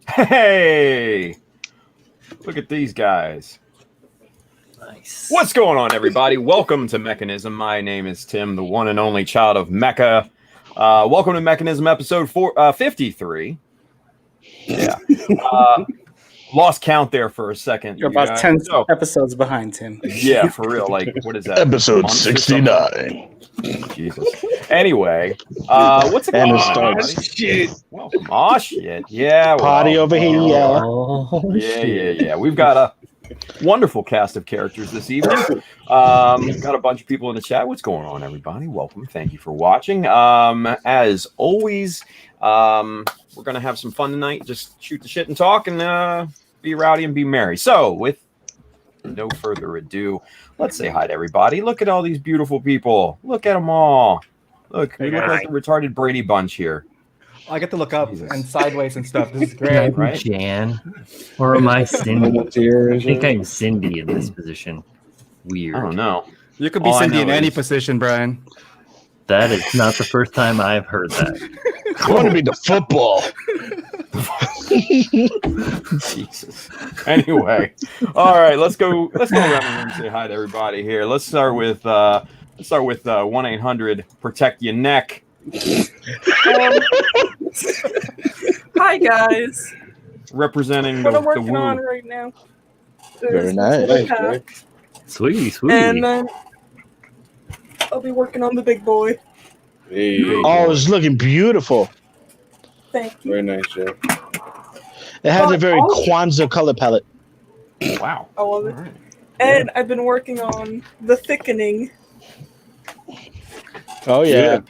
Hey, look at these guys. Nice. What's going on, everybody? Welcome to Mechanism. My name is Tim, the one and only child of Mecha. Welcome to Mechanism episode 53. Yeah. Lost count there for a second. You're about 10 episodes behind, Tim. Yeah, for real. Like, what is that? Episode 69. Jesus. Anyway, what's going on? Shit. Welcome. Oh, shit. Yeah. Party over here. Yeah. We've got a wonderful cast of characters this evening. Got a bunch of people in the chat. What's going on, everybody? Welcome. Thank you for watching. As always, we're going to have some fun tonight. Just shoot the shit and talk and be rowdy and be merry. So, with no further ado, let's say hi to everybody. Look at all these beautiful people. Look at them all. Look, we look like the retarded Brady Bunch here. I get to look up and sideways and stuff. This is great, right? Jan, or am I Cindy? I think I'm Cindy in this position. Weird. I don't know. You could be Cindy in any position, Brian. That is not the first time I've heard that. I want to be the football. Jesus. Anyway, all right, let's go around the room and say hi to everybody here. Let's start with 1-800-protect your neck. Hi guys. Representing what the I'm working womb. on right now. Very nice. Sweet. And then I'll be working on the big boy. Hey. Oh, it's looking beautiful. Thank you. Very nice, Jeff. It has a very Kwanzaa color palette. Wow. I love it. Right. And I've been working on the thickening. Oh, yeah.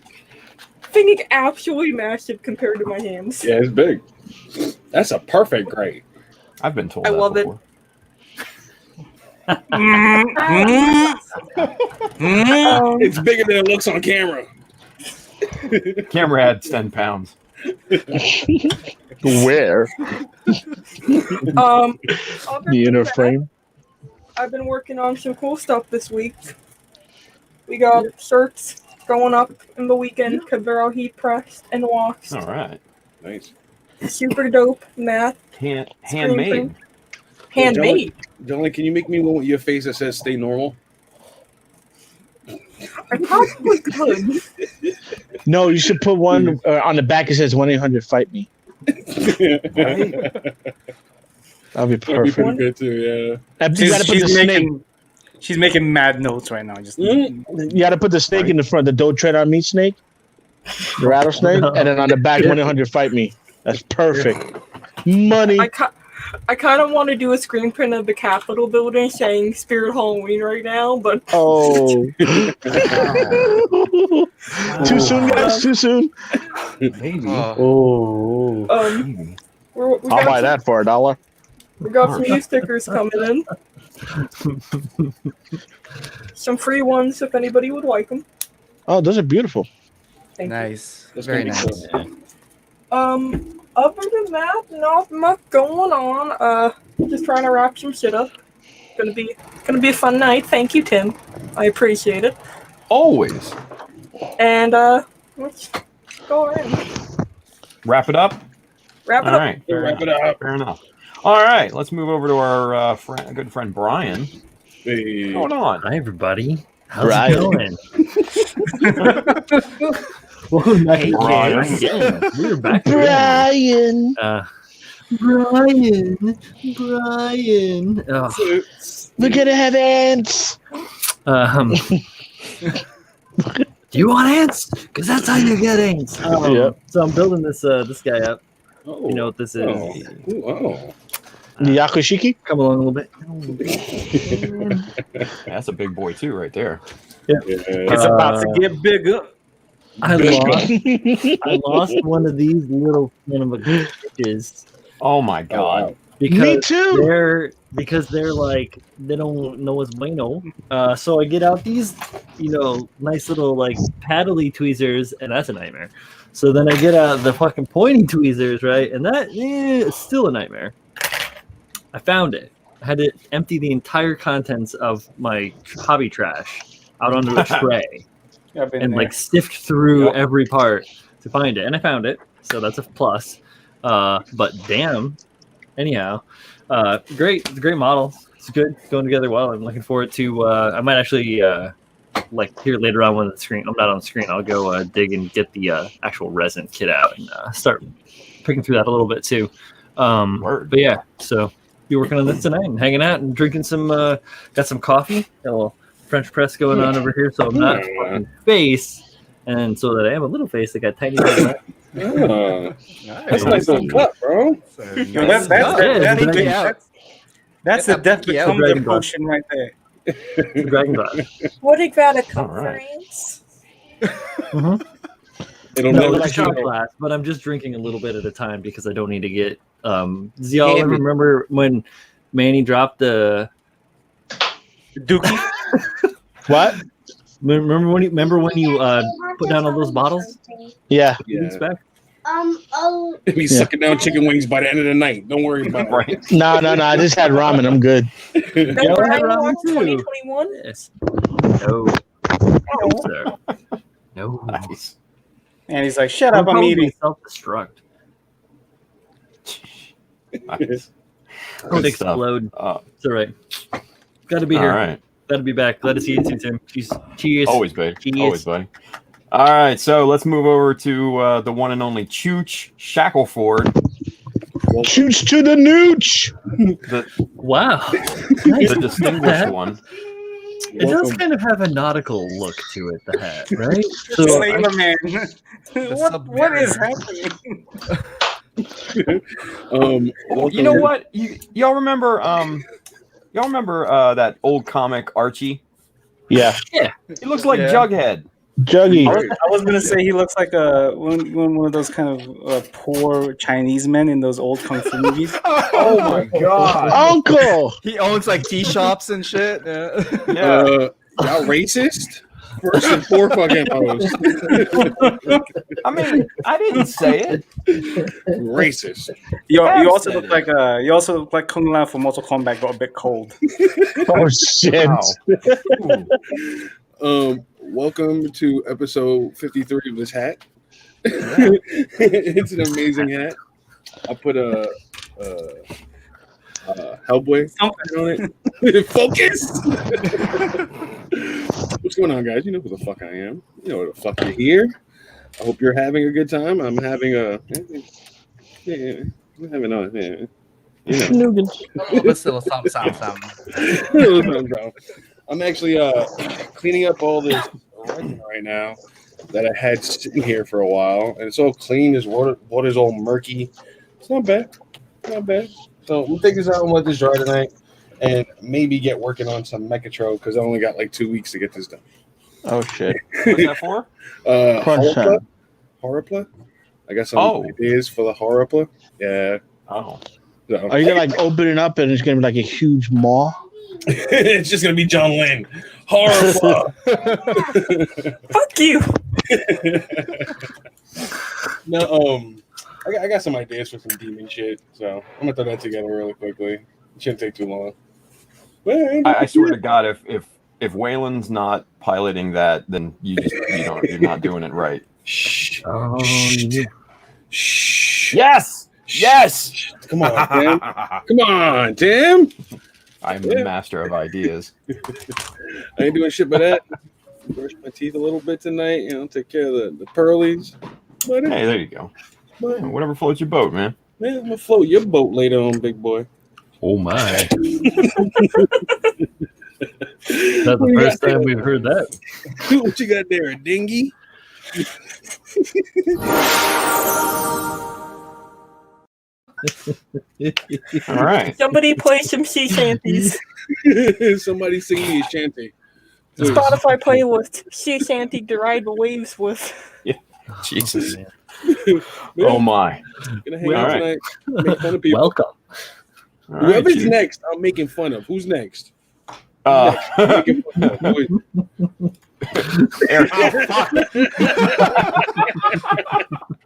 Thing is absolutely massive compared to my hands. Yeah, it's big. That's a perfect grade. I've been told I that love before. It's bigger than it looks on camera. Camera had 10 pounds. Where? The inner frame. I've been working on some cool stuff this week. We got shirts going up in the weekend because they're all heat pressed and washed. All right. Nice. Super dope math. Handmade. Handmade. Johnny, can you make me one with your face that says "Stay normal"? I probably could. No, you should put one on the back. It says 1-800-FIGHT-ME. That'd be perfect. That'd be good too, yeah. You gotta put the snake. She's making mad notes right now. You gotta put the snake in the front. The "Don't Tread on Me" snake, the rattlesnake, and then on the back 1-800-FIGHT-ME. That's perfect. Money. I kind of want to do a screen print of the Capitol building saying Spirit Halloween right now, but too soon, guys. Too soon. Maybe. I'll buy that for $1. We got some new stickers coming in. Some free ones if anybody would like them. Oh, those are beautiful. Nice. That's Very nice. nice. Other than that, not much going on. Just trying to wrap some shit up. Gonna be a fun night. Thank you, Tim. I appreciate it. Always. And let's go in. Wrap it up. Wrap it All up. right. Wrap it up. Fair enough. All right. Let's move over to our good friend Brian. Hey. What's going on? Hi, everybody. How's Brian. it going? Hey, Brian. We're back. Brian. Brian. Oh. We're gonna have ants. Do you want ants? Because that's how you get ants. Yep. So I'm building this guy up. Oh. You know what this is? Oh. Yakushiki. Come along a little bit. That's a big boy too, right there. Yeah. It's about to get bigger. I lost one of these little son of a bitches. Oh my god. Because Me too. They're like, they don't know what's bueno. So I get out these, nice little like paddly tweezers, and that's a nightmare. So then I get out the fucking pointy tweezers, right? And that is still a nightmare. I found it. I had to empty the entire contents of my hobby trash out onto a tray and like sift through every part to find it. And I found it, so that's a plus. But damn. Anyhow, great model. It's good, going together well. I'm looking forward to. I might actually like here later on when the screen. I'm not on the screen. I'll go dig and get the actual resin kit out and start picking through that a little bit too. But yeah, so be working on this tonight and hanging out and drinking some. Got some coffee. Got a little French press going on over here, so I'm not fucking face, and so that I am a little face. I got tiny. That's a nice little cup, bro. That's the death become potion right there. Dragon Glass. What a got a cup All right. frames? It'll No, never it's a shot change. glass, but I'm just drinking a little bit at a time because I don't need to get. Does y'all ever remember when Manny dropped the Dookie. What? Remember when you put down all those bottles? Yeah. Weeks back? Be sucking down chicken wings by the end of the night. Don't worry about it. Right. No. I just had ramen. I'm good. Remember had ramen Ironwatch too. 2021? Yes. No. No, sir. No. Nice. And he's like, shut up, I'm eating. Self-destruct. Nice. Don't Good stuff. explode. It's all right. Got to be here. All right. Got to be back. Glad to see you too, Tim. Cheers. Always, buddy. Cheers. Always, buddy. All right, so let's move over to the one and only Chooch Shackleford. Chooch to the nooch. Wow. Nice. The distinguished one. It does kind of have a nautical look to it, the hat, right? So Sailor Man. what is happening? You know what? Y'all remember? Y'all remember that old comic Archie? Yeah. He looks like Yeah. Jughead. Juggy. I was gonna say he looks like one of those kind of poor Chinese men in those old kung fu movies. Oh my god! Uncle. He owns like tea shops and shit. Yeah. Yeah. Y'all racist? First and foremost. I mean, I didn't say it. Racist. You also look like Kung Lao from Mortal Kombat, but a bit cold. Oh shit. Wow. Welcome to episode 53 of this hat. It's an amazing hat. I put a Hellboy on it. Focus. What's going on, guys? You know who the fuck I am. You know who the fuck you're here. I hope you're having a good time. I'm having a. I'm having a. You know. I'm actually cleaning up all this resin right now that I had sitting here for a while, and it's all clean. This water is all murky. It's not bad, not bad. So we'll take this out and let this dry tonight, and maybe get working on some Mechatro because I only got like 2 weeks to get this done. Oh shit. What's that for? Horrorpla. I got some ideas for the Horrorpla. Yeah. Oh. So. Are you gonna like open it up and it's gonna be like a huge maw? It's just gonna be John Lynn. Horrorpla. Fuck you. No, I got some ideas for some demon shit, so I'm gonna throw that together really quickly. It shouldn't take too long. I swear to God, if Waylon's not piloting that, then you're not doing it right. Shh. Oh, Shh. Yes. Yes. Come on, Tim. Come on, Tim. I'm the master of ideas. I ain't doing shit but that. Brush my teeth a little bit tonight. You know, take care of the pearlies. But, Hey, there you go. Whatever floats your boat, man. Man, I'm gonna float your boat later on, big boy. Oh my! That's the first time we've heard that. What you got there? A dinghy? All right. Somebody play some sea shanties. Somebody sing me a shanty. Please. Spotify playlist. Sea shanty deride the waves with. Jesus. Man, Oh my. gonna hang out All tonight. Make fun of people. Welcome. All right, Whoever's Chief. next, I'm making fun of. Who's next? Eric.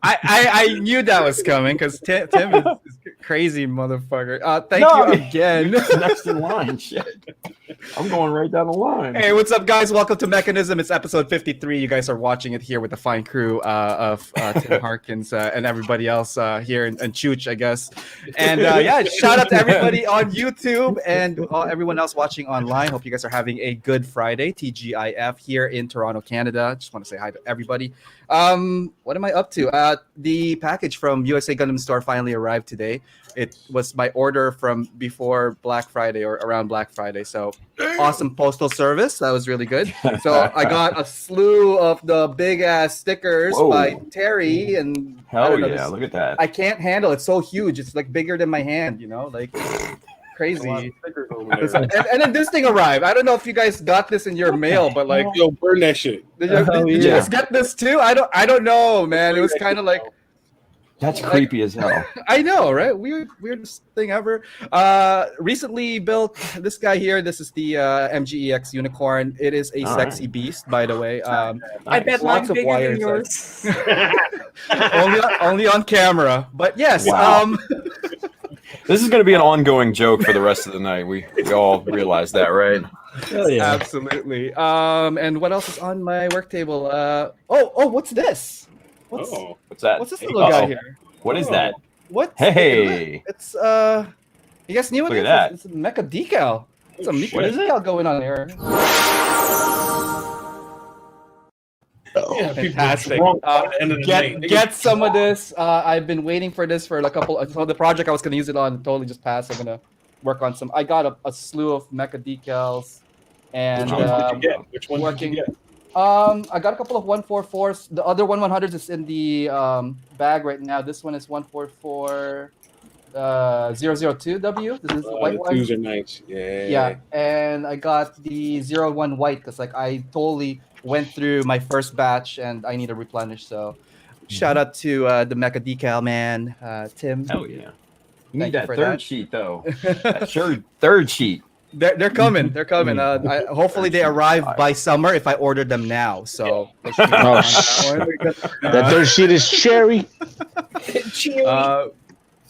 I knew that was coming because Tim is crazy motherfucker. Thank you again. Next in line. Shit. I'm going right down the line. Hey, what's up, guys? Welcome to Mechanism. It's episode 53. You guys are watching it here with the fine crew of Tim Harkins and everybody else here, and Chooch, I guess. And yeah, shout out to everybody on YouTube and everyone else watching online. Hope you guys are having a good Friday. TGIF here in Toronto, Canada. Just want to say hi to everybody. What am I up to? The package from USA Gundam Store finally arrived today. It was my order from before Black Friday or around Black Friday. So awesome postal service. That was really good. So I got a slew of the big ass stickers by Terry, and hell yeah, look at that. I can't handle it. It's so huge. It's like bigger than my hand, like crazy. And then this thing arrived. I don't know if you guys got this in your mail, but like, yo, burn that shit. Did you guys get this too? I don't know, man. It was kind of like. That's creepy as hell. I know, right? Weirdest thing ever. Recently built this guy here. This is the MGEX Unicorn. It is a sexy beast, by the way. I bet mine's bigger than yours. only on camera. But yes. Wow. This is going to be an ongoing joke for the rest of the night. We all realize that, right? Hell yeah. Absolutely. And what else is on my work table? What's this? What's that? What's this little guy here? What is that? What? Hey! It's you guys knew what Look it at is? It's a mecha decal. It's a mecha What is it? decal going on here. Yeah, Fantastic. Get Get some of this. I've been waiting for this for a couple. So the project I was going to use it on totally just passed. I'm going to work on some. I got a slew of mecha decals, and Which one did you get? I got a couple of 144s. The other 100s is in the bag right now. This one is 144 002W. This is the white one. Twos are nice. Yeah. Yeah, and I got the 01 white because like I totally went through my first batch and I need to replenish. So shout out to the mecha decal man, Tim. Hell yeah. You Thank need you that for third that. sheet, though. That's your third sheet. They're coming. They're coming. Hopefully they arrive by summer if I order them now. So That third sheet is cherry.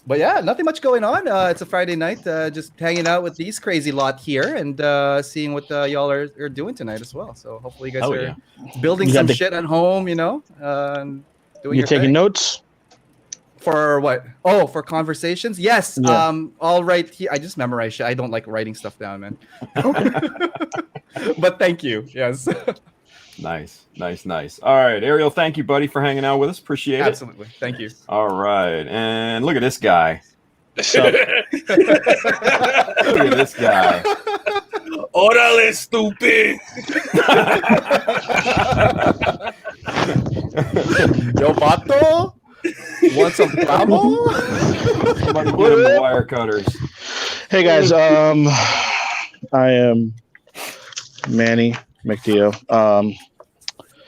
But yeah, nothing much going on. It's a Friday night. Just hanging out with these crazy lot here and seeing what y'all are doing tonight as well. So hopefully you guys are building some shit at home, and doing You're taking notes? For what? Oh, for conversations? Yes. Yeah. I'll write here. I just memorize shit. I don't like writing stuff down, man. But thank you. Yes. Nice. All right, Ariel, thank you, buddy, for hanging out with us. Appreciate it. Absolutely. Thank you. All right, and look at this guy. So, Look at this guy. Órale, stupid. Yo, vato. Want some plamo? Somebody get him the wire cutters. hey guys, I am Manny McDeo.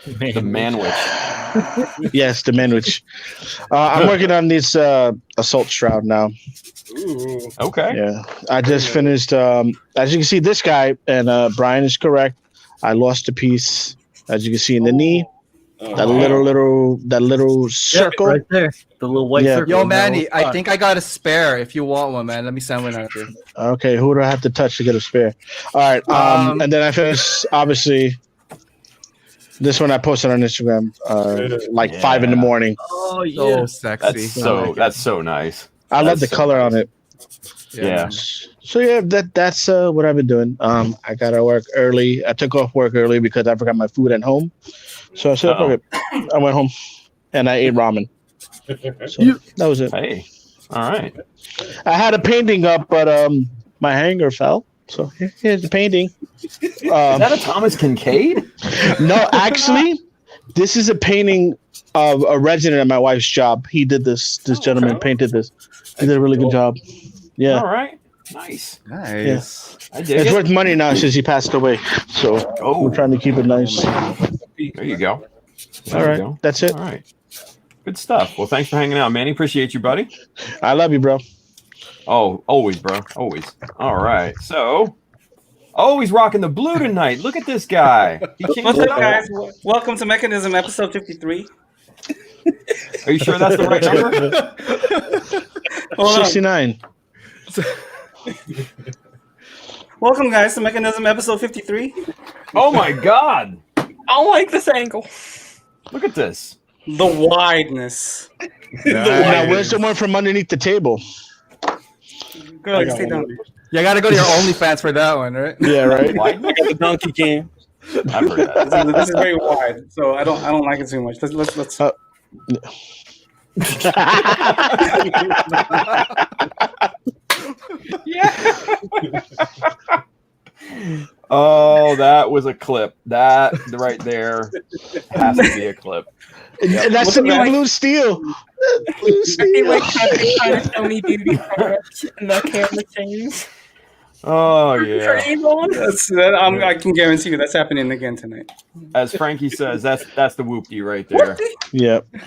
The Manwich. Yes, the Manwich. I'm working on this assault shroud now. Ooh. Okay. Yeah, I just finished. As you can see, this guy and Brian is correct. I lost a piece, as you can see in the knee. That little circle right there, the little white circle. Yo, Manny, I think I got a spare. If you want one, man, let me send one out to you. Okay, who do I have to touch to get a spare? All right, and then I finished. Obviously, this one I posted on Instagram, like 5 in the morning. Oh So yeah, sexy. That's so nice. I love the color on it. Yeah. So yeah, that's what I've been doing. I gotta work early. I took off work early because I forgot my food at home. So I said, okay, I went home and I ate ramen. So that was it. Hey. All right. I had a painting up, but my hanger fell. So here's the painting. Is that a Thomas Kincaid? No, actually, this is a painting of a resident at my wife's job. He did this. This gentleman painted this. He did a really good job. Yeah. All right. Nice. Nice. I dig It's it. worth money now since he passed away. So we're trying to keep it nice. There you go. All right. That's it. All right. Good stuff. Well, thanks for hanging out, Manny. Appreciate you, buddy. I love you, bro. Oh, always, bro. Always. All right. So, he's rocking the blue tonight. Look at this guy. He changed What's it up, up. guys? Welcome to Mechanism, episode 53. Are you sure that's the right number? Hold on. 69. Welcome, guys, to Mechanism episode 53. Oh my God! I don't like this angle. Look at this. The wideness. Now, where's the one from underneath the table? Go ahead, stay down. You gotta go to your OnlyFans for that one, right? Yeah, right. Why? I got the donkey cam. I've heard that. This is very wide, so I don't like it too much. Let's. Oh, that was a clip. That right there has to be a clip. And that's the new Like- blue steel. Blue They steel. like trying to show me beauty products and the camera change. Oh yeah. Trays on. I can guarantee you that's happening again tonight. As Frankie says, that's the whoopty right there. Yep. Yeah,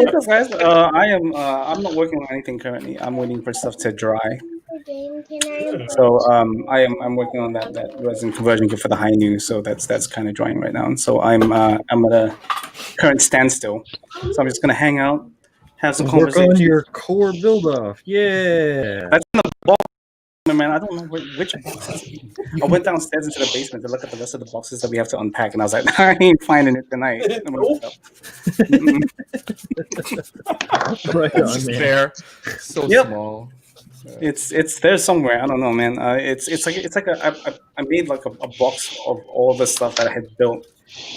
what's up, guys? I'm not working on anything currently. I'm waiting for stuff to dry. So I'm working on that resin conversion kit for the high new. So that's kind of drying right now. And so I'm at a current standstill. So I'm just gonna hang out, have some Work conversation. on your core build off. Yeah. That's in the box, man. I don't know which boxes. I went downstairs into the basement to look at the rest of the boxes that we have to unpack, and I was like, I ain't finding it tonight. Right It's on, just man. there. So Yep. small. It's there somewhere. I don't know, man. It's like I made like a box of all the stuff that I had built,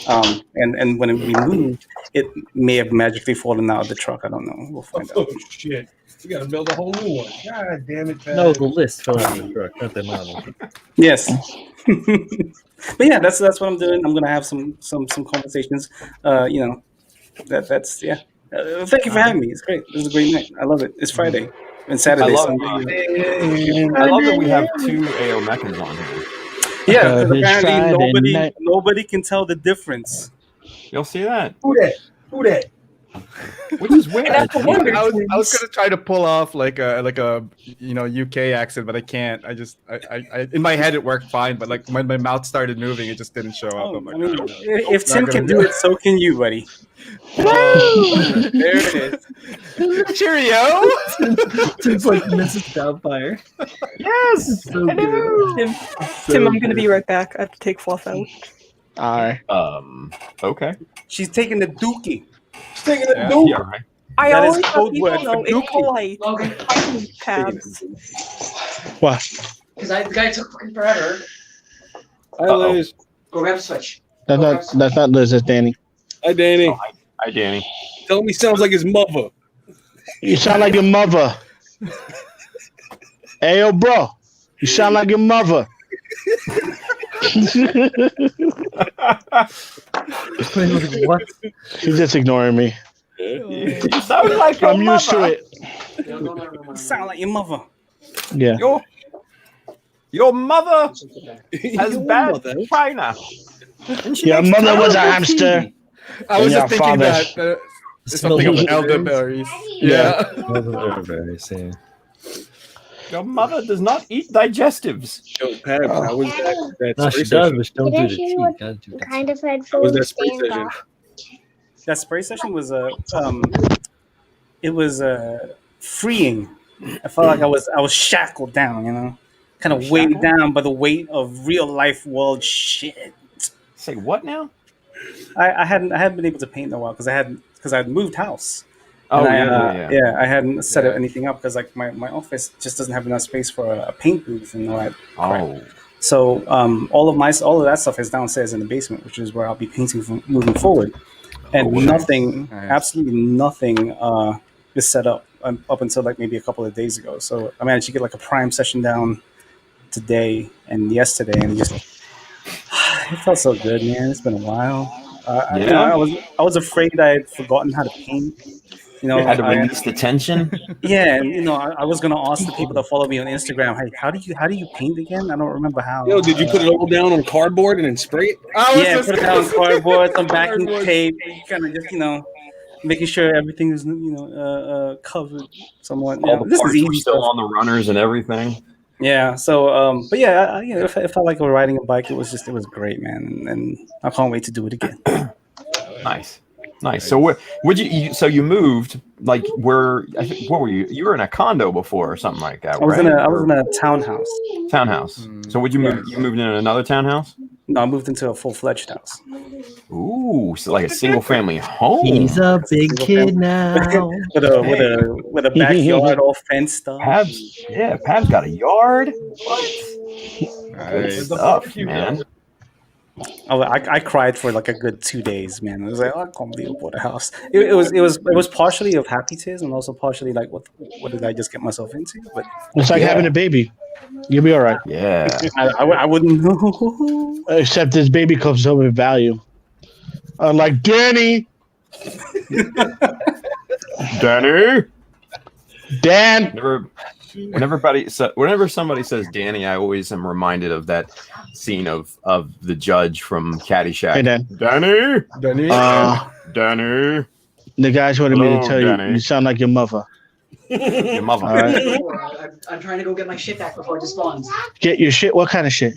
and when we moved, it may have magically fallen out of the truck. I don't know. We'll find out. Oh shit! We gotta build a whole new one. God damn it! No, the list fell out of the truck, not the model. Yes. But yeah, that's what I'm doing. I'm gonna have some conversations. That's yeah. Thank you for having me. It's great. This is a great night. I love it. It's Friday and Saturday. I love, Sunday. I love that we have two AO mechans on here. Yeah, because It's apparently Friday night. nobody can tell the difference. You'll see that. Who that? Which is weird. That's a wonder. I was gonna try to pull off like a UK accent, but I can't. I in my head it worked fine, but like when my mouth started moving, it just didn't show up. I'm like, I mean, "Oh, if not Tim gonna can do do it." it, so can you, buddy. oh, There it is. cheerio. It's like Mrs. Doubtfire. Yes. So good. Tim, I'm gonna be right back. I have to take Fluff out. All right. Okay. She's taking the dookie. She's taking a Yeah. dude. Yeah. Right. I That is always have code people word for know it's dookie. polite. Logan, Tabs. What? because the guy took fucking forever. Hi, Liz. Go grab a switch. That's not Liz. That's Danny. Hi, Danny. Hi, Danny. Tell me, sounds like his mother. You sound like your mother. Hey, yo, bro. You sound like your mother. What? She's just ignoring me. You sound like your I'm used to mother. it. They'll go there tomorrow. Sound like your mother. Yeah. Your mother has Your bad mother. china. And she Your makes mother was a terrible hamster. tea. I was And just your thinking father. that it's something of Smells elderberries. Yeah. Yeah. Your mother does not eat digestives. Yo, Pab, how was that No, spray she does, session? but she don't Did do I the hear cheat. what Gotta do that. kind of How was headphones that spray stand session? off? That spray session was it was freeing. I felt like I was shackled down, you know, kind of weighed Shackled? down by the weight of real life world shit. Say what now? I hadn't been able to paint in a while because I had moved house. Oh And yeah. I hadn't set Yeah. anything up because like my office just doesn't have enough space for a paint booth and all that. crap. Oh. So all of that stuff is downstairs in the basement, which is where I'll be painting from moving forward. And Oh, nice. nothing, Nice. absolutely nothing, is set up up until like maybe a couple of days ago. So I managed to get like a prime session down today and yesterday, and just it felt so good, man. It's been a while. Yeah. I was afraid I had forgotten how to paint. You know, You had to I- release the tension. yeah, and you know, I was gonna ask the people that follow me on Instagram, hey, how do you paint again? I don't remember how. Yo, did you put it all down on cardboard and then spray it? I was Yeah, just put it gonna down on cardboard, some say- backing Cardboard. tape, kind of just making sure everything is covered somewhat. All Yeah, the this parts is were easy still stuff. on the runners and everything. Yeah, so but yeah, it felt like riding a bike. It was great, man, and I can't wait to do it again. Nice. So what? Would you? So you moved like where I think, what were you? You were in a condo before or something like that, I was right? in a townhouse. Townhouse. So would you move? You moved in another townhouse? No, I moved into a full-fledged house. Ooh, so like a single family home. He's a big kid now. with a backyard all fenced up. Pab's got a yard. What? Good Nice. stuff, man. I cried for like a good 2 days, man. I was like, oh, I can't believe I bought a house. It was partially of happy tears and also partially like what did I just get myself into? But It's like having a baby. You'll be all right. Yeah. I wouldn't know. Except this baby comes home with value. Like Danny. Danny. Dan. Whenever somebody says Danny, I always am reminded of that scene of the judge from Caddyshack. Hey, Dan. Danny. Danny. Danny. The guys wanted me to Hello, tell Danny. you sound like your mother. Your mother. All right. I'm trying to go get my shit back before it spawns. Get your shit. What kind of shit?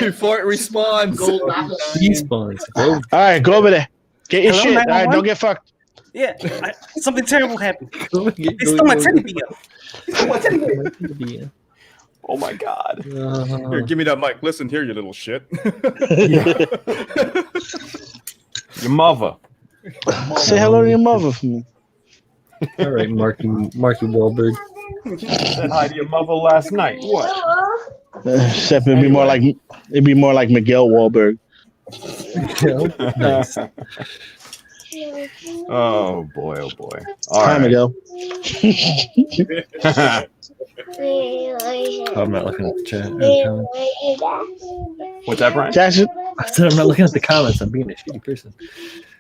Before it respawns. Gold apple. Respawns. All right, go over there. Get your Hello, shit. All right, 911? don't get fucked. Yeah, something terrible happened. Go, They stole my teddy bear. Yeah. Oh my God. Here, give me that mic. Listen here, you little shit. Your mother. Say hello to your mother for me. All right, Marky Wahlberg. Said hi to your mother last night. What? Except it'd be more like Miguel Wahlberg. Nice. Oh boy. Oh boy. All Hi, right. Miguel. I'm not looking at the chat. What's that, Brian? Jackson. I said I'm not looking at the comments. I'm being a shitty person.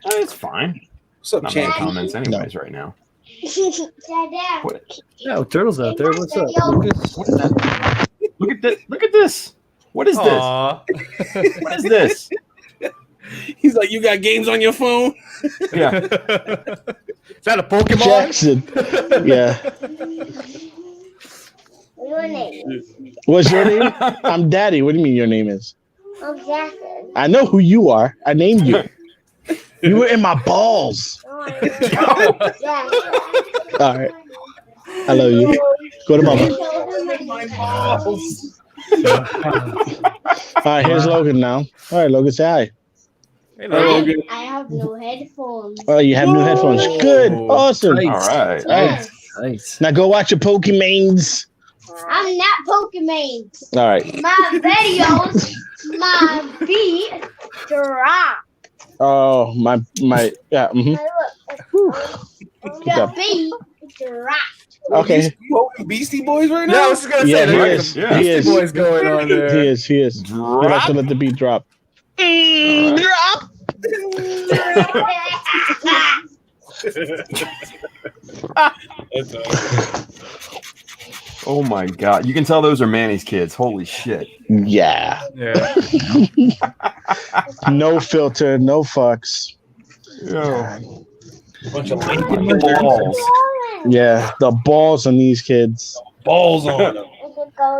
It's fine. What's up, Not many champ? comments, anyways, right now. What? Yeah, Turtle's out there. What's up? What is that? Look at this. Look at this. What is this? Aw. What is this? He's like, you got games on your phone? Yeah. Is that a Pokemon? Jackson. Yeah. Your name. What's your name? I'm Daddy. What do you mean your name is? I'm Jackson. I know who you are. I named you. You were in my balls. Oh, I'm Jackson. All right. I love you. Go to mama. All right, here's Logan now. All right, Logan, say hi. I have no headphones. Oh, you have new headphones. Good. Awesome. Nice. All right. Right. Nice. Now go watch your Pokemanes. I'm not Pokemon. All right. My videos, my beat drop. Oh, my yeah. Mm-hmm. The beat dropped. Okay. You Beastie Boys right Yeah, I now? was just gonna Yeah, say he there's is. Yeah. He is. boys going on there. He is. He is. He likes to let the beat drop. Drop. That's awesome. Oh my God. You can tell those are Manny's kids. Holy shit. Yeah. Yeah. No filter. No fucks. Yeah. Bunch of Balls. Yeah. The balls on these kids. balls on them.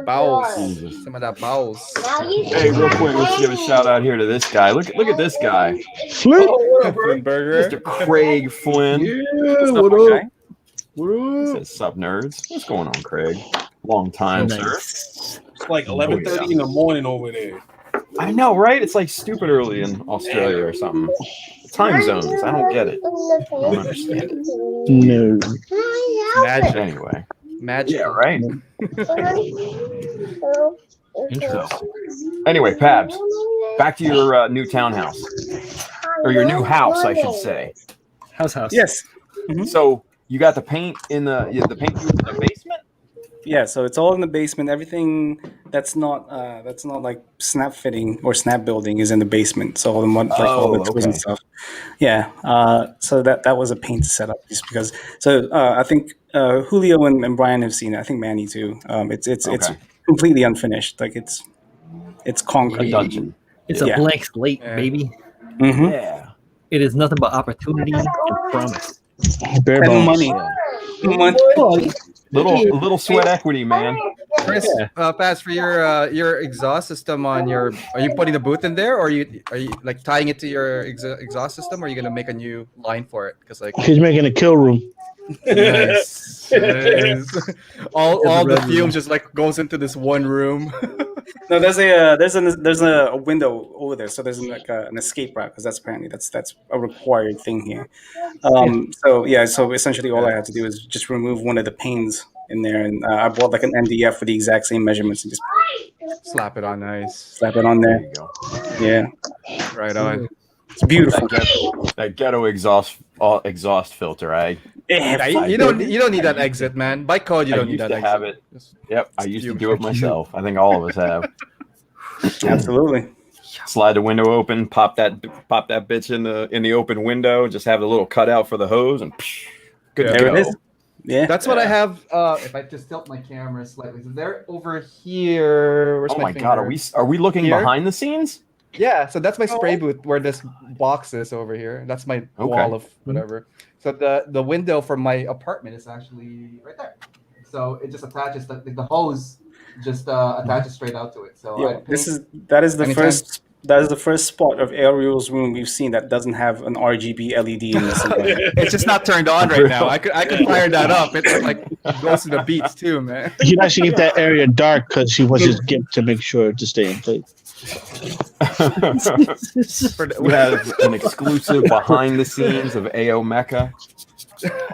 Bowels. Jesus. Some of that bowels. Hey, real quick, let's give a shout out here to this guy. Look at this guy. Flip. Burger. Mr. Craig Flynn. Yeah, What's up, what my up? guy? What up? Says, sup, nerds? What's going on, Craig? Long time, sir. Nice. It's like 11:30 in the morning over there. I know, right? It's like stupid early in Australia or something. Time zones. I don't get it. I don't understand it. No. Magic. Anyway. Magic. Yeah, right? Interesting. Anyway, Pabs, back to your new townhouse. Or your new house, I should say. House. Yes. So you got the paint in the paint in the basement? Yeah, so it's all in the basement. Everything that's not like snap fitting or snap building is in the basement. So all the tools and okay. stuff. Yeah. So that was a pain to set up just because. So I think Julio and Brian have seen it. I think Manny too. It's Okay. completely unfinished. Like it's A concrete. dungeon. It's a Yeah. blank slate, Yeah. baby. Mm-hmm. Yeah. It is nothing but opportunity and promise. Bare And bones. money. Little sweat equity, man. Chris, Pass, for your exhaust system on your, are you putting the booth in there, or are you like tying it to your exhaust system, or are you gonna make a new line for it? Because like, He's making a kill room. Nice. Nice. all the red room. fumes just like goes into this one room. No, there's a window over there, so there's like an escape route because that's a required thing here. So essentially all I had to do is just remove one of the panes in there, and I bought like an MDF for the exact same measurements and just Slap it on nice. slap it on There there. you go. Yeah, Right on. it's beautiful. That ghetto exhaust filter. Yeah, you don't need that exit, man. By code, you I don't need used that to exit. have it. Just Yep, I used to fumes do it for you. myself. I think all of us have. Absolutely. Slide the window open, pop that bitch in the open window, just have the little cutout for the hose, and good to There go. it is. Yeah. That's what I have. If I just tilt my camera slightly, so they're over here. Where's Oh my my finger? god, are we looking Here? behind the scenes? Yeah, so that's my spray booth where this box is over here. That's my wall of whatever. So the window for my apartment is actually right there. So it just attaches the hose just attaches straight out to it. So I Yeah, paint- that is the anytime. first spot of Ariel's room we've seen that doesn't have an RGB LED in this. It's just not turned on right now. I could fire that up. It like goes to the beats too, man. You can actually keep that area dark because she was just gift to make sure to stay in place. We have an exclusive behind the scenes of AO Mecca.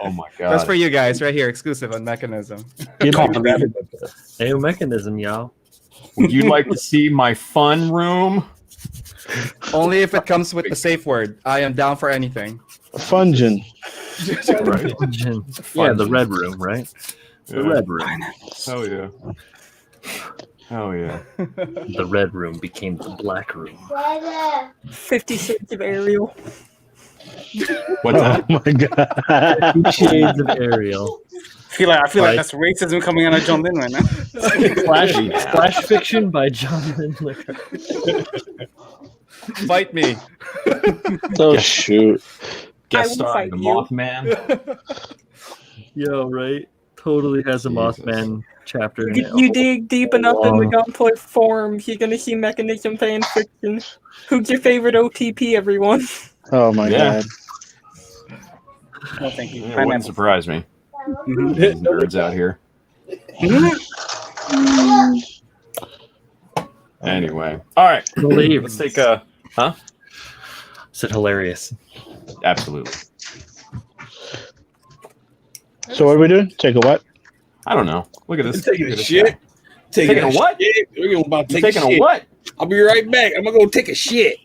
Oh my god. That's for you guys right here, exclusive on Mechanism. AO mechanism, y'all. Would you like to see my fun room? Only if it comes with the safe word. I am down for anything. Fungin. Yeah, the red room, right? The Yeah. red room. Hell yeah. Hell yeah. The red room became the black room. 50 Shades of Ariel. What's that? Oh my god. 50 Shades of Ariel. I feel like Right. that's racism coming out of John Lynn right now. Flash fiction by Jonathan Licker. Fight me. Oh shoot. Guest will starring fight the you. Mothman. Yo, right? Totally has a Jesus. Mothman chapter in If it. you dig deep enough in the Gunpla forums, you're gonna see Mechanism fan fiction. Who's your favorite OTP, everyone? Oh my Yeah. god. No, thank you. It wouldn't surprise me. Mhm. These nerds out here. Anyway. All right. Let's take a Is it hilarious? absolutely. So what are we doing? Take a what? I don't know. Look at this. Taking Look a at this shit. guy. Taking a what? Shit. We're about to You take taking a a shit. what? I'll be right back. I'm gonna go take a shit.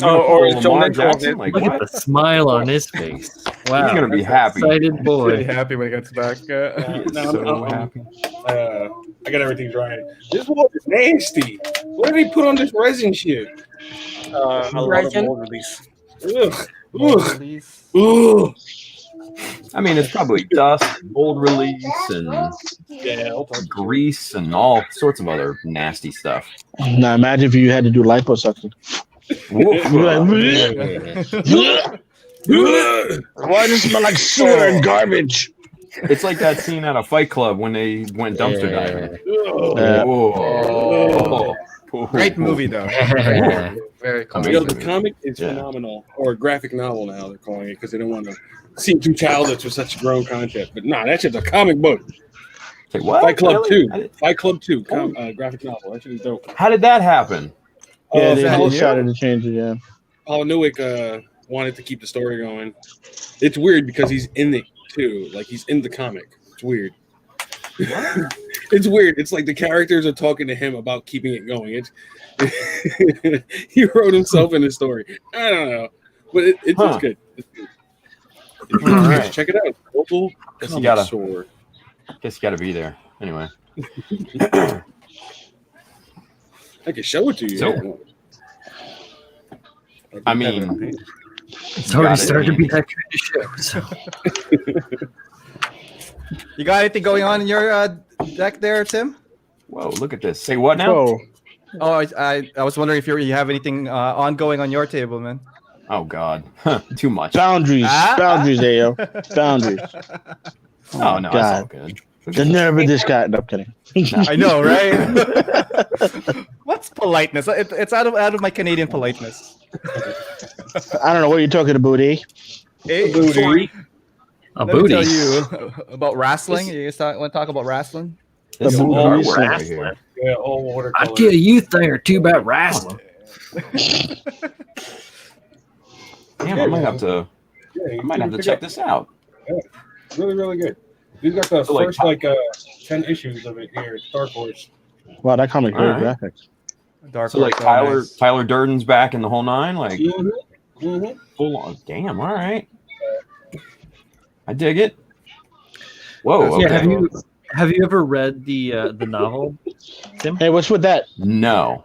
Or as John Lamar Lynn calls Jackson? it. Like Look what? at the smile on his face. Wow. He's gonna be happy. Excited Pretty boy. happy when he gets back. He No, is so happy. I got everything dry. This one is nasty. What did he put on this resin shit? A lot of Resin? mold release. Ugh. Ugh. Release. Ugh. I mean, it's probably dust, mold release, and Yeah. grease, and all sorts of other nasty stuff. Now imagine if you had to do liposuction. Why does it smell like sewer and garbage? It's like that scene at a Fight Club when they went dumpster diving. Whoa. Great movie though. Very cool. You know, the comic is Yeah. phenomenal, or a graphic novel now they're calling it because they don't want to seem too childish with such grown content. But nah, that's just a comic book. Say what? Fight Club Really? 2. Fight Club 2, graphic novel. That shit is dope. How did that happen? Yeah, they Paul decided to change it. Yeah. Newick wanted to keep the story going. It's weird because he's in it too. Like he's in the comic. It's weird. It's weird. It's like the characters are talking to him about keeping it going. It's he wrote himself in the story. I don't know, but it's good. It's good. If you All right. check it out. Local Guess you comic gotta- store. Guess you got to be there. Anyway. I can show it to you. So- Yeah. I mean, It's already got it. starting to be that kind of show. So. You got anything going on in your deck there, Tim? whoa, look at this. Say what now? Whoa. Oh, I was wondering if you have anything ongoing on your table, man. Oh, God. Too much. Boundaries. Boundaries, Ayo. Boundaries. Oh, no, it's all good. The nerve of this guy. No, I'm kidding. I know, right? What's politeness? It's out of my Canadian politeness. I don't know what you're talking about, eh? Eh? A Let me booty. tell you about wrestling. You guys want to talk about wrestling? This is booty all wrestling. right here. Yeah, all watercolor. I'd get a youth thing or two about wrestling. Damn, I might have to. Yeah, I might have to check this out. Really, really good. We've got the So, like, first 10 issues of it here. Dark Horse. Wow, that comic very All right. graphic. Dark So like Horse, nice. Tyler Durden's back in the whole nine, like Mm-hmm. full on. Damn, all right. I dig it. Whoa. Yeah, Okay. have you ever read the novel, Tim? Hey, what's with that? No,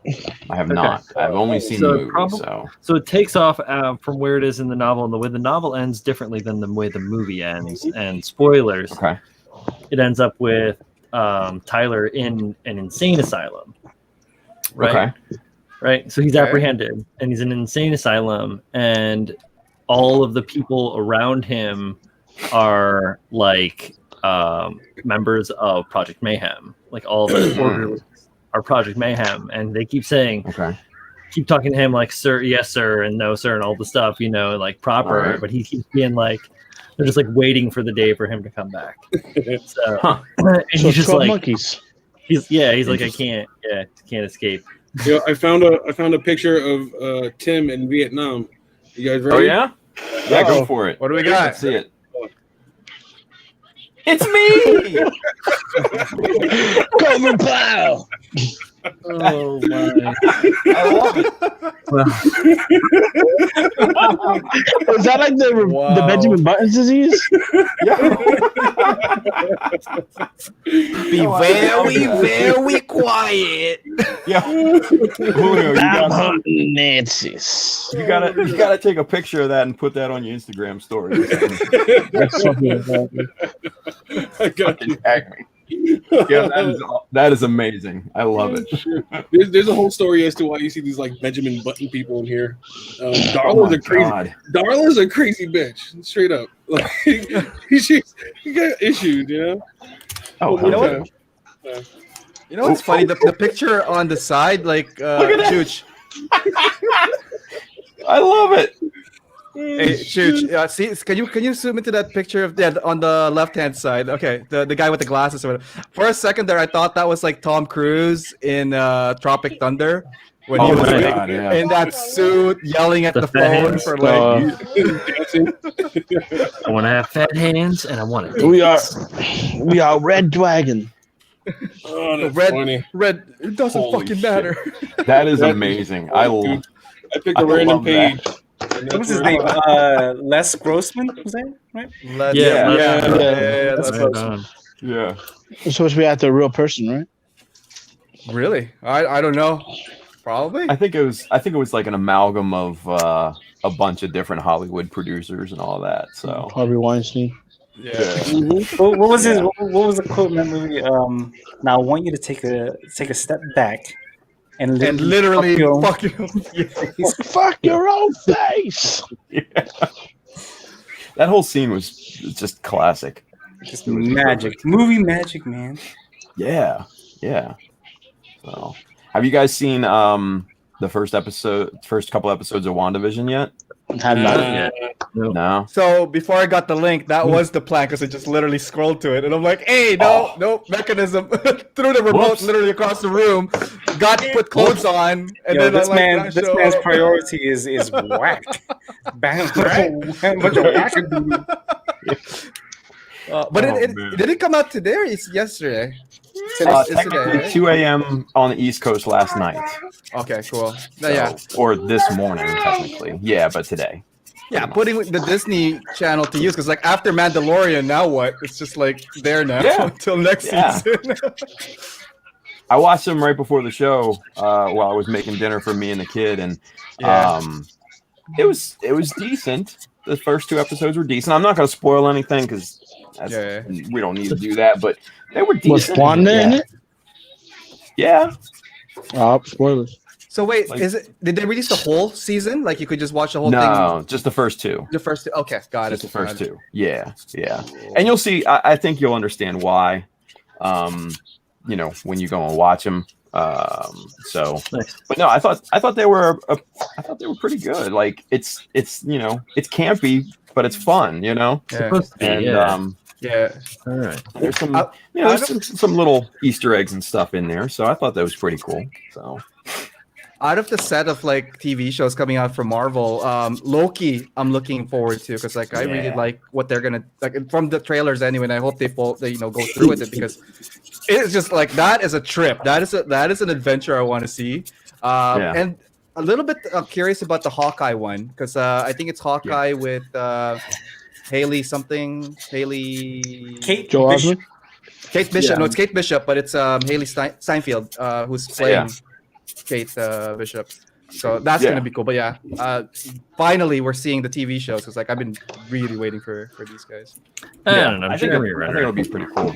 I have not. I've only seen So the movie. probably- So it takes off from where it is in the novel, and the way the novel ends differently than the way the movie ends. And spoilers, Okay. it ends up with Tyler in an insane asylum. Right. Okay. Right. So he's Okay. apprehended, and he's in an insane asylum, and all of the people around him are like members of Project Mayhem. Like all the orderlies are Project Mayhem, and they keep saying, Okay. keep talking to him like sir, yes sir, and no sir, and all the stuff, like proper. All right. But he keeps being like, they're just like waiting for the day for him to come back. So Huh. and So he's just 12 like, monkeys. he's like, I can't escape. Yeah, I found a picture of Tim in Vietnam. You guys ready? Oh yeah. Yeah, go for it. What do we Let's got? see it. It's me. Cobra Plow! Oh my! I love it. Is that like the Wow. Benjamin Buttons disease? Be very quiet. Yeah. Julio, you I'm got hunting Nancy's. you gotta take a picture of that and put that on your Instagram story. That's something. I got you. Tag me. Yeah, that is amazing. I love it. There's a whole story as to why you see these like Benjamin Button people in here. Oh Darla's my a crazy. God. Darla's a crazy bitch, straight up. Like he got issues, you know. Oh, You know hell what? yeah. You know what's funny? The picture on the side, like, Look at that. Chooch. I love it. Hey, Chooch, see, can you zoom into that picture of on the left hand side? Okay, the guy with the glasses. Or whatever. For a second there, I thought that was like Tom Cruise in Tropic Thunder when he Oh was my like, God, yeah. in that suit, yelling at The the phone fans. for like. Dancing. I want to have fat hands, and I want to. We are Red Dragon. Oh, that's Red, funny. red. It doesn't Holy fucking shit. matter. That is amazing. I Dude, I picked I a random love that. page. What was his name? Les Grossman, was that right? Yeah, that's Right close. on. Yeah. It's supposed to be after a real person, right? Really? I don't know. Probably. I think it was like an amalgam of a bunch of different Hollywood producers and all that. So Harvey Weinstein. Yeah. What was his? Yeah. What was the quote in that movie? Now I want you to take a step back and Literally fuck your own fuck you. face. Fuck your own face. that whole scene was just classic. Just magic, movie magic, man. Yeah. So, have you guys seen the first couple episodes of WandaVision yet? Have not. Yeah. No. So before I got the link, that was the plan because I just literally scrolled to it, and I'm like, "Hey, no mechanism!" Threw the remote Whoops. literally across the room, put clothes on, and Yo, then this I like man, that this show. man's priority is whack. Bang, bunch of whack. But Oh, it man. did it come out today or it's yesterday? It's Technically, today, right? 2 a.m. on the East Coast last night. Okay, cool. So, Yeah, Or this morning, technically. Yeah, but today. yeah. Putting the Disney Channel to use because like after Mandalorian, now what? It's just like there now Yeah. until next Yeah. season. I watched them right before the show while I was making dinner for me and the kid, and Yeah. it was decent. The first 2 episodes were decent. I'm not going to spoil anything because Yeah. we don't need to do that, but they were Was decent. Wanda in it? Yeah. Oh, spoilers. So wait, Like- did they release the whole season? Like you could just watch the whole No, just the first 2. thing? The first. Okay, got Just it. the first got it. 2. Yeah. And you'll see. I think you'll understand why. When you go and watch them. Nice. But no, I thought they were pretty good. Like it's campy, but it's fun, you know. Yeah. Supposed to be, And yeah. Yeah. All right. there's some, Out- you know, out of- some little Easter eggs and stuff in there. So I thought that was pretty cool. So Out of the set of like TV shows coming out from Marvel, Loki, I'm looking forward to because like I really Yeah. like what they're gonna like from the trailers anyway, and I hope they go through with it because it's just like that is a trip. That is an adventure I want to see. Yeah. And a little bit curious about the Hawkeye one because I think it's Hawkeye with Haley Kate Joe Bishop. Osmond. Kate Bishop. Yeah. No, it's Kate Bishop, but it's Haley Steinfeld who's playing Kate Bishop. So that's Yeah. gonna be cool. But yeah, finally we're seeing the TV shows because like I've been really waiting for these guys. I don't know. I think Jeremy it'll Renner. be pretty cool.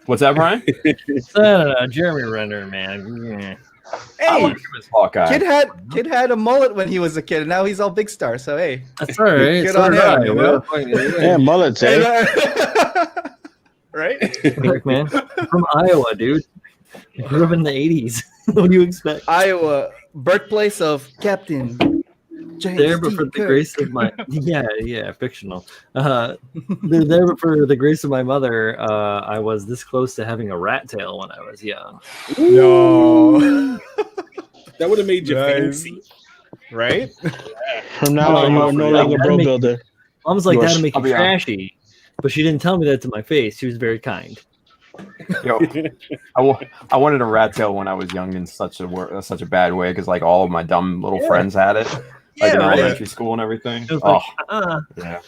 What's that, Brian? I don't know. Jeremy Renner, man. I Hey, like him as Hawkeye. kid had a mullet when he was a kid, and now he's all big star. So hey, That's all right. Good So on did him, I, you well, know? Yeah, mullets, And, eh? right? Heck, man. I'm from Iowa, dude. I grew up in the 80s. What do you expect? Iowa, birthplace of Captain James There, but T. for the Kirk. grace of my fictional. There, but for the grace of my mother, I was this close to having a rat tail when I was young. No. That would have made you Nice. fancy. Right? From now on, you are no longer bro builder. Mom's like, You are- that'll make I'll you be honest. trashy, but she didn't tell me that to my face. She was very kind. Yo, I wanted a rat tail when I was young in such a bad way because like all of my dumb little friends had it, like in right. elementary school and everything. It was Oh, like,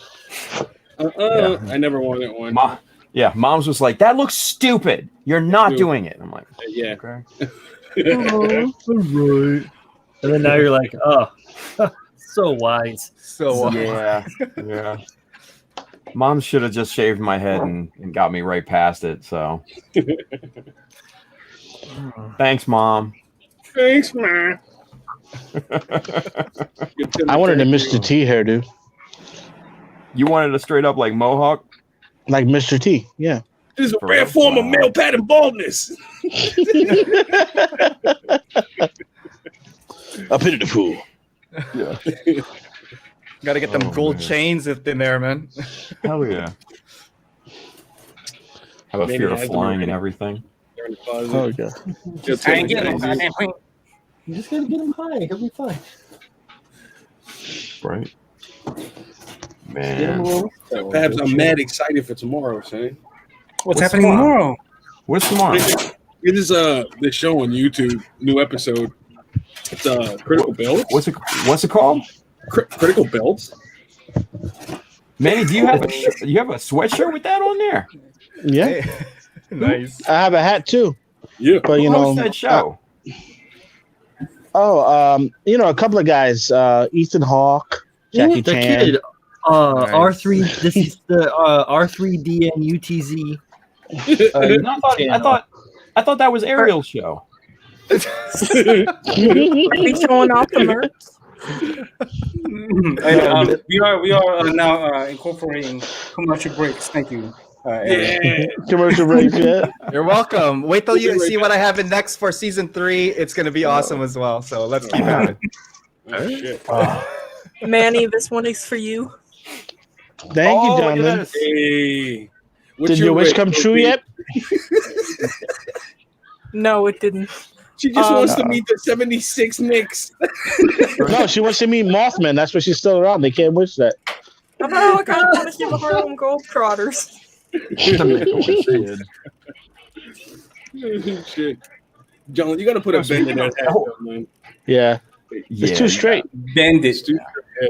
yeah. I never wanted one. Mom's was like, that looks stupid. You're not Stupid. doing it. I'm like, Yeah. okay. oh, all right. And then now you're like, oh, so wise. So Yeah. Mom should have just shaved my head and got me right past it. So thanks, Mom. Thanks, man. I wanted a Mr. T hairdo, You wanted a straight up like mohawk? like Mr. T. Yeah. This is a For rare real? form of Wow. male pattern baldness. A pit of the pool. Yeah. Gotta get them Oh, gold man. chains in there, man. Hell yeah. Have a Maybe fear it of has flying and already. everything. They're in the closet. Oh, God. Just I ain't getting crazy. no You just gotta get him high. He'll be fine. Right. Get him a Man. little. Perhaps I'm mad excited for tomorrow, son. What's happening tomorrow? What's tomorrow? It is this show on YouTube, new episode. It's Critical Builds. What's it called? Critical Builds? Manny, do you have a sweatshirt with that on there? Yeah. Nice. I have a hat too, Yeah. but Who you know. hosts that show? A couple of guys, Ethan Hawke, Jackie The Chan. kid. Nice. R3. This is the R3DNUTZ. I thought that was Ariel's show. Are we showing off the merch? And, we are now incorporating commercial breaks. Thank you. Eric. Yeah. Commercial breaks, yeah. You're welcome. Wait till you see what I have in next for season 3. It's gonna be awesome as well. So let's keep at it. Oh, shit. Manny, this one is for you. Thank you, look at Jonathan. this. Hey. What's Did your wish come true yet? No, it didn't. She just wants to meet the 76 Knicks. No, she wants to meet Mothman. That's why she's still around. They can't wish that. How about I kind of want to see the Harlem Globetrotters? Shit. John, you got to put a bend in that hat, though, man. Yeah. Yeah, It's too straight. Bend it. Yeah,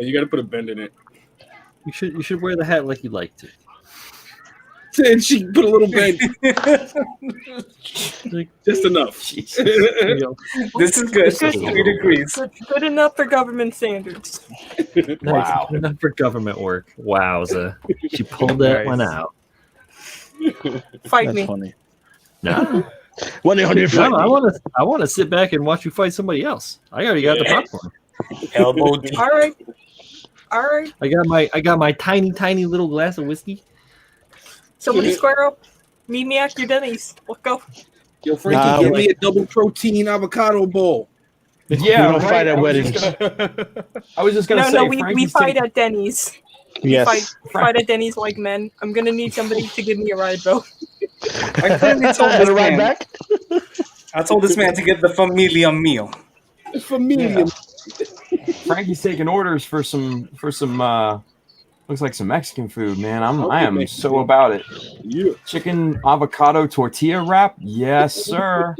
you got to put a bend in it. You should wear the hat like you like to. And she put a little bend, just enough. You know, This is good. 3 degrees. Good enough for government standards. nice. Wow. Good enough for government work. Wowza. She pulled that Nice. one out. Fight That's me. funny. No, 1-800 no, I want to sit back and watch you fight somebody else. I already got the popcorn. Elbow deep. All right. All right. I got my tiny little glass of whiskey. Somebody square up. Meet me at your Denny's. Let's go. Yo, Frankie, give me a double protein avocado bowl. Yeah, We don't fight at I was weddings. just gonna- I was just gonna say, We Frankie's fight taking- at Denny's. Yes. Fight at Denny's like men. I'm gonna need somebody to give me a ride, bro. I clearly told this Gonna ride man. back? I told this man to get the familia meal. Familia. Frankie's taking orders for some looks like some Mexican food, man. I am so about it. Yeah. Chicken avocado tortilla wrap? Yes, sir.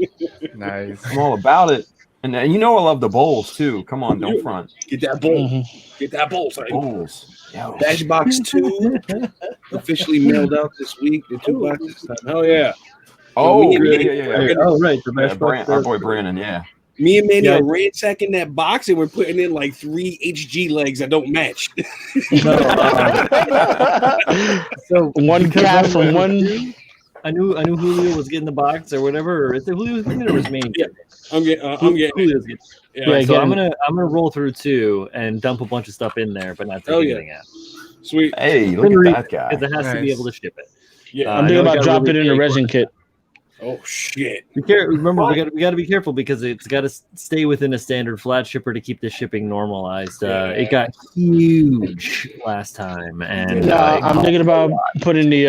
Nice. I'm all about it. And you know I love the bowls too. Come on, don't front. Get that bowl. Mhm. Get that bowl, son. Bowls. Yo. Bash Box 2 officially mailed out this week. The 2 boxes this time. Hell yeah. Oh, Me and yeah, Manny- yeah, yeah. Oh, right. The Yeah, best part our boy Brandon, yeah. Me and Manny Yeah. are ransacking that box and we're putting in like 3 HG legs that don't match. No, so One because cat I from went one. through, I knew Julio was getting the box or whatever. Or is it Julio was getting it or was Manny? Yeah. I'm getting Julio's getting. yeah. Yeah, So again. I'm gonna roll through two and dump a bunch of stuff in there, but not take Oh, yeah. anything out Sweet. Hey, look at that guy. because it has to be Nice. able to ship it. Yeah. I'm I thinking know about got dropping really it in a big resin kit. Oh shit. Remember, we got to be careful because it's got to stay within a standard flat shipper to keep the shipping normalized. It got huge last time, and I'm thinking about putting the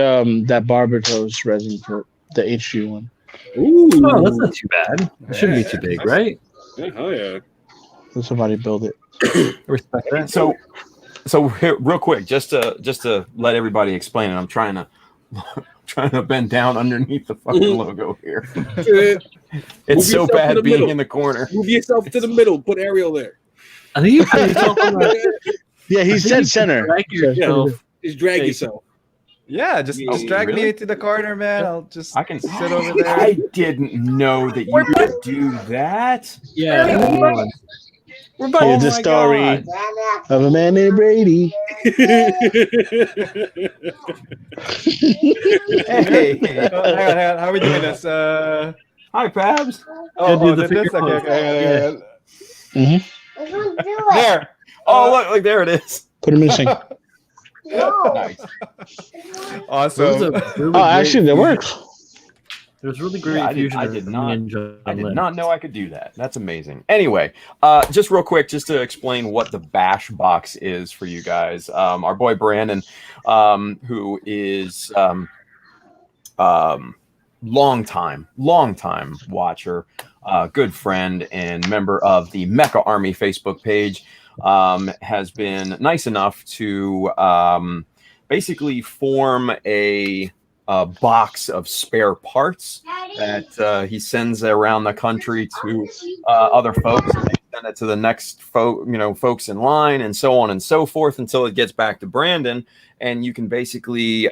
that Barbados resin kit, the HG one. Ooh. oh, that's not too bad. It shouldn't be too big, right? Yeah, hell yeah. Let somebody build it. Respect that. So real quick, just to let everybody explain it, I'm trying to bend down underneath the fucking logo here. It's so yourself to bad the being middle. in the corner. Move yourself to the middle. Put Ariel there. I think you put yourself on the Yeah, he said center. drag yourself. Just drag Hey. yourself. Yeah, just drag really? me into the corner, man. I'll just I can sit over there. I didn't know that you could do that. Yeah, that's the one. We're Oh Here's both. the my story God. of a man named Brady. Hey, Hang on. How are we doing this? hi, Pabs. do the this? finger Okay, pose. hang on. Mhm. I don't do it. There. Oh, look, there it is. Put him in sync. No. Nice. Awesome. It was a really Oh, actually, that great works. fusion. It was really great Yeah, fusion. I did of not- me and John I did Lennon. not know I could do that. That's amazing. Anyway, just real quick, just to explain what the Bash Box is for you guys. Our boy Brandon, who is long time watcher, good friend, and member of the Mecha Army Facebook page, has been nice enough to basically form a box of spare parts that he sends around the country to other folks. And they send it to the next folks in line, and so on and so forth until it gets back to Brandon. And you can basically,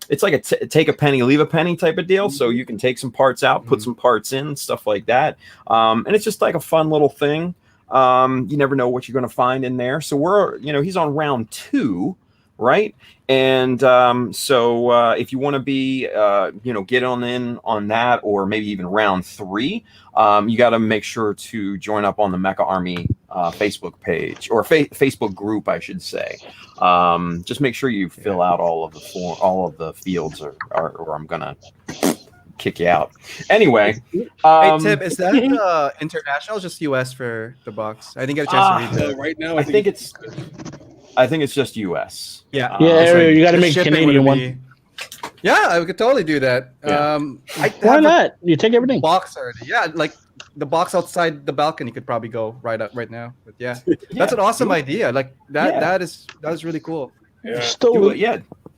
it's like a take a penny, leave a penny type of deal. So you can take some parts out, put some parts in, stuff like that. And it's just like a fun little thing. You never know what you're going to find in there. So he's on round 2. Right. And so if you want to be, get in on that, or maybe even round 3, you got to make sure to join up on the Mecha Army Facebook page, or Facebook group, I should say. Just make sure you fill out all of the fields, or I'm going to kick you out. Anyway. Hey, Tim, is that international or just US for the box? I didn't get a chance to read that. Right now, I think it's just US. Yeah. Yeah, It's Ariel, you got to the make shipping Canadian would one. be- Yeah, I could totally do that. Yeah. I Why have a not? You take everything. box already. Yeah, like the box outside the balcony could probably go right now. But yeah, that's an awesome idea. Like that. Yeah. That is really cool. Yeah. Still,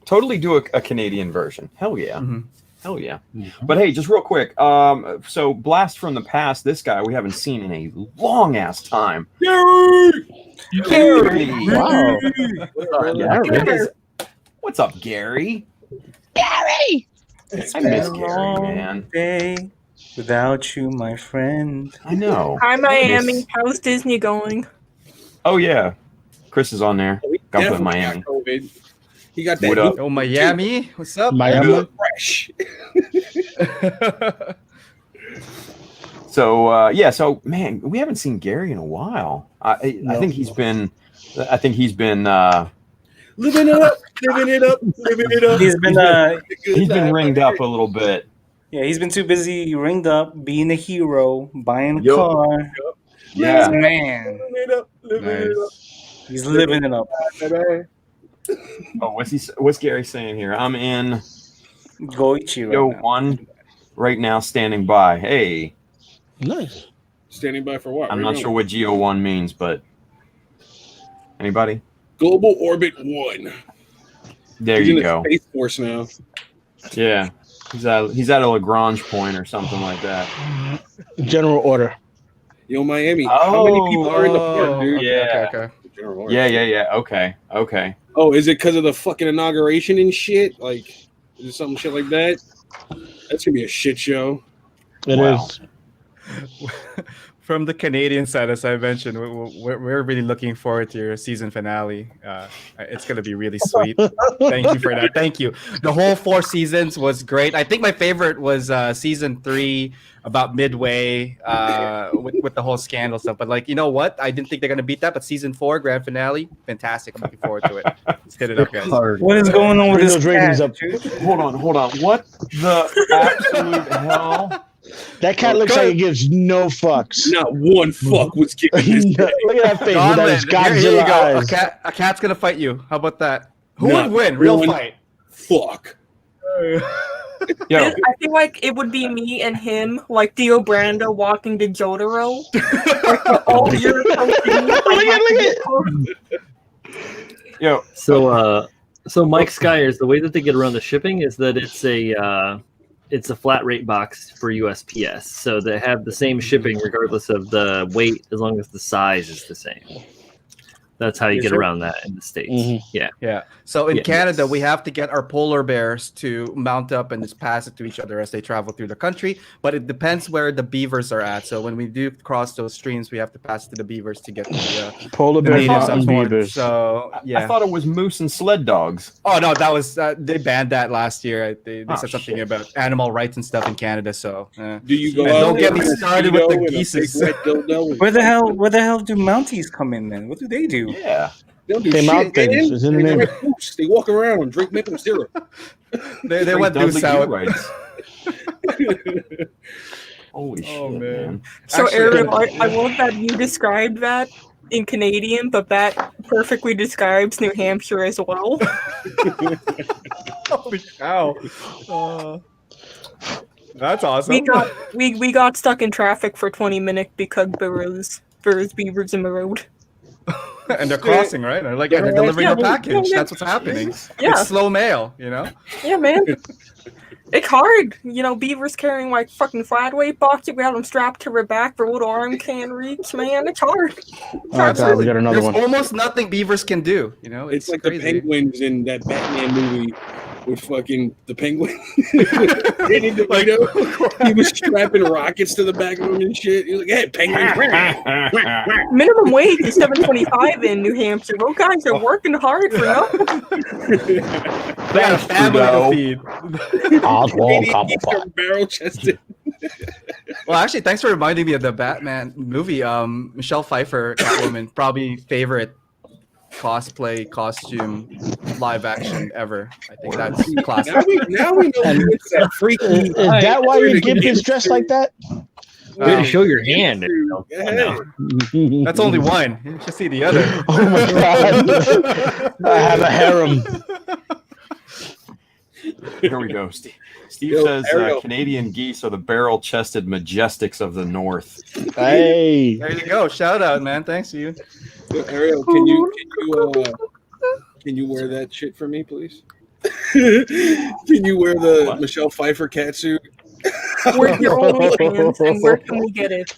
Totally do a Canadian version. Hell yeah. Mhm. Hell yeah. But hey, just real quick. So Blast from the Past, this guy we haven't seen in a long ass time. Gary! wow. Gary. What's up, Gary? Gary! It's I miss been a Gary, long man. day without you, my friend. I know. Hi, Miami. How's Disney going? Oh yeah. Chris is on there. Got to put Definitely Miami. got COVID. He got that What up? heat Oh, Miami, what's up? Miami. fresh. So so man, we haven't seen Gary in a while. I think he's been Living it up, living it up, living it up. He's been ringed up a little bit. yeah, he's been too busy ringed up, being a hero, buying a Yup. car. Yeah. Man, Living it up, living it up. Nice. he's living it up. Baby. Oh, what's Gary saying here? I'm in Goichi Yo right now. 1 right now, standing by. Hey, Nice. Standing by for what? I'm Where not you sure going? what Geo1 means, but anybody? Global Orbit 1. There He's you in the go. Space Force now. Yeah, he's at a Lagrange point or something like that. General order. Yo, Miami. How many people are in the park, Oh, dude? okay. General Order. Yeah. Okay. Oh, is it because of the fucking inauguration and shit? Like, is it something shit like that? That's gonna be a shit show. It Wow. is. From the Canadian side, as I mentioned, we're really looking forward to your season finale. It's going to be really sweet. Thank you for that. Thank you. The whole 4 seasons was great. I think my favorite was season 3, about midway, with the whole scandal stuff. But like, you know what? I didn't think they're going to beat that. But season 4, grand finale, fantastic. I'm looking forward to it. Let's hit it up, guys. What is going on with Bring this those ratings cat, up. dude? Hold on. What the absolute hell? That cat looks like it gives no fucks. Not one fuck was given this No, day. look at that face with those Gauntlet. Here you Godzilla go. eyes. A cat's going to fight you. How about that? Who Not would win? Real one fight. Fuck. Yo, I feel like it would be me and him, like Dio Brando walking to Jotaro. Like, all your yo. So Mike Skyers, the way that they get around the shipping is that it's a flat rate box for USPS. So they have the same shipping regardless of the weight, as long as the size is the same. That's how you Is get it? around that in the States. Mhm. Yeah. So in Yeah. Canada, we have to get our polar bears to mount up and just pass it to each other as they travel through the country. But it depends where the beavers are at. So when we do cross those streams, we have to pass to the beavers to get to Polar the bears, natives mountain up north. beavers. So I yeah. thought it was moose and sled dogs. Oh no, that was they banned that last year. They Oh, said something shit. about animal rights and stuff in Canada. So Do you go And out don't there get me with a started with the Speedo and a big geeses. wet dildo? Where the hell do Mounties come in then? What do they do? Yeah. They don't do They shit, mount things. man. It's in the They name. ride boots. They walk around and drink maple syrup. they Drink went due Dudley south. Goo-Rights. Holy Oh, shit, man. man. So, Actually, Ariel, I love that you described that in Canadian, but that perfectly describes New Hampshire as well. Holy cow! That's awesome. We got stuck in traffic for 20 minutes because there was beavers in the road. And they're crossing, right? They're like, yeah, they're delivering Yeah, a package. yeah. That's what's happening. Yeah. It's slow mail, you know? Yeah, man. It's hard. You know, beavers carrying like fucking flat weight boxes. We have them strapped to their back. Their little arm can't reach, man. It's hard. Oh, God, we got another There's one. almost nothing beavers can do, you know? It's like crazy. the penguins in that Batman movie with fucking the penguin. Danny DeVito, he was strapping rockets to the back of him and shit. He was like, "Hey, penguin!" Minimum wage is $7.25 in New Hampshire. Those guys are working hard for nothing. They got a family to feed. Barrel chested. Well, actually, thanks for reminding me of the Batman movie. Michelle Pfeiffer, Catwoman, probably favorite cosplay costume live action ever. I think that's classic. Now we know it's that freaky. Is that why your gimp is dressed like that? Way to show your hand. Yeah. That's only one. You should see the other. Oh my God. I have a harem. Here we go. Steve Yo, says Ariel. Canadian geese are the barrel-chested majestics of the north. Hey. There you go. Shout out, man. Thanks to you. Yo, Ariel, can you wear that shit for me, please? Can you wear the What? Michelle Pfeiffer catsuit? Where's your OnlyFans and where can we get it?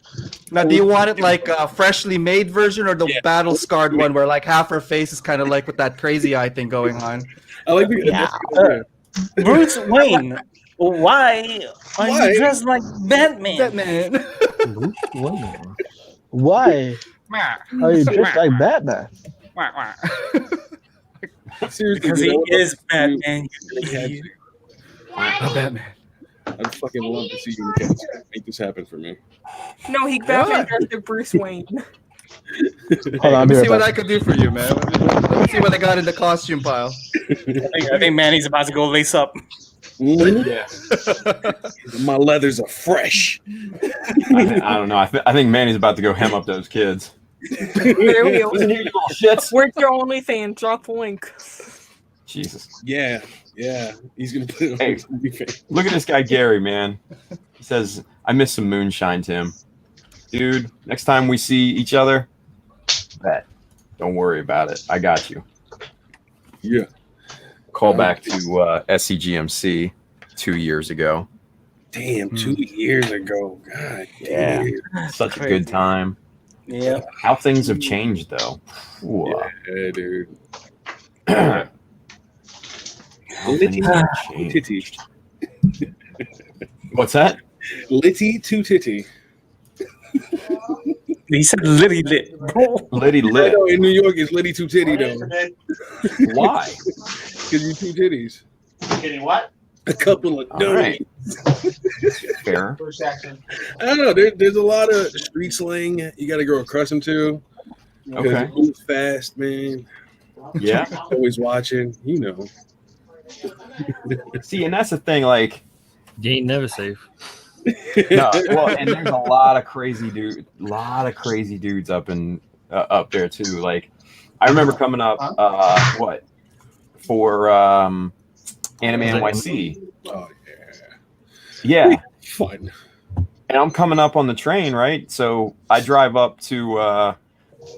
Now, do you want it like a freshly made version or the Yeah. battle scarred one where like half her face is kind of like with that crazy eye thing going on? I like the Bruce Wayne, why are Why? you dressed like Batman? Batman. Why are you dressed like Batman? seriously, Because dude, he I would is love to see you Batman. in a catsuit. Batman. I'd fucking love to see you in a catsuit. Make this happen for me. No, he Batman dressed as Bruce Wayne. Hold on, I'll Let be me right see what back. I could do for you, man. Let me see what I got in the costume pile. I think Manny's about to go lace up. Yeah. My leathers are fresh. I don't know. I think Manny's about to go hem up those kids. There we go. Listen here, you little shits. Where's your OnlyFans? Drop the link. Jesus. Yeah. He's gonna put it on Hey, his OnlyFans. Look at this guy, Gary, man. He says, I miss some moonshine, Tim. Dude, next time we see each other, bet. Don't worry about it. I got you. Yeah. Call back to SCGMC 2 years ago. Damn, 2 years ago. God Yeah. damn. Such a good time. Yeah. How things have changed, though. Ooh, Yeah, dude. how things have changed. Titty. What's that? Litty to titty. He said litty lit. Liddy I lit. know in New York it's litty to titty though. Why? Because you 2 titties. Getting what? A couple of All right. Fair. First accent. I don't know. There's a lot of street slang you got to grow accustomed to. Because Okay. it moves fast, man. Yeah. Always watching, you know. See, and that's the thing. Like, You ain't never safe. no, well, and there's a lot of crazy dudes up there too. Like, I remember coming up, for Anime NYC. Oh Yeah, fun. and I'm coming up on the train, right? So I drive up to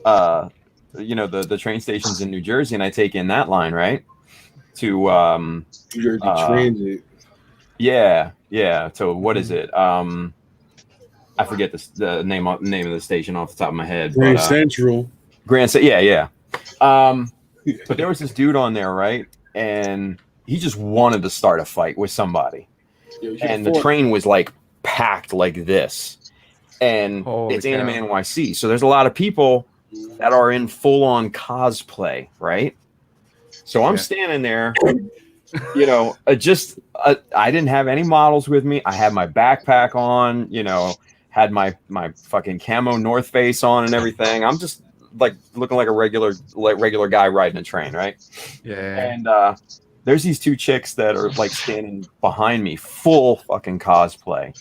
the train stations in New Jersey, and I take in that line, right? To New Jersey Transit. yeah. So what is it? I forget the name of the station off the top of my head. Grand Central. Yeah. But there was this dude on there, right? And he just wanted to start a fight with somebody. And the train was like packed like this. And Holy it's cow. Anime NYC. So there's a lot of people that are in full on cosplay, right? So I'm standing there, I didn't have any models with me. I had my backpack on, had my fucking camo North Face on and everything. I'm just like looking like a regular guy riding a train, right? Yeah. And there's these 2 chicks that are like standing behind me, full fucking cosplay.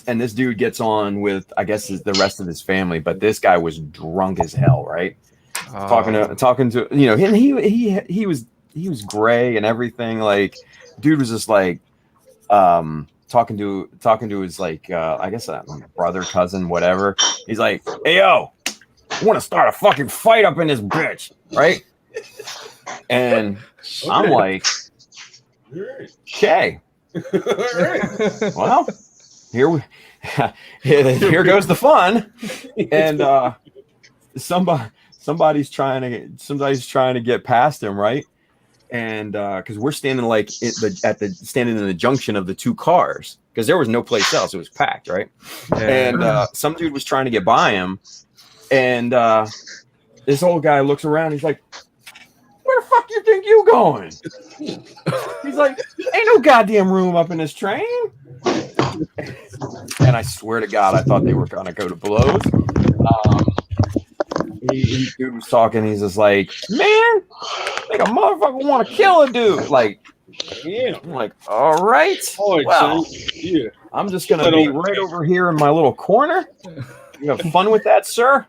And this dude gets on with, I guess, the rest of his family, but this guy was drunk as hell, right? Talking to and he was gray and everything. Like, dude was just like talking to his like I guess brother, cousin, whatever. He's like, hey yo, I want to start a fucking fight up in this bitch, right? And I'm like, okay, well, here goes the fun. And somebody's trying to get past him, right? And because we're standing like standing in the junction of the 2 cars, because there was no place else, it was packed, right? Yeah. And some dude was trying to get by him, and this old guy looks around, he's like, where the fuck you think you going? He's like, ain't no goddamn room up in this train. And I swear to God, I thought they were gonna go to blows. Dude was talking. He's just like, man, like a motherfucker want to kill a dude. Like, Yeah. I'm like, all right. Oh, Well, yeah. I'm just gonna be right over here in my little corner. You have fun with that, sir.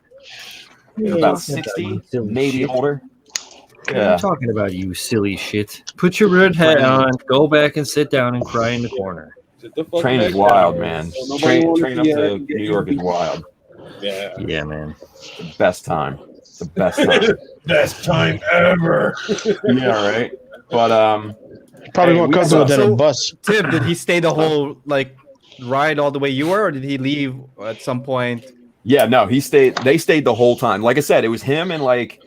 You're about 60, maybe older. I'm talking about, you silly shit. Put your red hat on, go back and sit down and cry in the corner. Train is wild, man. Train up to New York is wild. Yeah. Yeah, man. The best time. The best time. Best time ever. Yeah, right. But Probably Hey, more we comfortable saw- than a so- bus. Tim, did he stay the whole ride all the way you were, or did he leave at some point? yeah, no, he stayed. They stayed the whole time. Like I said, it was him and like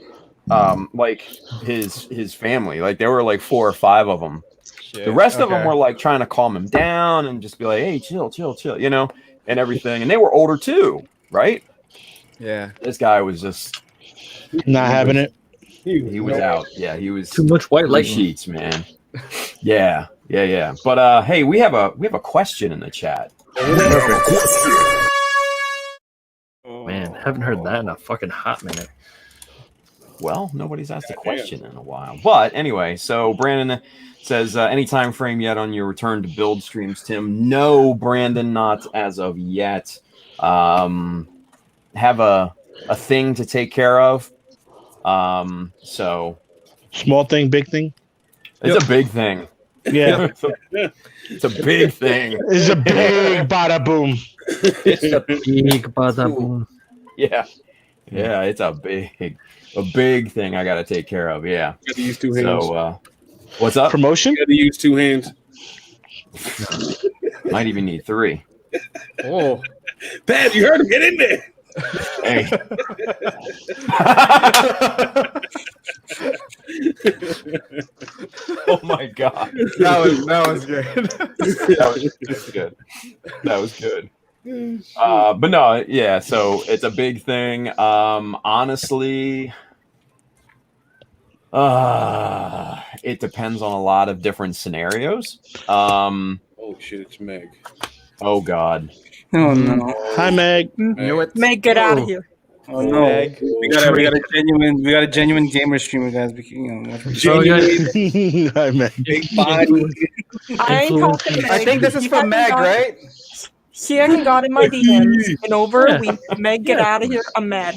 his family. Like there were like 4 or 5 of them. The rest of them were like trying to calm him down and just be like, hey, chill, and everything. And they were older too, right? Yeah. This guy was just Not having it. he was out. Yeah, he was Too much white three lightning. sheets, man. Yeah. But hey, we have a question in the chat. Man, haven't heard that in a fucking hot minute. Well, nobody's asked a question in a while. But anyway, so Brandon says, any time frame yet on your return to build streams, Tim? No, Brandon, not as of yet. have a thing to take care of. So Small thing, big thing. it's a big thing. Yeah, It's a big thing. it's a big bada boom. It's a Big bada boom. yeah. Yeah, it's a big thing I got to take care of. Yeah. Got to use two hands. So, what's up? Promotion. Got to use two hands. Might even need 3. Oh, Pat, you heard him. Get in there. Hey. Oh my god. that was good. That was good. But no, yeah, so it's a big thing. Honestly, it depends on a lot of different scenarios. Oh shit, it's Meg. Oh god. Oh no! Hi, Meg. Knew it. Meg, get out of here. Oh no! Meg. We got a genuine gamer streamer, guys. Hi, Meg. Big body. I ain't talking to Meg. I think this is from Meg, right? She hasn't got in my DMs in over a week. Meg, get out of here. I'm mad.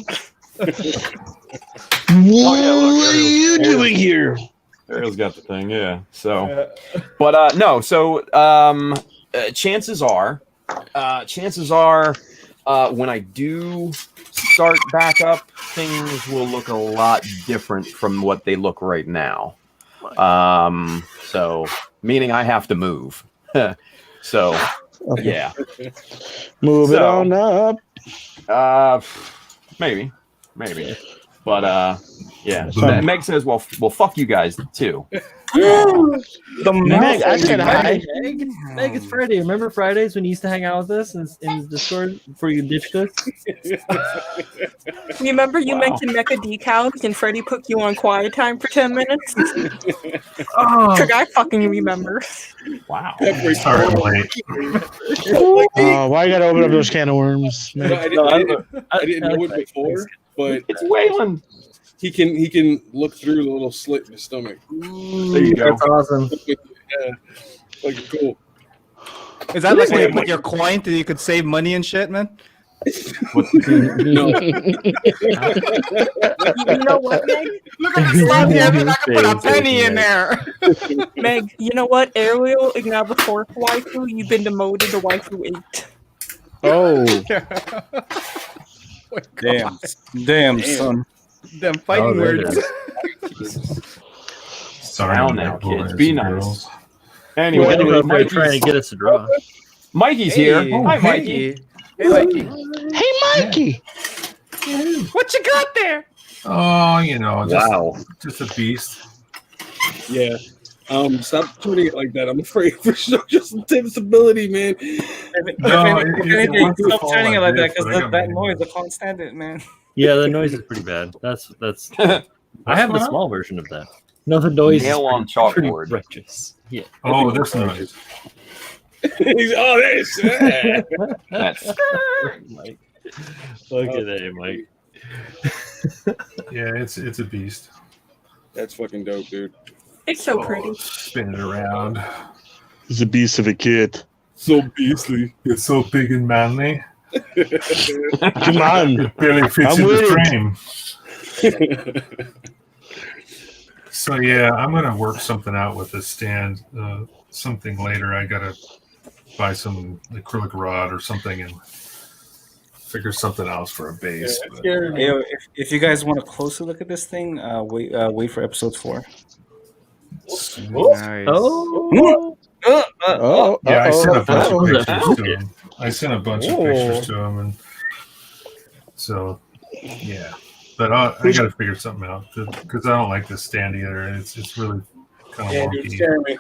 What are you doing here? Ariel's got the thing, yeah. So, but no. So, chances are, when I do start back up, things will look a lot different from what they look right now. So meaning I have to move. So, yeah. Move it on up. Maybe. But yeah. Meg says, well, fuck you guys too. Meg, I said hi. Meg, it's Friday. Remember Fridays when you used to hang out with us in Discord before you ditched us? Remember you mentioned Mecha Decals and Freddie put you on quiet time for 10 minutes? Oh, I fucking remember. Wow. Sorry, I'm late. Why you gotta open up those can of worms? No, I didn't know it before, but It's Waylon. he can look through the little slit in his stomach. There you go. that's awesome. Yeah, like cool. Is that like when you put your coin so you could save money and shit, man? No, You know what, Meg? Look at the slot here. I can put a penny in there. Meg, you know what? Ariel is now the 4th waifu. You've been demoted to waifu 8. Oh, Damn, son. Them fighting there it words. is. Sorry, Now, late, kids, boys be and nice. girls. Anyway, They're trying to get us to draw. Mikey's here. Hi, Mikey. Hey, Mikey. hey, Mikey. What you got there? Oh, you know, Wow. just a beast. yeah. Stop tweeting it like that. I'm afraid for social disability, man. No, Stop turning it like that because that that noise, I can't stand it, man. Yeah, the noise is pretty bad. That's. I have the small version of that. No, the noise Nail on is pretty chalkboard. righteous. Yeah. Oh, this noise. This. That's Mike. Look at that, Mike. Yeah, it's a beast. That's fucking dope, dude. It's so pretty. Spin it around. He's a beast of a kid. So beastly. It's so big and manly. Come on. It barely fits I'm in with the frame. So yeah, I'm gonna work something out with this stand. Something later. I gotta buy some acrylic rod or something and figure something else for a base. But- Hey, if you guys want a closer look at this thing, wait for episode 4. Nice. Oh. Yeah, I sent a bunch of oh. pictures to him. I sent a bunch of pictures to him, and so yeah. But I got to figure something out because I don't like this stand either. It's really kind of Dude, wonky. scare me.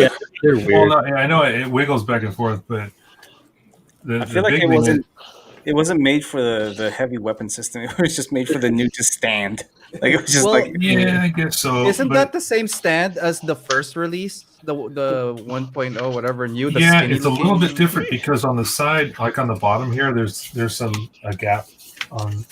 Yeah, they're weird. Well, no, I know it wiggles back and forth, but I feel like big it thing wasn't. It wasn't made for the heavy weapon system. It was just made for the new to stand. Like it was just Well, yeah, I guess so. Isn't but- that the same stand as the first release? The 1.0, whatever new. The yeah, skinny it's a looking? little bit different because on the side, like on the bottom here, there's a gap on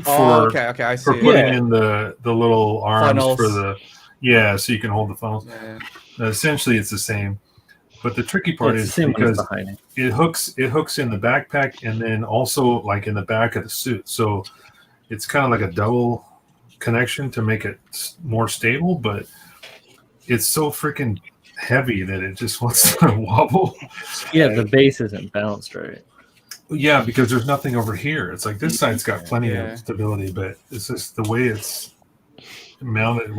for Oh, okay, I for see. putting in the little arms Funnels. for the so you can hold the funnels. Yeah. Essentially, it's the same. But the tricky part It's is the same one as because behind it. it hooks in the backpack and then also like in the back of the suit. So it's kind of like a double connection to make it more stable, but it's so freaking heavy that it just wants to wobble. Yeah, the base isn't balanced right. Yeah, because there's nothing over here. It's like this side's got plenty Yeah. of stability, but it's just the way it's mounted.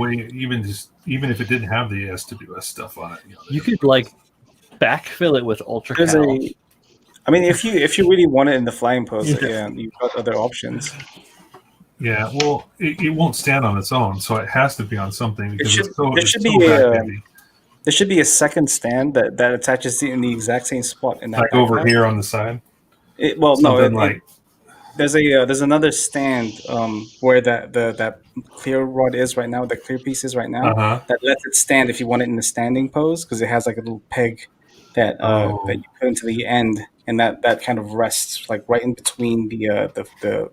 Even if it didn't have the SWS stuff on it, You could like backfill it with ultra There's cal. I mean, if you really want it in the flying pose, yeah, you've got other options. Yeah, well, it won't stand on its own, so it has to be on something because There should be a second stand that attaches in the exact same spot in that. Like over here on the side. There's another stand where that clear rod is right now, the clear piece is right now, that lets it stand if you want it in the standing pose because it has like a little peg that you put into the end, and that kind of rests like right in between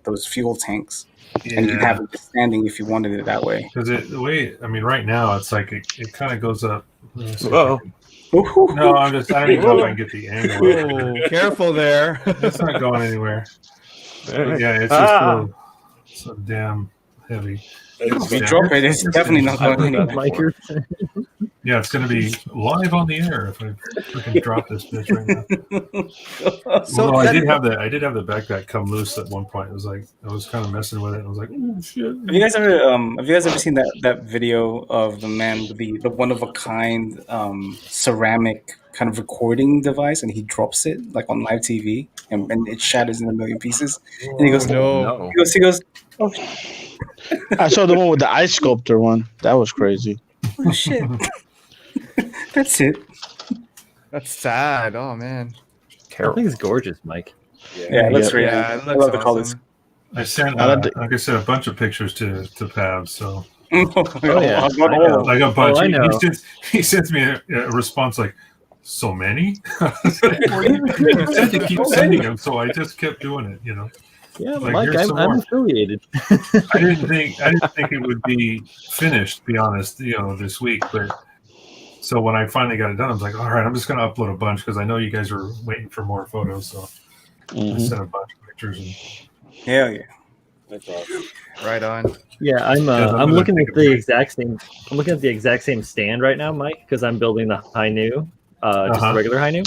those fuel tanks. And you can have it standing if you wanted it that way. Because right now it's like it kind of goes up. Whoa. No, I don't even know if I can get the angle. Oh, careful there. It's not going anywhere. But yeah, it's just so damn heavy. If you drop it, it's definitely not going anywhere. Yeah, it's going to be live on the air if I freaking drop this bitch right now. So I did have the backpack come loose at one point. It was like I was kind of messing with it. I was like, oh shit. Have you guys ever seen that video of the man with the one of a kind ceramic kind of recording device, and he drops it like on live TV, and it shatters in a million pieces, and he goes, no. He goes, oh, I saw the one with the ice sculptor one. That was crazy. oh shit. That's it. That's sad. Oh man. I think it's gorgeous, Mike. Yeah, it looks great. Yeah, it I looks love the colors. I sent, like I said, a bunch of pictures to Pav. So yeah. like a bunch. I know. He sends me a response like, so many. He said to keep sending them, so I just kept doing it. Yeah, Like, Mike, here's some I'm more. affiliated. I didn't think it would be finished, to be honest, this week. But so when I finally got it done, I was like, all right, I'm just going to upload a bunch because I know you guys are waiting for more photos. So I sent a bunch of pictures. And Hell yeah. That's awesome. Right on. Yeah, I'm looking at the exact same. I'm looking at the exact same stand right now, Mike, because I'm building the high new, just a regular high new,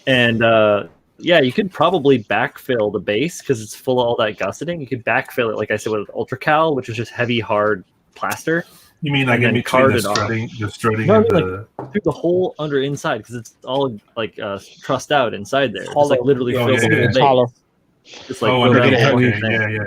and yeah, you could probably backfill the base because it's full of all that gusseting. You could backfill it, like I said, with ultra cal, which is just heavy, hard plaster. you mean like in between the strutting No, I and mean, the like through the whole under inside because it's all like trussed out inside there. It's like literally Oh, fills yeah, the yeah. whole It's base. hollow. Just like oh, fill under that the whole okay, thing. yeah.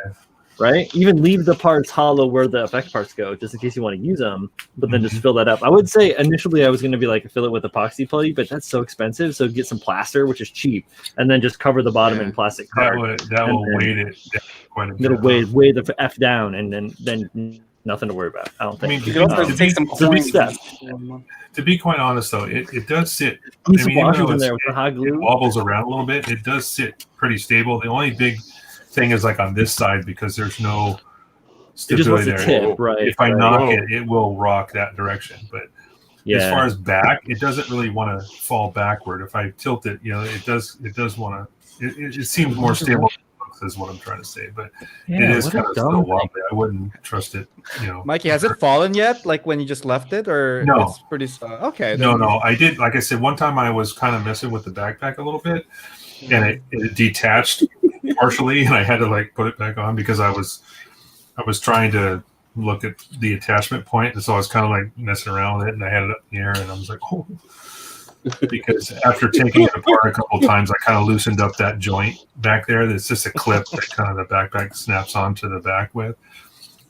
Right? Even leave the parts hollow where the effect parts go, just in case you want to use them, but then just fill that up. I would say initially I was going to be like fill it with epoxy putty, but that's so expensive. So get some plaster, which is cheap, and then just cover the bottom in plastic card. That will weight it down quite a bit. It'll weigh the F down, and then nothing to worry about. I don't think. You can also take some coins. To be quite honest, though, it does sit. Some even washers though in there with the hot glue. it wobbles around a little bit, it does sit pretty stable. The only big thing is like on this side because there's no It just wants stability to there. tip, right? If I right. knock it will rock that direction. But Yeah. as far as back, it doesn't really want to fall backward. If I tilt it, it does want to. It seems more stable. Is what I'm trying to say, but Yeah, it is what kind a of dumb still thing. wobbly. I wouldn't trust it. Mikey, has it fallen yet? Like when you just left it, or No. it's pretty okay? No. I did. Like I said, one time I was kind of messing with the backpack a little bit, and it detached partially, and I had to like put it back on because I was trying to look at the attachment point, and so I was kind of like messing around with it, and I had it up in the air, and I was like, oh. Because after taking it apart a couple times, I kind of loosened up that joint back there. It's just a clip that kind of the backpack snaps onto the back with,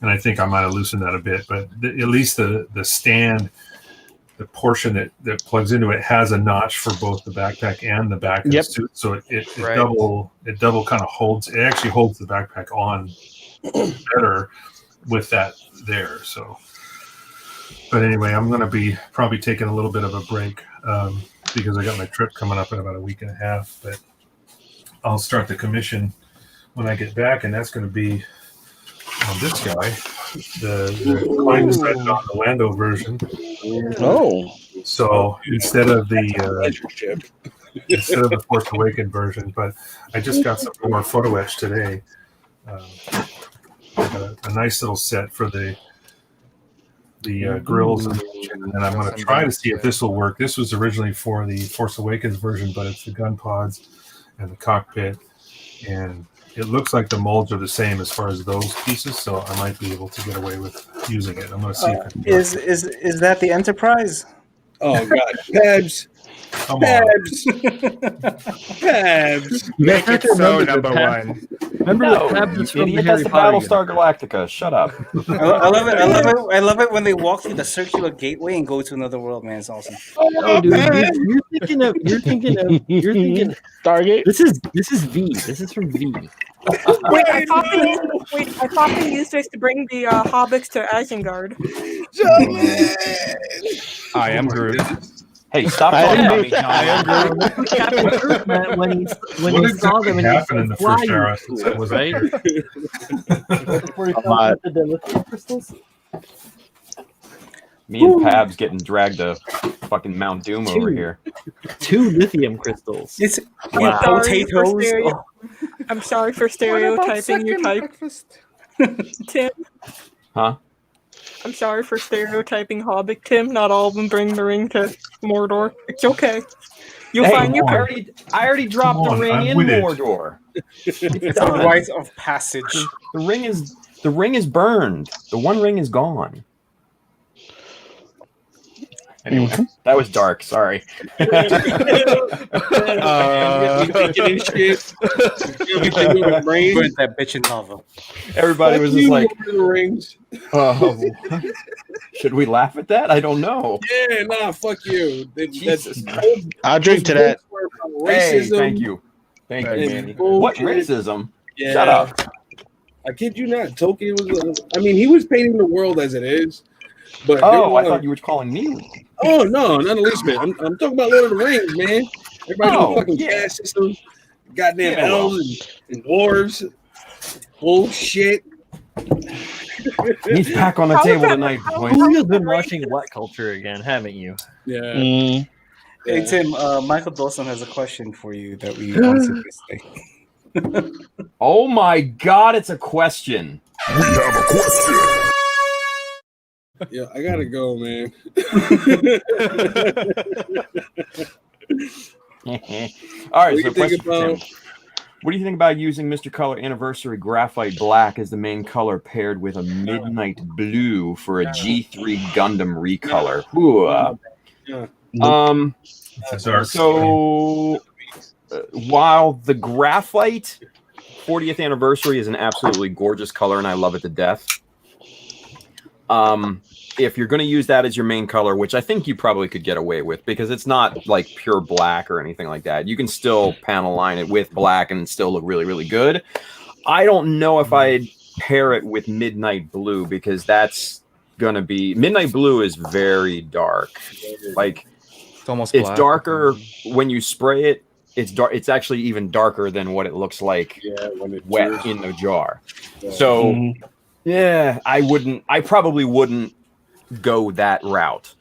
and I think I might have loosened that a bit. But at least the stand, the portion that plugs into it, has a notch for both the backpack and the back of the suit, so it double kind of holds. It actually holds the backpack on better with that there. So. But anyway, I'm going to be probably taking a little bit of a break because I got my trip coming up in about a week and a half. But I'll start the commission when I get back, and that's going to be on this guy. The client decided on the Lando version. Oh. So instead of the Censorship. Force Awakens version, but I just got some more photo etch today. A nice little set for the grills and the engine, and I'm going to try to see if this will work. This was originally for the Force Awakens version, but it's the gun pods and the cockpit, and it looks like the molds are the same as far as those pieces, so I might be able to get away with using it. I'm going to see if it works. Is that the Enterprise? Oh God, Pabs. Come on. Pabs. Pabs. Make it so remember number the one. Remember No, the Pabs you is from idiot, Harry that's the Potter. Battlestar Galactica. Shut up. I love it. I love it when they walk through the circular gateway and go to another world. Man, it's awesome. No, dude, you're thinking. Stargate. This is V. This is from V. I thought they used this to bring the hobbits to Isengard. I am Groot. Hey, stop talking about me, John. That's what Captain Kirk meant when he saw them and he happened in the fly first hour you since to I it, was right? up here? Where he found the lithium crystals. Me and Pabs getting dragged to fucking Mount Doom over here. 2 lithium crystals. It's I'm sorry for potatoes. stereo- I'm sorry for stereotyping your type, Tim. Huh? I'm sorry for stereotyping Hobbit, Tim. Not all of them bring the ring to Mordor. It's okay. You'll Hey, find your I already dropped Come on, the ring I'm in with it. Mordor. It's a rite of passage. The ring is burned. The one ring is gone. Anyway, that was dark. Sorry. You thinking and shit. You be thinking with brain. Burn that bitch in lava. Everybody was just like, the rings. should we laugh at that? I don't know. Yeah, nah, fuck you. Jesus. I'll drink to that. Hey, Racism. thank you. Thank you, and Manny. bullshit. What racism? Yeah. Shut up. I kid you not. Tolkien was. I mean, he was painting the world as it is. But Oh, I thought you were calling me. Oh no, not the least bit. I'm talking about Lord of the Rings, man. Everybody Oh, knows fucking yeah. caste system, goddamn Yeah, well. elves and dwarves, bullshit. He's back on the table tonight, boys. You've been watching What Culture again, haven't you? Yeah. Mm. Hey Tim, Michael Dawson has a question for you that we answered yesterday. Oh my God, it's a question. Yeah, I gotta go, man. All right, What do so you think question for Tim. about- What do you think about using Mr. Color Anniversary Graphite Black as the main color paired with a Midnight Blue for a G3 Gundam recolor? Ooh, It's a dark so while the graphite 40th anniversary is an absolutely gorgeous color and I love it to death. If you're going to use that as your main color, which I think you probably could get away with because it's not like pure black or anything like that. You can still panel line it with black and still look really, really good. I don't know if I'd pair it with Midnight Blue because that's going to be... Midnight Blue is very dark. Like, It's almost it's black. darker when you spray it. It's dark. It's actually even darker than what it looks like when it's wet in the jar. So, yeah, I probably wouldn't go that route.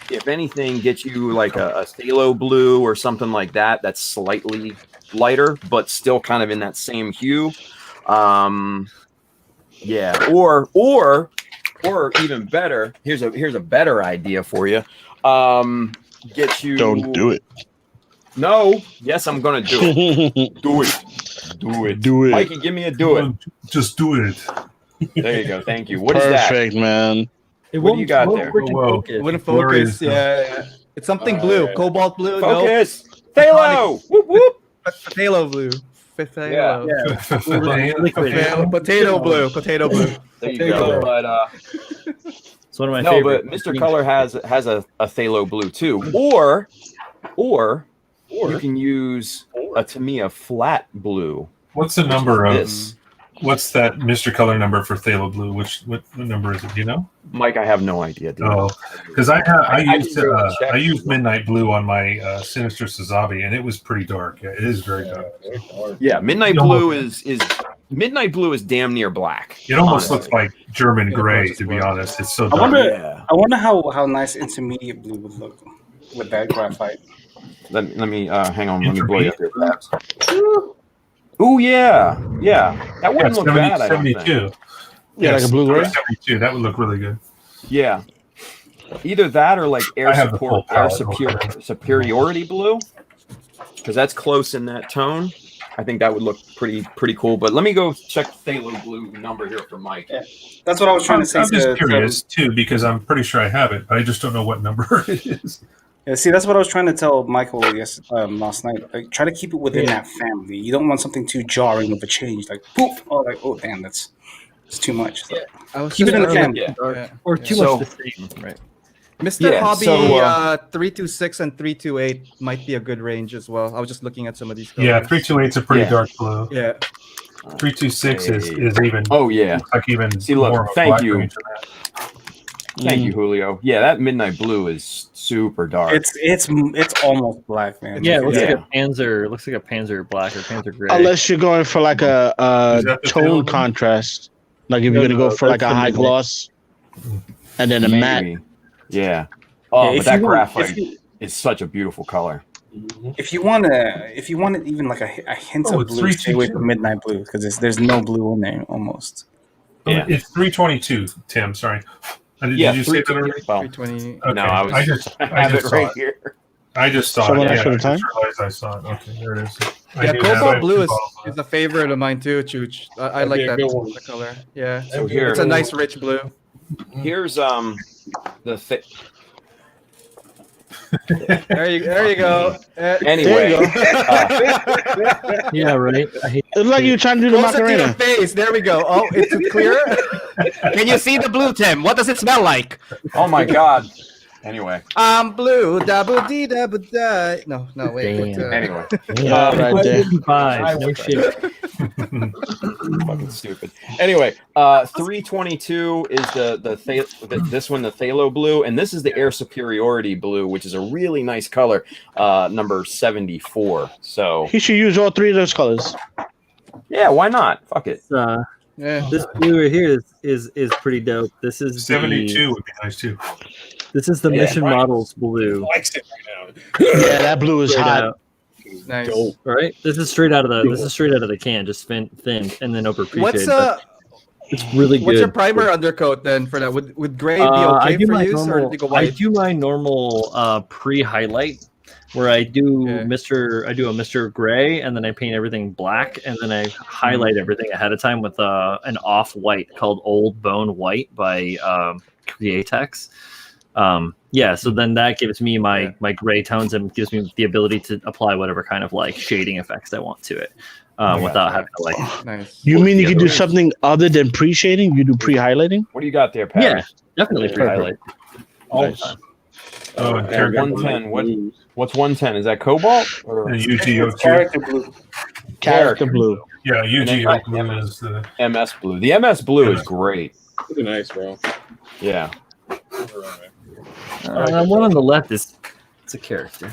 If anything, get you like a phthalo blue or something like that. That's slightly lighter, but still kind of in that same hue. Yeah, or even better. Here's a better idea for you. Get you. Don't do it. No. Yes, I'm gonna do it. Do it. Do it. Do it. Mikey, give me a do it. Just do it. There you go. Thank you. What is that? Perfect, man. What do you got there? Whoa. Wouldn't Glorious. focus. Yeah. It's something blue. yeah. Cobalt blue. Focus. Phthalo. Whoop whoop. No. Potato blue. Phthalo. Potato blue. Potato blue. There you go. But It's one of my no, favorite. but Mr. Color has a phthalo blue too. Or you can use a Tamiya flat blue. What's the number of This. What's that Mr. Color number for Phthalo Blue? What number is it? Do you know? Mike, I have no idea. Dude. Oh, because I used didn't really check. I used Midnight Blue on my Sinister Suzabi, and it was pretty dark. Yeah, it is very dark. Yeah, Midnight No. Blue is midnight blue is damn near black. It almost honestly. looks like German gray, to be honest. It's so I dark. wonder. Yeah. I wonder how nice intermediate blue would look with that graphite. Let me hang on. Let me blow you up here, perhaps. Ooh, yeah. That wouldn't look bad. I don't think. 72. Yeah, like a blue gray. 72. That would look really good. Yeah. Either that or like I have the full palette. superiority blue, because that's close in that tone. I think that would look pretty cool. But let me go check phthalo blue number here for Mike. Yeah. That's what I was trying to say. I'm just curious too, because I'm pretty sure I have it, but I just don't know what number it is. Yeah, see, that's what I was trying to tell Michael last night. Like, try to keep it within that family. You don't want something too jarring of a change, like poof, oh damn, it's too much. So, I was keep it in the just- family. Or too So- much the same. Right. Mr. Yeah, Hobby, so, 326 and 328 might be a good range as well. I was just looking at some of these colors. Yeah, 328 is a pretty Yeah. dark blue. Yeah. 326 is even. Oh yeah. Like even See, look, more of a thank black you. range than that. Thank you, Julio. Yeah, that midnight blue is super dark. It's almost black, man. Yeah, it looks Yeah. like a Panzer. It looks like a Panzer black or Panzer gray. Unless you're going for like a Is that the tone phthalo? contrast, like if you're gonna go for like a high gloss, and then a matte. Maybe. Yeah. Oh, Yeah, but if that you want- graphite if you- is such a beautiful color. If you want it even like a hint Oh, of it's blue, stay away 322. from midnight blue because there's no blue in there almost. Yeah. It's 322, Tim. Sorry. Did you say that already? Well, 320. Okay. no, I have it saw right it. here. I just saw Someone it. asked Yeah, for I the time? just realized I saw it. Okay, there it is. I Yeah, do have- I cobalt have blue two is bottles of it. a favorite of mine too, Chooch. I like be a that good one. color. Yeah. So here, It's a nice rich blue. here's the There you go. anyway. There Yeah, right. I hate It's like you're trying to do the Closer to your Macarena. face. There we go. Oh, it's clear. Can you see the blue, Tim? What does it smell like? Oh my God. Anyway. I'm blue. Dabu dee dabu da. No, wait. Damn. Anyway. Yeah, right there. 5. No shit. Fucking stupid. Anyway, 322 is this one, the phthalo blue, and this is the air superiority blue, which is a really nice color, number 74. So He should use all three of those colors. yeah, why not? Fuck it. Yeah. This blue right here is pretty dope. This is 72 would be nice too. This is the Yeah, Mission right. Models blue. Likes it right Yeah, that blue is Straight hot. out, Nice. Dope. right? This is straight out of the can, just thinned and then overappreciated. What's but it's really good. what's your primer undercoat then for that? Would gray be I okay do for my use or normal. do you go I white? do my normal pre-highlight, where I do Yeah. a Mr. Gray, and then I paint everything black, and then I highlight everything ahead of time with an off-white called Old Bone White by Createx. Yeah, so then that gives me my gray tones and gives me the ability to apply whatever kind of like shading effects I want to it, without having to like. Nice. You mean you can do something other than pre-shading? You do pre-highlighting? What do you got there, Pat? Yeah, definitely pre-highlight. All the time. Oh, and And character 110. What's 110? Is that cobalt or and UGO2. Character blue. Character blue. Yeah, then- UGO2 is the. MS blue? The MS blue is great. Pretty nice, bro. Yeah. One on the left is it's a character.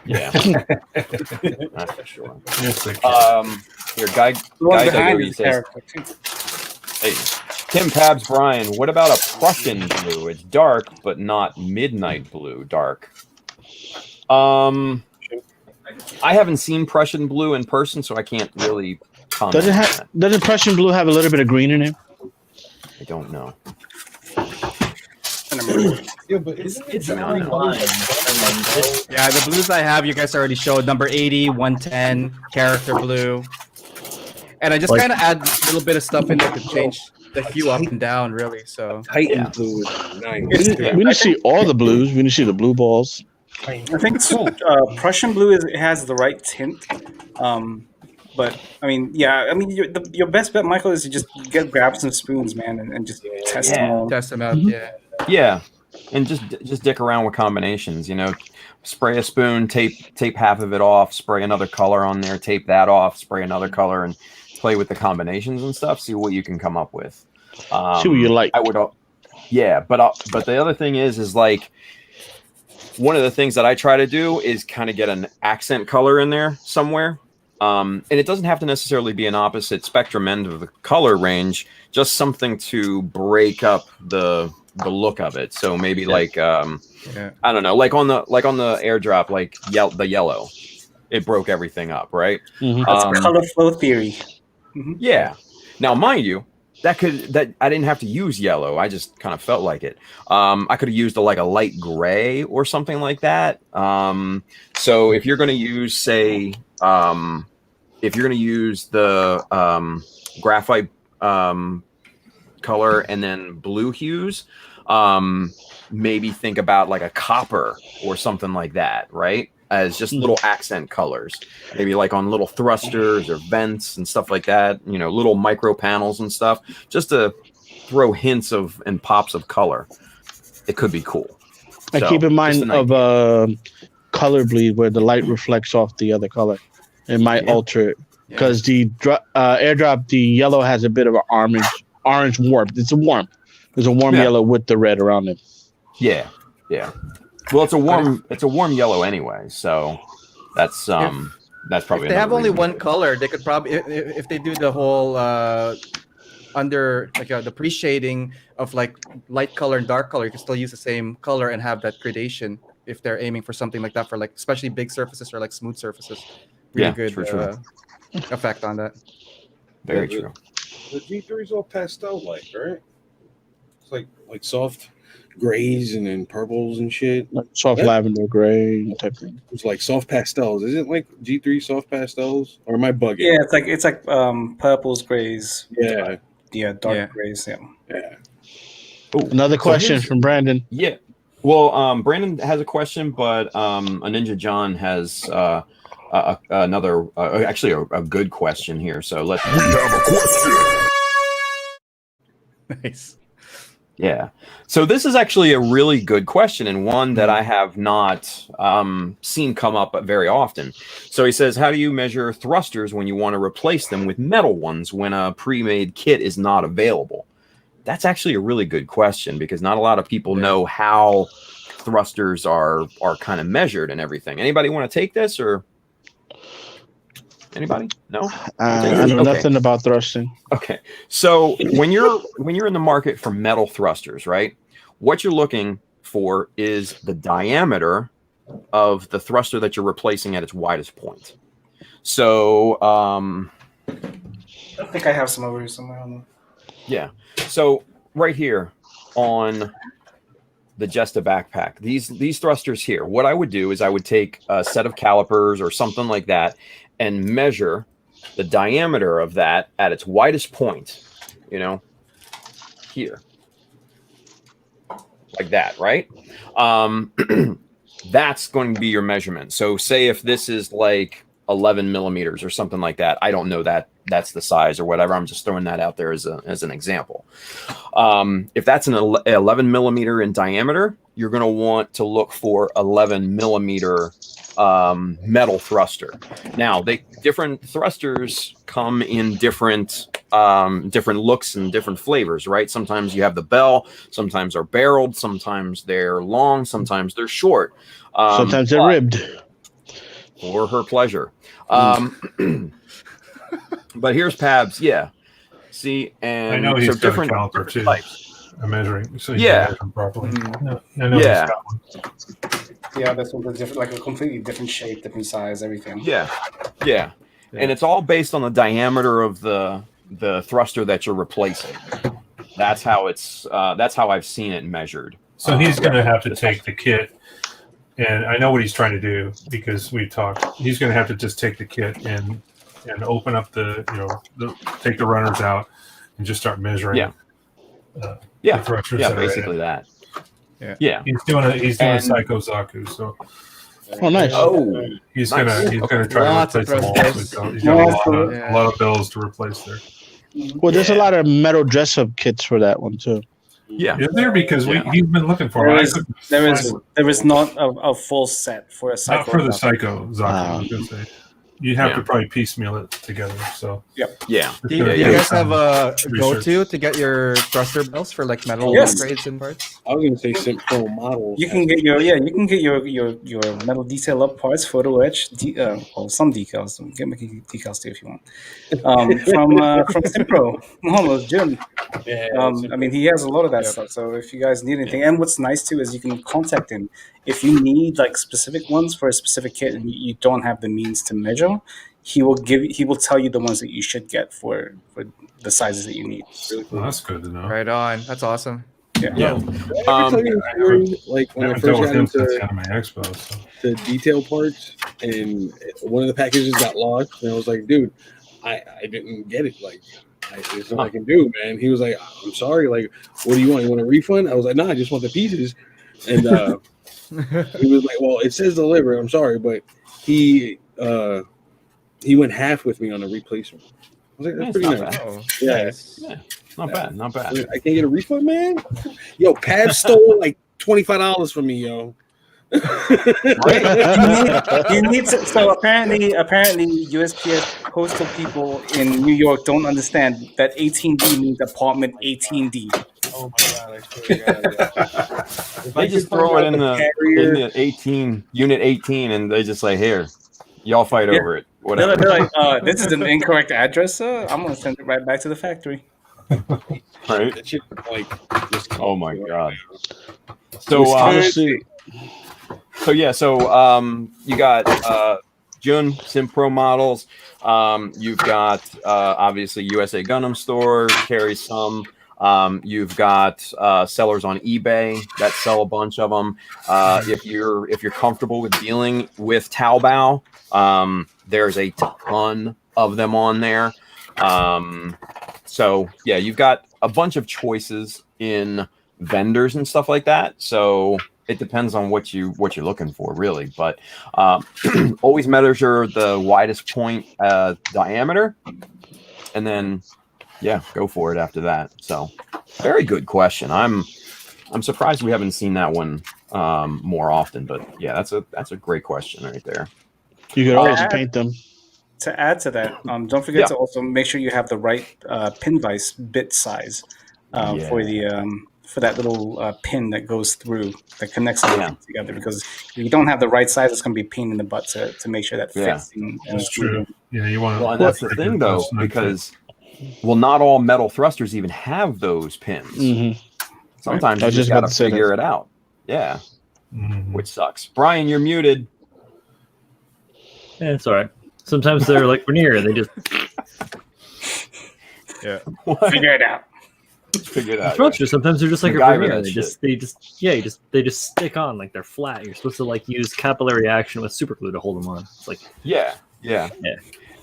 Yeah. That's for sure. It's the Here, guy The one Guy behind W is says, character too. hey, Tim Pabs Brian, what about a Prussian blue? It's dark, but not midnight blue dark. I haven't seen Prussian blue in person, so I can't really comment. Does it on have? that. Doesn't Prussian blue have a little bit of green in it? I don't know. Yeah, but isn't it It's generally not blue? mine. Yeah, the blues I have, you guys already showed. Number 80, 110, character blue. And I just Like- kind of add a little bit of stuff in there to change the hue up and down, really. So Titan Yeah. blue is nice. We didn't see all the blues. We didn't see the blue balls. I think it's Prussian blue it has the right tint. But I mean, yeah, I mean, your best bet, Michael, is to just grab some spoons, man, and just test them all. test them out. Yeah. Yeah, and just dick around with combinations. You know, spray a spoon, tape half of it off, spray another color on there, tape that off, spray another color, and play with the combinations and stuff. See what you can come up with. See what you like. I would, yeah, but the other thing is like one of the things that I try to do is kind of get an accent color in there somewhere. And it doesn't have to necessarily be an opposite spectrum end of the color range, just something to break up the look of it. So maybe like I don't know, like on the airdrop, like the yellow, it broke everything up, right? That's color flow theory. Yeah. Now, mind you, that I didn't have to use yellow. I just kind of felt like it. I could have used a light gray or something like that. So if you're going to use, say, if you're going to use the graphite color and then blue hues, maybe think about like a copper or something like that, right? As just little accent colors, maybe like on little thrusters or vents and stuff like that, you know, little micro panels and stuff, just to throw hints of and pops of color. It could be cool. And keep in mind of color bleed, where the light reflects off the other color. It might alter it, because the airdrop, the yellow has a bit of an orange warmth. It's a warmth. There's a warm yellow with the red around it. Yeah. Well, it's a warm yellow anyway, so that's probably. If they have only one color, they could probably, if they do the whole under like the pre-shading of like light color and dark color, you can still use the same color and have that gradation if they're aiming for something like that for like especially big surfaces or like smooth surfaces. Really good true. Effect on that. Very true. The G3 is all pastel like, right? It's like soft grays and then purples and shit. Like soft lavender gray type thing. It's like soft pastels. Is it like G3 soft pastels? Or am I bugging? Yeah, it's like purples, grays. Yeah. Dark grays. Yeah. Ooh, another question from Brandon. Yeah. Well, Brandon has a question, but a Ninja John has another, actually a good question here. So we have a question. Nice. Yeah. So this is actually a really good question, and one that I have not seen come up very often. So he says, how do you measure thrusters when you want to replace them with metal ones when a pre-made kit is not available? That's actually a really good question, because not a lot of people know how thrusters are kind of measured and everything. Anybody want to take this, or anybody? No? I know nothing about thrusting. Okay. So when you're in the market for metal thrusters, right? What you're looking for is the diameter of the thruster that you're replacing at its widest point. So I think I have some over here somewhere. Yeah. So right here on the Jesta backpack, these thrusters here, what I would do is I would take a set of calipers or something like that and measure the diameter of that at its widest point, you know, here, like that, right? That's going to be your measurement. So say if this is like 11 millimeters or something like that, I don't know that that's the size or whatever. I'm just throwing that out there as an example. If that's an 11 millimeter in diameter, you're going to want to look for 11 millimeter metal thruster. Now, different thrusters come in different looks and different flavors, right? Sometimes you have the bell, sometimes they're barreled, sometimes they're long, sometimes they're short. Sometimes they're ribbed. For her pleasure. But here's Pabs, See, and I know he's so got a caliper too. Types. I'm measuring, so you can measure properly. I know he's got one. Yeah, this one's different, like a completely different shape, different size, everything. Yeah. And it's all based on the diameter of the thruster that you're replacing. That's how I've seen it measured. So he's going to have to take the kit, and I know what he's trying to do because we talked. He's going to have to just take the kit and open up take the runners out and just start measuring. The thrusters. Yeah, basically that. Yeah. He's doing a Psycho Zaku, so. Oh, nice. Oh, he's gonna try to replace them all. So he's got a lot of bells to replace there. Well, there's a lot of metal dress-up kits for that one too. Yeah, is there? Because he's been looking for it. There is not a full set for a Psycho. Not for the Psycho Zaku. I was gonna say. You'd have to probably piecemeal it together. So Do you guys have a go-to to get your thruster bells for like metal grades and parts? I was gonna say Simp Pro models. You can get your metal detail up parts, photo etch, some decals. Get making decals too if you want. From Simpro, almost Jim. Yeah, I mean, he has a lot of that Yep. stuff. So if you guys need anything, and what's nice too is you can contact him if you need like specific ones for a specific kit, and you don't have the means to measure. He will tell you the ones that you should get for the sizes that you need. Well, that's good to know. Right on. That's awesome. Yeah. Did I ever tell you a story, like I when I haven't first dealt with got him since into Anime Expo. So. the detail parts, and one of the packages got lost, and I was like, dude, I didn't get it. Like, there's nothing I can do, man. He was like, I'm sorry. Like, what do you want? You want a refund? I was like, no, I just want the pieces. And he was like, well, it says deliver. I'm sorry, but he went half with me on a replacement. I was like, that's pretty nice. Oh, Yeah. nice. Yeah. Not bad. Not bad. I can't get a refund, man. Yo, Pav stole like $25 from me, yo. You need to. So apparently, USPS postal people in New York don't understand that 18D means apartment 18D. Oh my god! I swear to God. They just throw it in the 18 unit 18, and they just like, here, y'all fight over it. Whatever. They're like, this is an incorrect address, sir. I'm gonna send it right back to the factory. Right? That shit, like, just Oh my god. So you got Jun Simpro models. You've got obviously USA Gundam store carries some. You've got sellers on eBay that sell a bunch of them. If you're comfortable with dealing with Taobao, there's a ton of them on there. So yeah, you've got a bunch of choices in vendors and stuff like that. So it depends on what you're looking for, really. But always measure the widest point diameter, and then go for it after that. So very good question. I'm surprised we haven't seen that one more often. But yeah, that's a great question right there. You could always paint them. To add to that, don't forget to also make sure you have the right pin vise bit size for that little pin that goes through that connects everything together. Because if you don't have the right size, it's going to be a pain in the butt to make sure that fits. That's true. Yeah, you want to. Well, and that's the thing, though, because not all metal thrusters even have those pins. Mm-hmm. Sometimes you just got to figure it out. Yeah, which sucks. Brian, you're muted. Yeah, it's all right. Sometimes they're like veneer. They just figure it out. Figure it out. Thrusters, sometimes they're just like a MacGyver veneer. that They just stick on like they're flat. You're supposed to like use capillary action with super glue to hold them on. It's like yeah.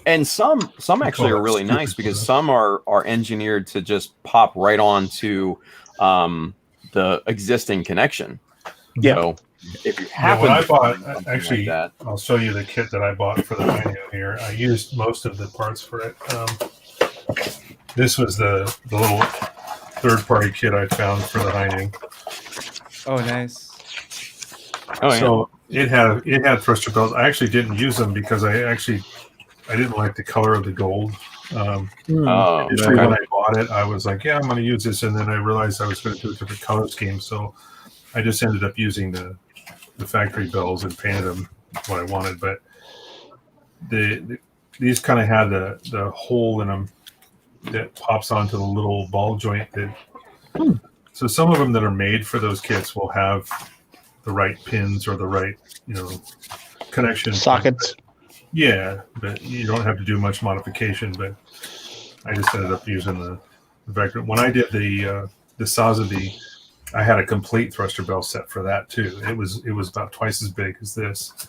And some actually are really nice because some are engineered to just pop right onto the existing connection. Yeah. So if you happen when I to bought, find actually, like that, I'll show you the kit that I bought for the menu here. I used most of the parts for it. This was the little third-party kit I found for the Haining. Oh, nice. So it had thruster belts. I actually didn't use them because I didn't like the color of the gold. When I bought it, I was like, I'm going to use this, and then I realized I was going to do a different color scheme, so I just ended up using the factory bells and painted them what I wanted. But these kind of had the hole in them that pops onto the little ball joint. So some of them that are made for those kits will have the right pins or the right connection sockets. Yeah, but you don't have to do much modification. But I just ended up using the vector. When I did the Sazabi, I had a complete thruster bell set for that too. It was about twice as big as this,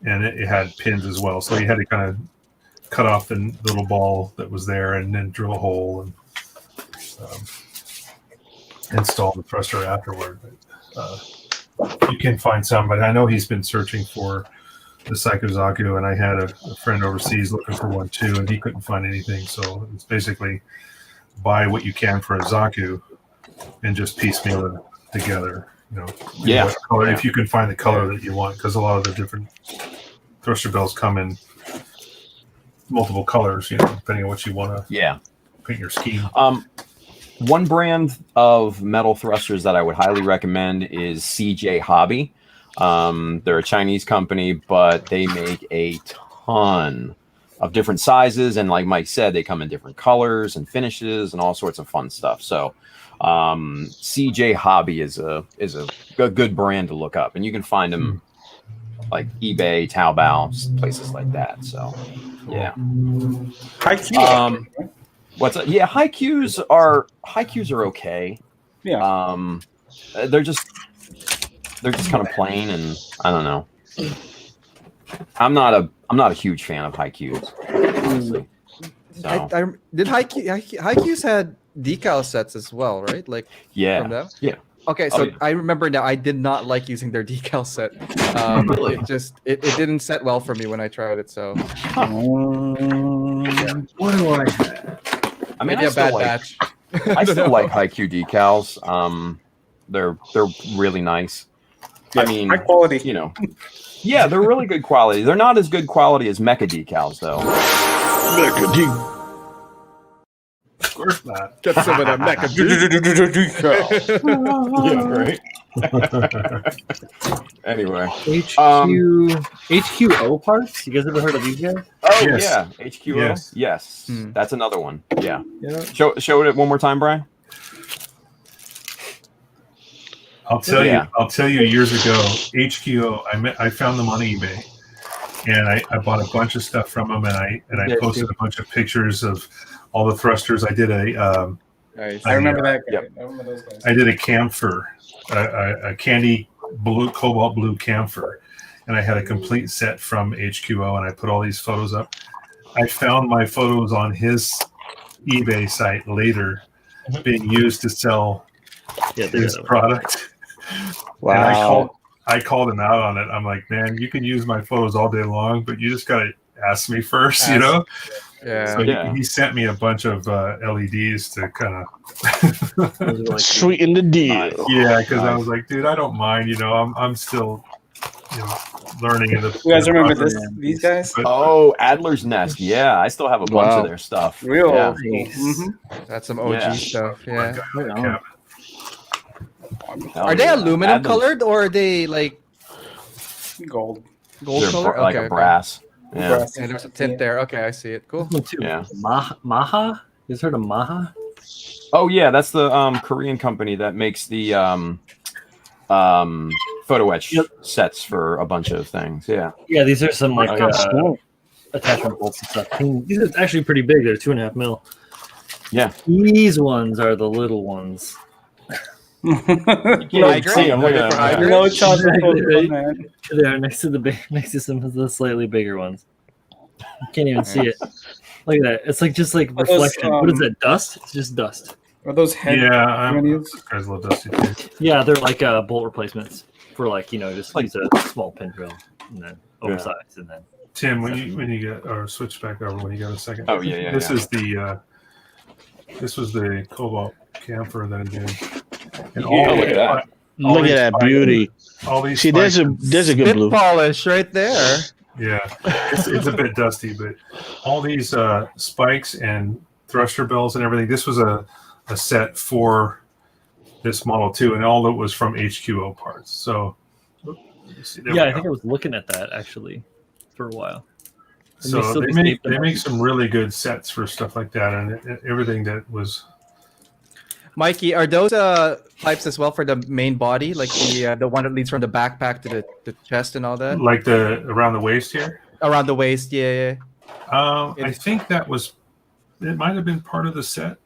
and it had pins as well. So you had to kind of cut off the little ball that was there and then drill a hole and install the thruster afterward. But, you can find some, but I know he's been searching for the Psychozaku, and I had a friend overseas looking for one too, and he couldn't find anything. So it's basically buy what you can for a Zaku and just piecemeal it together. Color, if you can find the color that you want, because a lot of the different thruster bells come in multiple colors, depending on what you want to paint your scheme. One brand of metal thrusters that I would highly recommend is CJ Hobby. They're a Chinese company, but they make a ton of different sizes, and like Mike said, they come in different colors and finishes and all sorts of fun stuff. So CJ Hobby is a good brand to look up, and you can find them like eBay, Taobao, places like that. So yeah. What's that? Yeah, haikus are okay. Yeah. They're just kind of plain, and I don't know. I'm not a huge fan of haikus, honestly. So. Did Haikyuu's had decal sets as well, right? Like from them? Yeah. Okay, so I remember now. I did not like using their decal set. Really? It didn't set well for me when I tried it. So What do I have? I mean, maybe a bad batch. I still like Haikyuu decals. They're really nice. Yeah, I mean, high quality. You know, yeah, they're really good quality. They're not as good quality as Mecha decals, though. Mecha decal. Of course not. Get some of that Mecha Yeah, right. Anyway, HQO parts. You guys ever heard of these guys? Oh Yes. yeah, HQO. Yes, that's another one. Yeah. Yeah. Show it one more time, Brian. I'll tell you. Years ago, HQO. I found them on eBay, and I bought a bunch of stuff from them, and I posted a bunch of pictures of all the thrusters. I did Nice. I remember that guy. Yep. I remember those guys. I did a camphor, a candy blue, cobalt blue camphor, and I had a complete set from HQO, and I put all these photos up. I found my photos on his eBay site later, being used to sell his product. Wow. And I called him out on it. I'm like, man, you can use my photos all day long, but you just gotta ask me first, you know. Yeah. So he sent me a bunch of LEDs to kind of Sweeten the deal. Yeah, because I was like, dude, I don't mind. You know, I'm still, learning. You guys remember these guys? Oh, Adler's Nest. Yeah, I still have a bunch of their stuff. Real. Yeah. That's some OG stuff. Yeah. Hell Are they yeah. aluminum Adler's- colored? colored or are they like Gold. They're color? like a brass. Yeah. Brass. Yeah, there's a tint there. Okay, I see it. Cool. Yeah. Maha? You guys heard of Maha? Oh yeah, that's the Korean company that makes the photo etch sets for a bunch of things. Yeah. Yeah, these are some like Oh, attachment bolts and stuff. These are actually pretty big. They're 2.5 mil. Yeah. These ones are the little ones. You can't even see them. Look at them. No chance of Right. man. They are next to some of the slightly bigger ones. You can't even see it. Look at that. It's like just like Are those, reflection. What is that? Dust? It's just dust. Are those head grenades? guys love Dusty too. Yeah, they're like bolt replacements for just like use a small pin drill and then oversized and then. Tim, when you get or switch back over when you got a second. Oh yeah. This is the this was the cobalt camphor that I did. And Yeah, look at that. Look at that beauty. All these See, there's a spikes- good blue. polish right there. Yeah, it's a bit dusty, but all these spikes and thruster bells and everything. This was a set for this model too, and all that was from HQO parts. So, Yeah, I think I was looking at that actually for a while. And So still they just make tape them they up. make some really good sets for stuff like that, and everything that was. Mikey, are those pipes as well for the main body, like the one that leads from the backpack to the chest and all that? Like the around the waist here. Around the waist, yeah. I think that was. It might have been part of the set.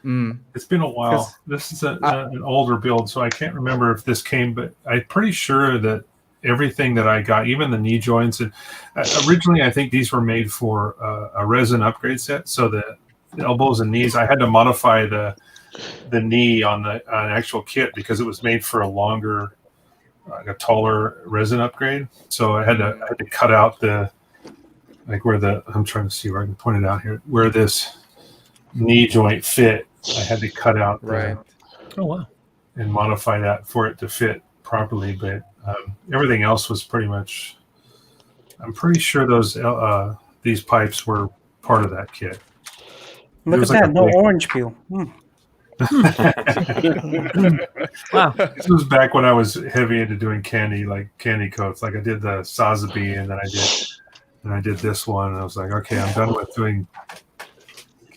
Mm. It's been a while. This is an older build, so I can't remember if this came, but I'm pretty sure that everything that I got, even the knee joints, and originally I think these were made for a resin upgrade set. So the elbows and knees, I had to modify the knee on the actual kit because it was made for a longer, a taller resin upgrade. So I had to cut out I'm trying to see where I can point it out here, where this knee joint fit. I had to cut out Oh wow. and modify that for it to fit properly. But everything else was pretty much. I'm pretty sure these pipes were part of that kit. Look at that. No orange peel. Wow. This was back when I was heavy into doing candy coats. Like I did the Sazabi, and then I did this one, and I was like, okay, I'm done with doing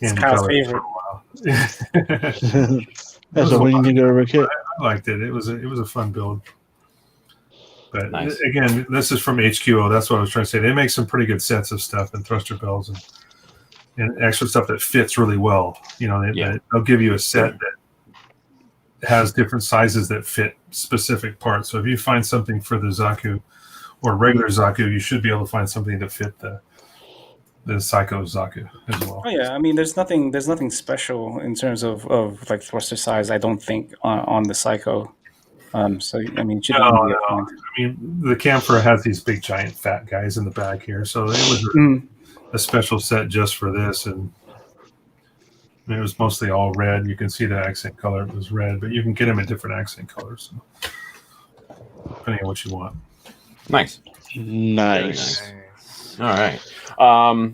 It's candy Kyle's colors for favorite. a while. That's a winning nigga over kid. I liked it. It was a fun build. But Nice. again, this is from HQO. That's what I was trying to say. They make some pretty good sets of stuff and thruster bells and extra stuff that fits really well. You know, they'll give you a set that has different sizes that fit specific parts. So if you find something for the Zaku or regular Zaku, you should be able to find something to fit the Psycho Zaku as well. Oh yeah, I mean, there's nothing special in terms of like thruster size. I don't think on the Psycho. So I mean, it should be easy to find. I mean, the Camphor has these big, giant, fat guys in the back here, so it was a special set just for this, and I mean, it was mostly all red. You can see the accent color; it was red, but you can get them in different accent colors, so, depending on what you want. Nice. Nice. All right.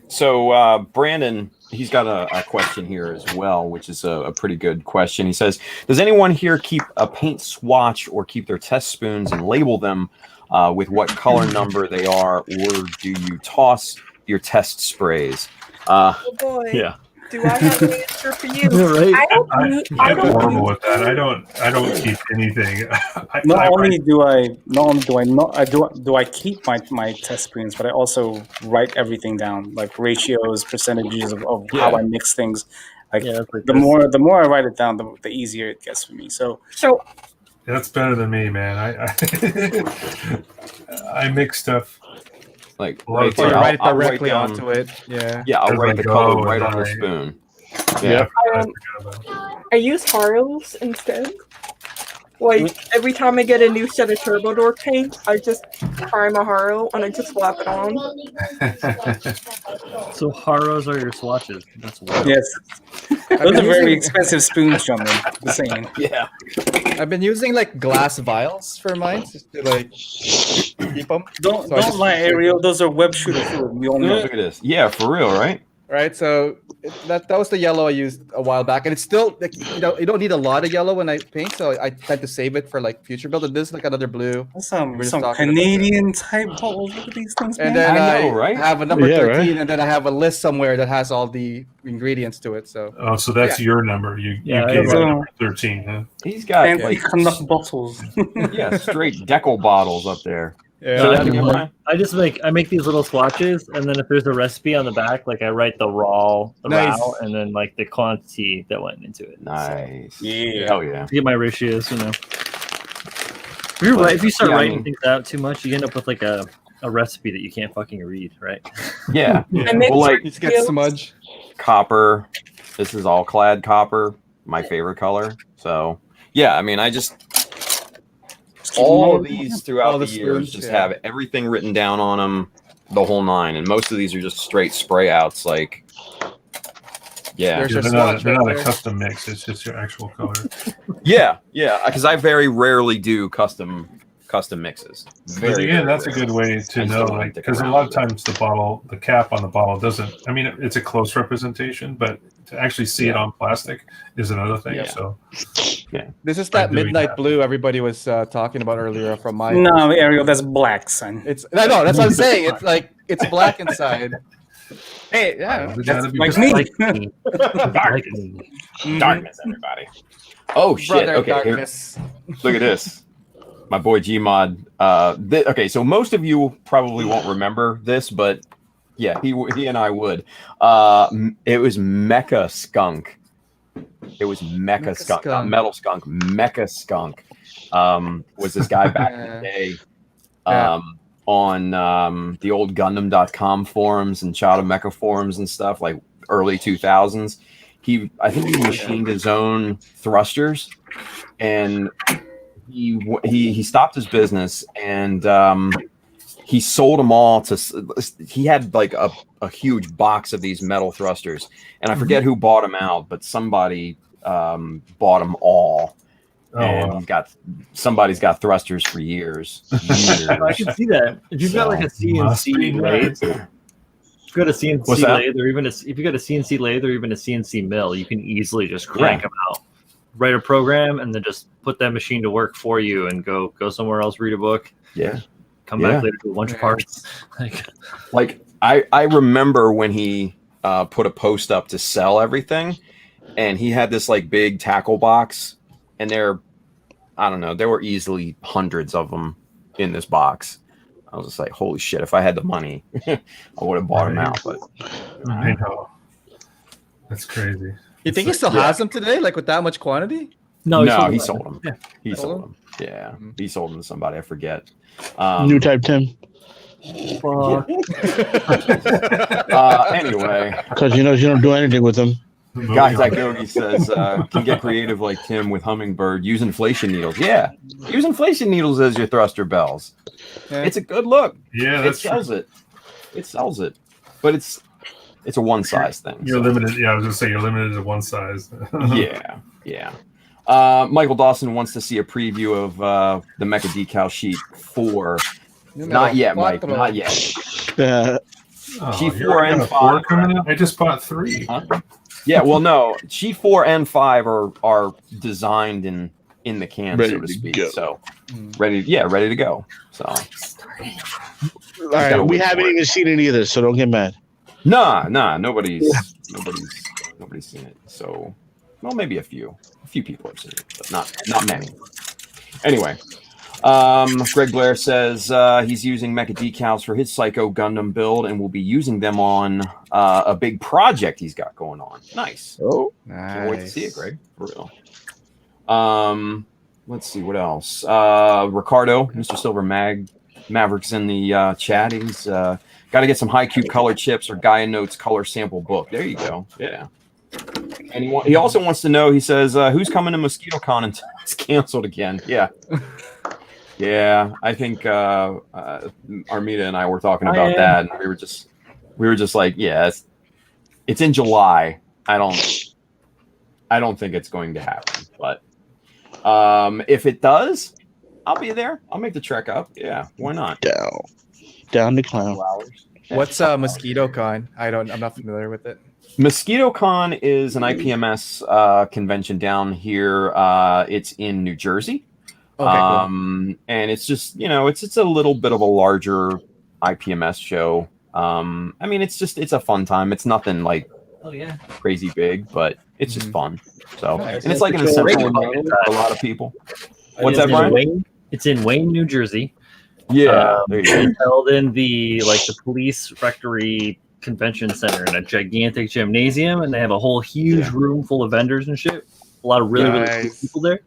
So Brandon, he's got a question here as well, which is a pretty good question. He says, does anyone here keep a paint swatch or keep their test spoons and label them with what color number they are, or do you toss your test sprays? Oh boy. Yeah. Do I have an answer for you? Right. I I'm don't horrible with that. I don't keep anything. Not only do I keep my test screens, but I also write everything down, like ratios, percentages of how I mix things. Like the more I write it down, the easier it gets for me. So that's better than me, man. I mix stuff. Like right there, write it directly onto it. Yeah, I'll write the color right on the spoon. Yeah. I use Haros instead. Like every time I get a new set of Turbo Door paint, I just prime a Haro and I just slap it on. So Haros are your swatches. That's wild. Yes. Those are very expensive spoons, gentlemen. The same. Yeah. I've been using like glass vials for mine just to like keep them. Don't lie, Ariel. Those are web shooter fluid. We all know. Look at this. Yeah, for real, right? Right, so that was the yellow I used a while back, and it's still like, you don't need a lot of yellow when I paint, so I tend to save it for like future build. And this is like another blue. Some Canadian type holes. Look at these things, man. And then I know, right? have a number 13, right? and then I have a list somewhere that has all the ingredients to it. So so that's your number. You gave right. number 13, huh? He's got And like enough bottles. straight decal bottles up there. So Yeah. I make these little swatches, and then if there's a recipe on the back, like I write the raw, and then like the quantity that went into it. Nice. So, Hell yeah. get my ratios, you know. If you start writing things out too much, you end up with like a recipe that you can't fucking read, right? Yeah. And Well, like you just get smudge. copper. This is all clad copper. My favorite color. So yeah, I mean, I just all of these throughout the years just have everything written down on them, the whole nine, and most of these are just straight spray outs. Like, There's They're your not, swatch they're right not a there. custom mix. It's just your actual color. yeah, because I very rarely do custom mixes. But again, that's a good way to know, like, because a lot of times the cap on the bottle doesn't. I mean, it's a close representation, but to actually see it on plastic is another thing. Yeah. So, This is that doing midnight that. blue everybody was talking about earlier from my. No, Ariel, that's black, son. I know that's what I'm saying. It's like it's black inside. Hey, yeah, we gotta be Like me. Darkness, everybody. Oh shit! brother Okay, here, darkness. look at this. My boy Gmod. Okay, so most of you probably won't remember this, but yeah, he and I would. It was Mecha Skunk. It was Mecha Skunk, not Metal Skunk. Mecha Skunk was this guy back in the day on the old Gundam.com forums and Chata Mecha forums and stuff, like early 2000s. I think he machined his own thrusters, and he stopped his business and he sold them all to. He had like a huge box of these metal thrusters, and I forget who bought them out, but somebody bought them all. And somebody's got thrusters for years. I can see that. If you've got like a CNC lathe, if you've got a CNC lathe, or even if you got a CNC lathe or even a CNC mill, you can easily just crank them out. write a program and then just put that machine to work for you and go somewhere else, read a book. Yeah. Come back later to a bunch of parts. Like I remember when he put a post up to sell everything, and he had this like big tackle box, and there were easily hundreds of them in this box. I was just like, holy shit, if I had the money, I would have bought them out. But I know. That's crazy. You think he still has them today, like with that much quantity? No, he sold them. Yeah. He sold them. Yeah, he sold them to somebody. I forget. New type Tim. Anyway, because you don't do anything with them. Guys like Yogi says, can get creative like Tim with Hummingbird. Use inflation needles. Yeah, use inflation needles as your thruster bells. Yeah. It's a good look. Yeah, it sells it. It sells it, but it's a one size thing. You're limited. Yeah, I was gonna say you're limited to one size. Yeah. Michael Dawson wants to see a preview of the Mecha decal sheet 4. Not yet, Mike. Not yet. Sheet 4 and 5 coming out. I just bought 3. Huh? Yeah, well, no. Sheet 4 and 5 are designed in the can, so to speak. So ready to go. So all right, we haven't even seen it either, so don't get mad. Nah, nobody's seen it. So, well, maybe a few people have seen it, but not many. Anyway, Greg Blair says he's using mecha decals for his Psycho Gundam build and will be using them on a big project he's got going on. Nice. Oh, nice. Can't wait to see it, Greg. For real. Let's see what else. Ricardo, Mr. Silver Maverick's in the chat. He's got to get some Haikyuu color chips or Gaia Notes color sample book. There you go. Yeah. And he also wants to know, he says, who's coming to Mosquito Con until it's canceled again? Yeah. Yeah, I think Armida and I were talking about that, and we were just like, yeah, it's in July. I don't think it's going to happen, but if it does, I'll be there. I'll make the trek up. Yeah, why not? Down the clown. What's Mosquito Con? I'm not familiar with it. Mosquito Con is an IPMS convention down here. It's in New Jersey. Okay, cool. And it's just, it's a little bit of a larger IPMS show. I mean, it's a fun time. It's nothing like crazy big, but it's just fun. So, and it's like an essential event for a lot of people. What's that, Brian? It's in Wayne, New Jersey. Yeah, there you go. It's held in the police rectory convention center in a gigantic gymnasium, and they have a whole huge room full of vendors and shit. A lot of really cool people there.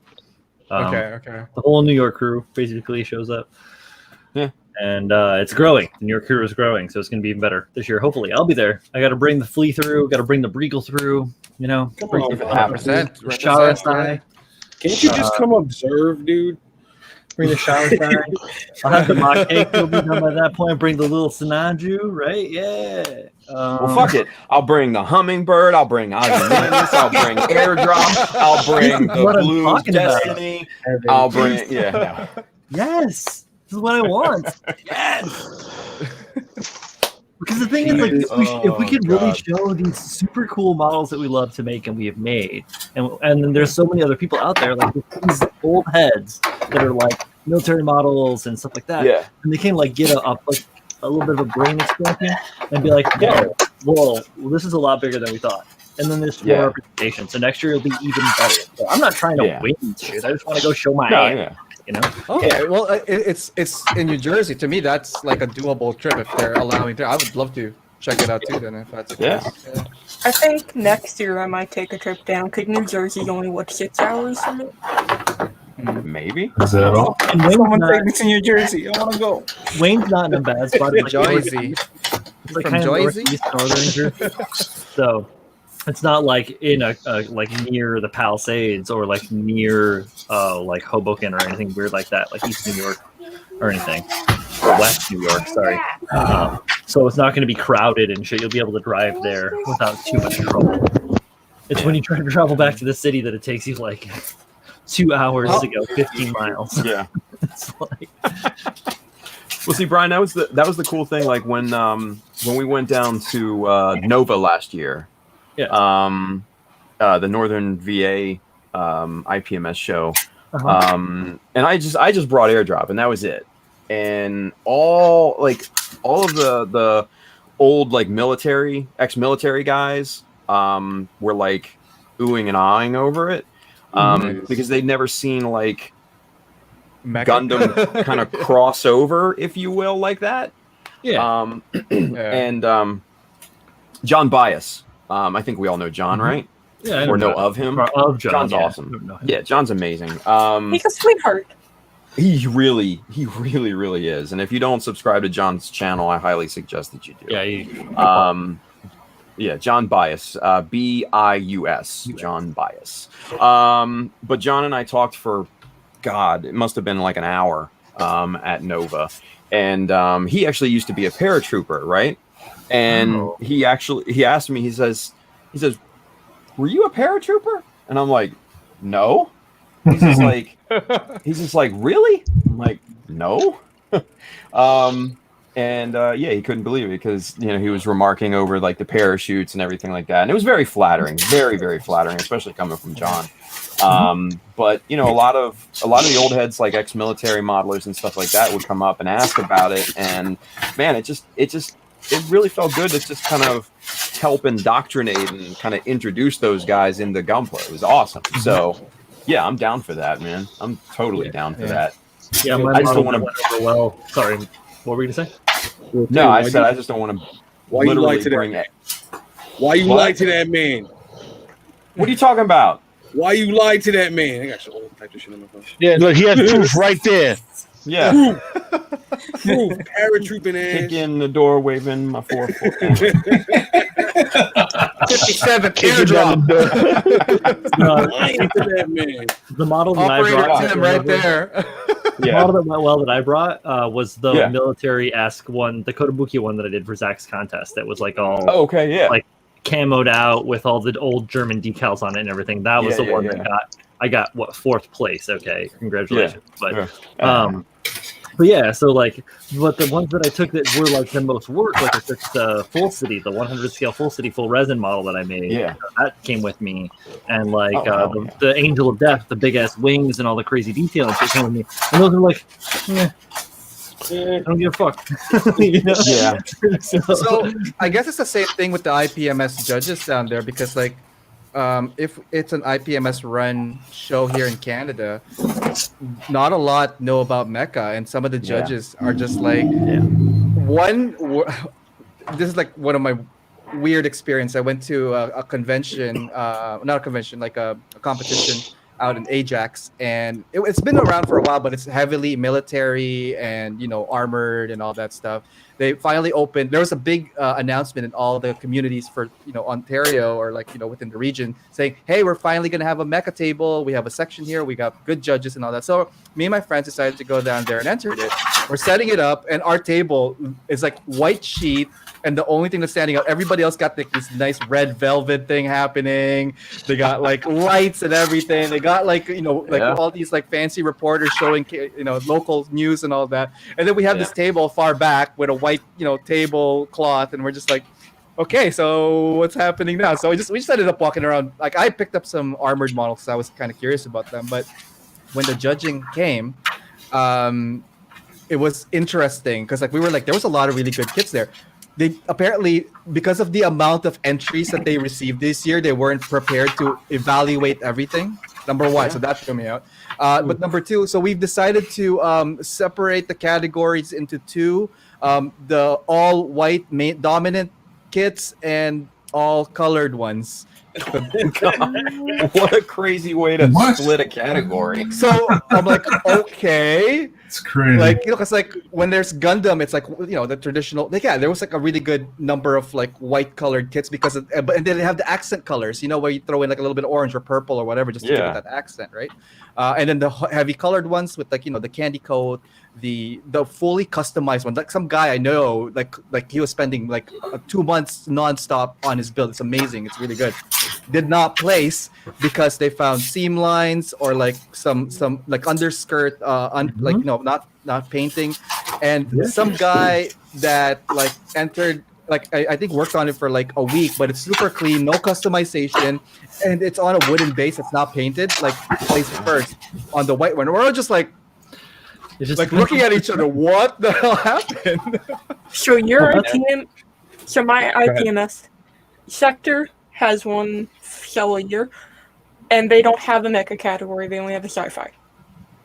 Okay. The whole New York crew basically shows up. Yeah. And it's growing. The New York crew is growing, so it's going to be even better this year. Hopefully, I'll be there. I got to bring the Flea through. Got to bring the Breagle through. Bring the shower side. Can't you just come observe, dude? Bring the shower side. I'll have the mock cake. Will be done by that point. Bring the little Sinaju, right? Yeah. Well, fuck it. I'll bring the Hummingbird. I'll bring Ozymandias. I'll bring Airdrop. I'll bring the Blues Destiny. I'll bring Yes. This is what I want. Yes. Because the thing is, if we could really show these super cool models that we love to make and we have made, and then there's so many other people out there, like these old heads that are like military models and stuff like that. Yeah. And they can get a little bit of a brain expansion and be like, whoa, this is a lot bigger than we thought. And then there's more representation. So next year it'll be even better. So I'm not trying to win shit. I just want to go show my ass. Okay, well, it's in New Jersey. To me, that's like a doable trip if they're allowing it. I would love to check it out too. Then, if that's yeah. I think next year I might take a trip down because New Jersey's only 6 hours from it. Maybe. Is that all? Someone take me to New Jersey. I want to go. Wayne's not in a bad spot. Jersey. It's from Jersey, northern Jersey. So it's not like in a near the Palisades or near Hoboken or anything weird like that, like East New York or anything, or West New York. Sorry. So it's not going to be crowded and shit. You'll be able to drive there without too much trouble. It's when you try to travel back to the city that it takes you 2 hours to go 15 miles. Yeah. It's Well, see, Brian, that was the cool thing. Like when we went down to Nova last year. Yeah. The Northern VA IPMS show, Uh-huh. and I just brought airdrop, and that was it. And all of the old like ex-military guys were like oohing and ahhing over it Nice. because they'd never seen like Mecha? Gundam kind of crossover, if you will, like that. Yeah. And John Bias. I think we all know John, right? Yeah. I Or know John. of him. Or of John. John's yeah. awesome. No, Yeah, John's amazing. He's a sweetheart. He really is. And if you don't subscribe to John's channel, I highly suggest that you do. Yeah. Yeah, John Bias, Bius, John Bias. But John and I talked for, God, it must have been like an hour at Nova, and he actually used to be a paratrooper, right? And he asked me, he says, "Were you a paratrooper?" And I'm like, "No." He's just like, "Really?" I'm like, "No." Yeah, he couldn't believe it because he was remarking over like the parachutes and everything like that, and it was very flattering, very very flattering, especially coming from John. But a lot of the old heads like ex-military modelers and stuff like that would come up and ask about it, and man, it really felt good to just kind of help indoctrinate and kind of introduce those guys into Gunpla. It was awesome. So yeah, I'm down for that, man. I'm totally down for that. Yeah, I just don't want to. Well, sorry, what were you gonna say? No, I said I just don't want to. Why you lie to that? Why you lie to that man? What are you talking about? Why you lied to that man? I got some old type of shit on my phone. Yeah, look, he has proof right there. Yeah. Proof. Paratrooping ass. Kick in the door, waving my 4-4. 57 airdrop. Lying to that man. The model that I Operator brought Tim right there. The model that went well that I brought was the Yeah. military-esque one, the Kotobuki one that I did for Zach's contest. That was like all okay, yeah, like camoed out with all the old German decals on it and everything. That was Yeah, the one yeah. that I got what, 4th place. Okay, congratulations. Yeah. But yeah, so like, but the ones that I took that were like the most work, like I took the full city, the 100 scale full city full resin model that I made. Yeah. That came with me, and like Oh, the Angel of Death, the big ass wings and all the crazy detail and shit came with me. And those are like, I don't give a fuck. Yeah. So I guess it's the same thing with the IPMS judges down there because like if it's an IPMS run show here in Canada, not a lot know about mecha, and some of the judges are just like this is like one of my weird experience. I went to a convention, not a convention, like a competition out in Ajax, and it's been around for a while, but it's heavily military and armored and all that stuff. They finally opened. There was a big announcement in all the communities for Ontario or within the region saying, "Hey, we're finally gonna have a mecha table. We have a section here. We got good judges and all that." So me and my friends decided to go down there and enter it. We're setting it up, and our table is like white sheet. And the only thing that's standing out, everybody else got like this nice red velvet thing happening. They got like lights and everything. They got all these like fancy reporters showing local news and all that. And then we have this table far back with a white tablecloth, and we're just like, okay, so what's happening now? So we just ended up walking around. Like I picked up some armored models because I was kind of curious about them. But when the judging came, it was interesting because we were like, there was a lot of really good kits there. They apparently, because of the amount of entries that they received this year, they weren't prepared to evaluate everything. Number one, so that threw me out. But number two, so we've decided to separate the categories into two: the all white dominant kits and all colored ones. What a crazy way to split a category. So I'm like, okay. It's crazy. Because when there's Gundam, it's the traditional. There was a really good number of white colored kits because, and then they have the accent colors. Where you throw in a little bit of orange or purple or whatever just to give it that accent, right? And then the heavy colored ones with the candy coat, the fully customized one. Like some guy I know, like he was spending 2 months nonstop on his build. It's amazing. It's really good. Did not place because they found seam lines or some underskirt not painting, and some guy that entered like I think worked on it for like a week, but it's super clean, no customization, and it's on a wooden base. It's not painted. Like place it first on the white one. We're all just like looking at each other. What the hell happened? So your ITM, so my ITMS sector has one cell a year, and they don't have a mecha category. They only have a sci-fi.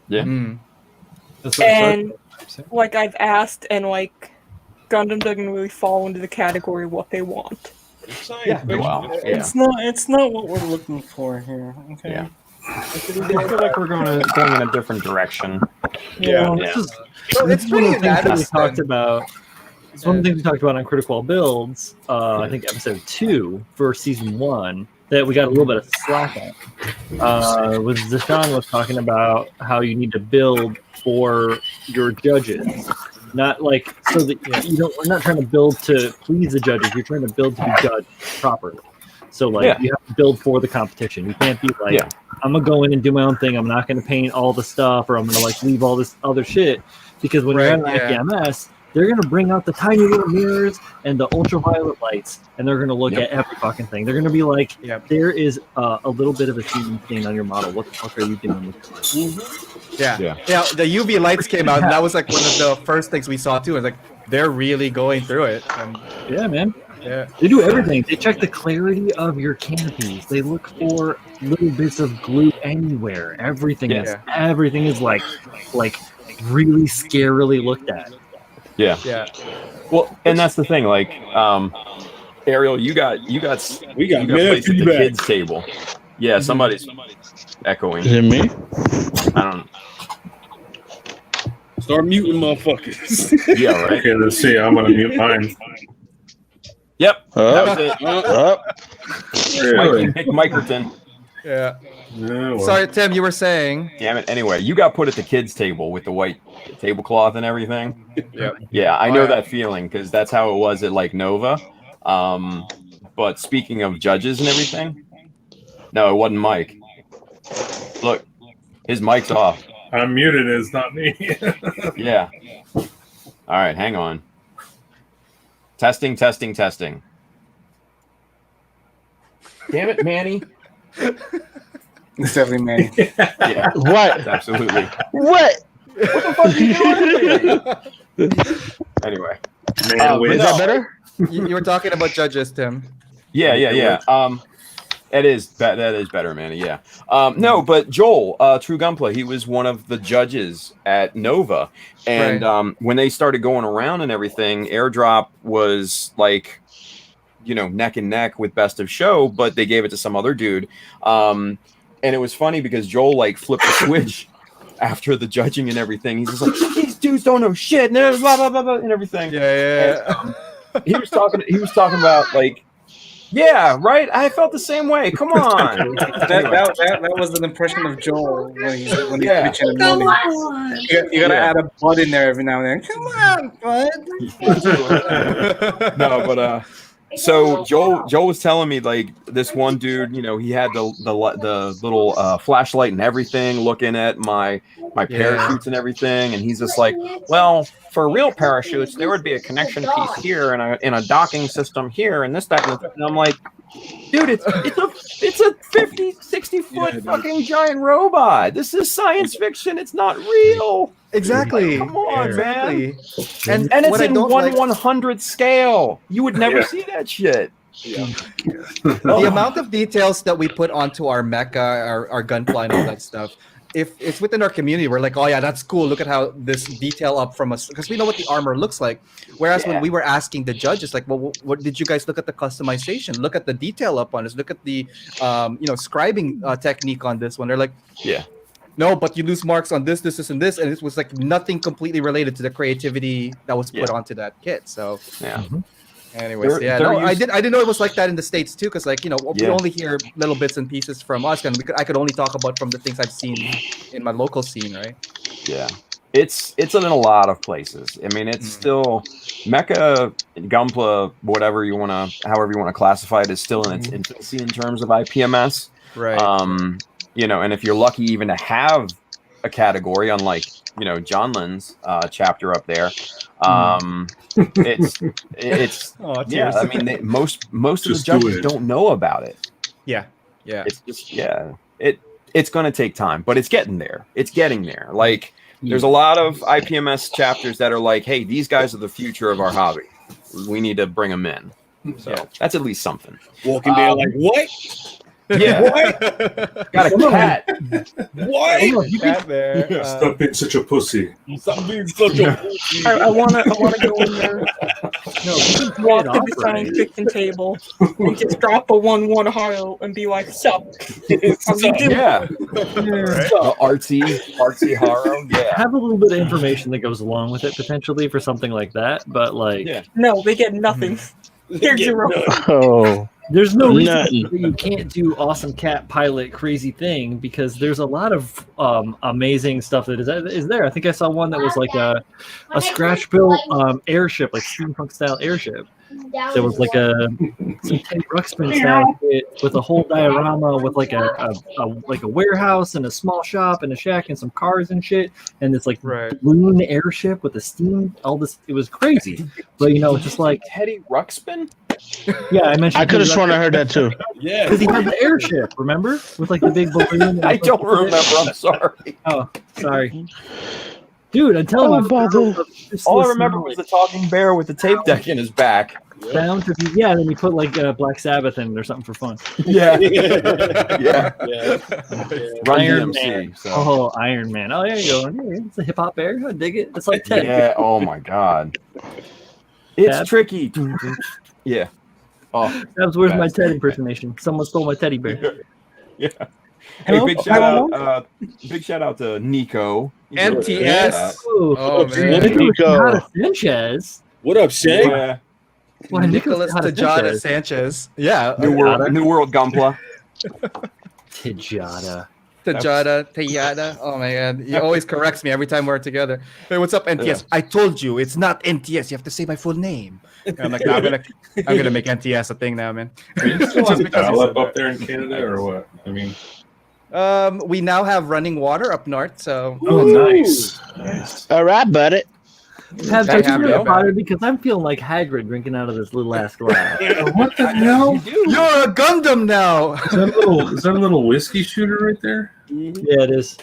Yeah. And like I've asked, and like Gundam doesn't really fall into the category of what they want. Yeah. Wow. It's not what we're looking for here. Okay. Yeah. I feel like we're going in a different direction. Yeah. So it's pretty One of the things that we unanimous. talked about. It's one of the things we talked about on Critical Builds. I think episode 2 for season 1 that we got a little bit of slack on. Was Zashan was talking about how you need to build for your judges, not like so that you don't. We're not trying to build to please the judges. You're trying to build to be judged properly. So like you have to build for the competition. You can't be like, I'm gonna go in and do my own thing. I'm not gonna paint all the stuff, or I'm gonna like leave all this other shit. Because when you're at an IPMS, they're gonna bring out the tiny little mirrors and the ultraviolet lights, and they're gonna look at every fucking thing. They're gonna be like, there is a little bit of a shooting stain on your model. What the fuck are you doing with this? Yeah. The UV lights came out, and that was like one of the first things we saw too. It's like they're really going through it. And yeah, man. Yeah. They do everything. They check the clarity of your canopies. They look for little bits of glue anywhere. Everything is like really scarily looked at. Yeah. Yeah. Well, and that's the thing. Like, Ariel, we got placed at the kids table. Yeah, somebody's echoing. Is it me? I don't know. Start muting motherfuckers. Yeah, right. Okay, let's see. I'm gonna mute mine. Yep, that was it. Mikey Microton. Yeah. Well. Sorry, Tim, you were saying. Damn it. Anyway, you got put at the kids' table with the white tablecloth and everything. Yep. Yeah, I know that feeling because that's how it was at like Nova. But speaking of judges and everything, no, it wasn't Mike. Look, his mic's off. I'm muted. It's not me. Yeah. All right, hang on. Testing. Damn it, Manny. It's definitely Manny. Yeah. What? Absolutely. What? What the fuck are you doing? Anyway. Is that better? You were talking about judges, Tim. Yeah. That is better, Manny. Yeah. No, but Joel, True Gunplay, he was one of the judges at Nova, and when they started going around and everything, Airdrop was like, neck and neck with Best of Show, but they gave it to some other dude, and it was funny because Joel like flipped the switch after the judging and everything. He's just like, these dudes don't know shit, and blah blah blah blah and everything. Yeah. And, he was talking about like. Yeah, right. I felt the same way. Come on. that was an impression of Joel when he's preaching in the morning. You gotta add a bud in there every now and then. Come on, bud. No, but so Joel was telling me like this one dude, he had the little flashlight and everything, looking at my parachutes and everything, and he's just like, well, for real parachutes, there would be a connection piece here and a docking system here and this, that, and I'm like, dude, it's a 50, 60 foot fucking giant robot. This is science fiction. It's not real. Exactly. Come on, man. And it's in 1/100 scale. You would never see that shit. Yeah. The amount of details that we put onto our mecha, our gunfly, and all that stuff. If it's within our community, we're like, oh yeah, that's cool. Look at how this detail up from us, because we know what the armor looks like. Whereas when we were asking the judges, like, well, what did you guys look at the customization? Look at the detail up on this. Look at the, scribing technique on this one. They're like, no, but you lose marks on this, and this, and it was like nothing completely related to the creativity that was put onto that kit. So anyways, I didn't know it was like that in the States too, because we only hear little bits and pieces from us, and I could only talk about from the things I've seen in my local scene, right? Yeah, it's in a lot of places. I mean, it's still Mecha, Gunpla, however you want to classify it, is still in its infancy in terms of IPMS, right? And if you're lucky even to have a category, unlike John Lynn's chapter up there. It's Oh, yeah. tears. I mean, most of the Just do judges it. don't know about it. Yeah. It's just it's going to take time, but it's getting there. It's getting there. Like there's a lot of IPMS chapters that are like, hey, these guys are the future of our hobby. We need to bring them in. So that's at least something. Walking down like what? Yeah. What? Got a cat. What? Cat there. Stop being such a pussy. Stop being such a pussy. I wanna go in there, No, you can walk play to it the off science right. fiction table, and just drop a 1-1 Haro and be like, "Sup? How you doing?" Yeah. The artsy Haro. Yeah. Have a little bit of information that goes along with it potentially for something like that, but like No, they get nothing. They're zero. Oh, there's no reason Nothing. that you can't do awesome cat pilot crazy thing because there's a lot of amazing stuff that is there. I think I saw one that was like a scratch built airship, like steampunk style airship. There was like some Teddy Ruxpin style shit with a whole diorama with like a warehouse and a small shop and a shack and some cars and shit, and this like balloon airship with a steam, all this. It was crazy, but just like Teddy Ruxpin. Yeah, I mentioned. I could have sworn I heard that too. Yeah, because he had the airship. Remember, with like the big balloon. I don't remember. I'm sorry. Oh, sorry. Dude, I'm telling you, all I remember was the talking bear with the tape deck in his back. Bound to be, yeah, and then you put like Black Sabbath in it or something for fun. Yeah. yeah. Run Iron DMC. Man. So. Oh, Iron Man. Oh, there you go. Yeah, it's a hip hop bear. I dig it. It's like Ted. Yeah. Oh my God. It's Tab? tricky. Yeah. Oh, That was where's my Ted impersonation? Someone stole my teddy bear. yeah. Hello? Hey, big shout out to Nico. NTS. Ooh. Oh man. Tejada Sanchez. What up, Shay? Yeah. Why, Nicholas Tejada Tejada Sanchez. Yeah. New World Gunpla. Tejada. Tejada. Oh my God. He always corrects me every time we're together. Hey, what's up, NTS? Yeah. I told you it's not NTS. You have to say my full name. And I'm like, nah, I'm gonna make NTS a thing now, man. Are you still on dial-up up there in Canada or what? I mean, we now have running water up north, so oh, nice. All right, buddy. Have I you have drink no- Potter because I'm feeling like Hagrid drinking out of this little ass glass. What the hell? you're a Gundam now. Is that a little whiskey shooter right there? Yeah, it is.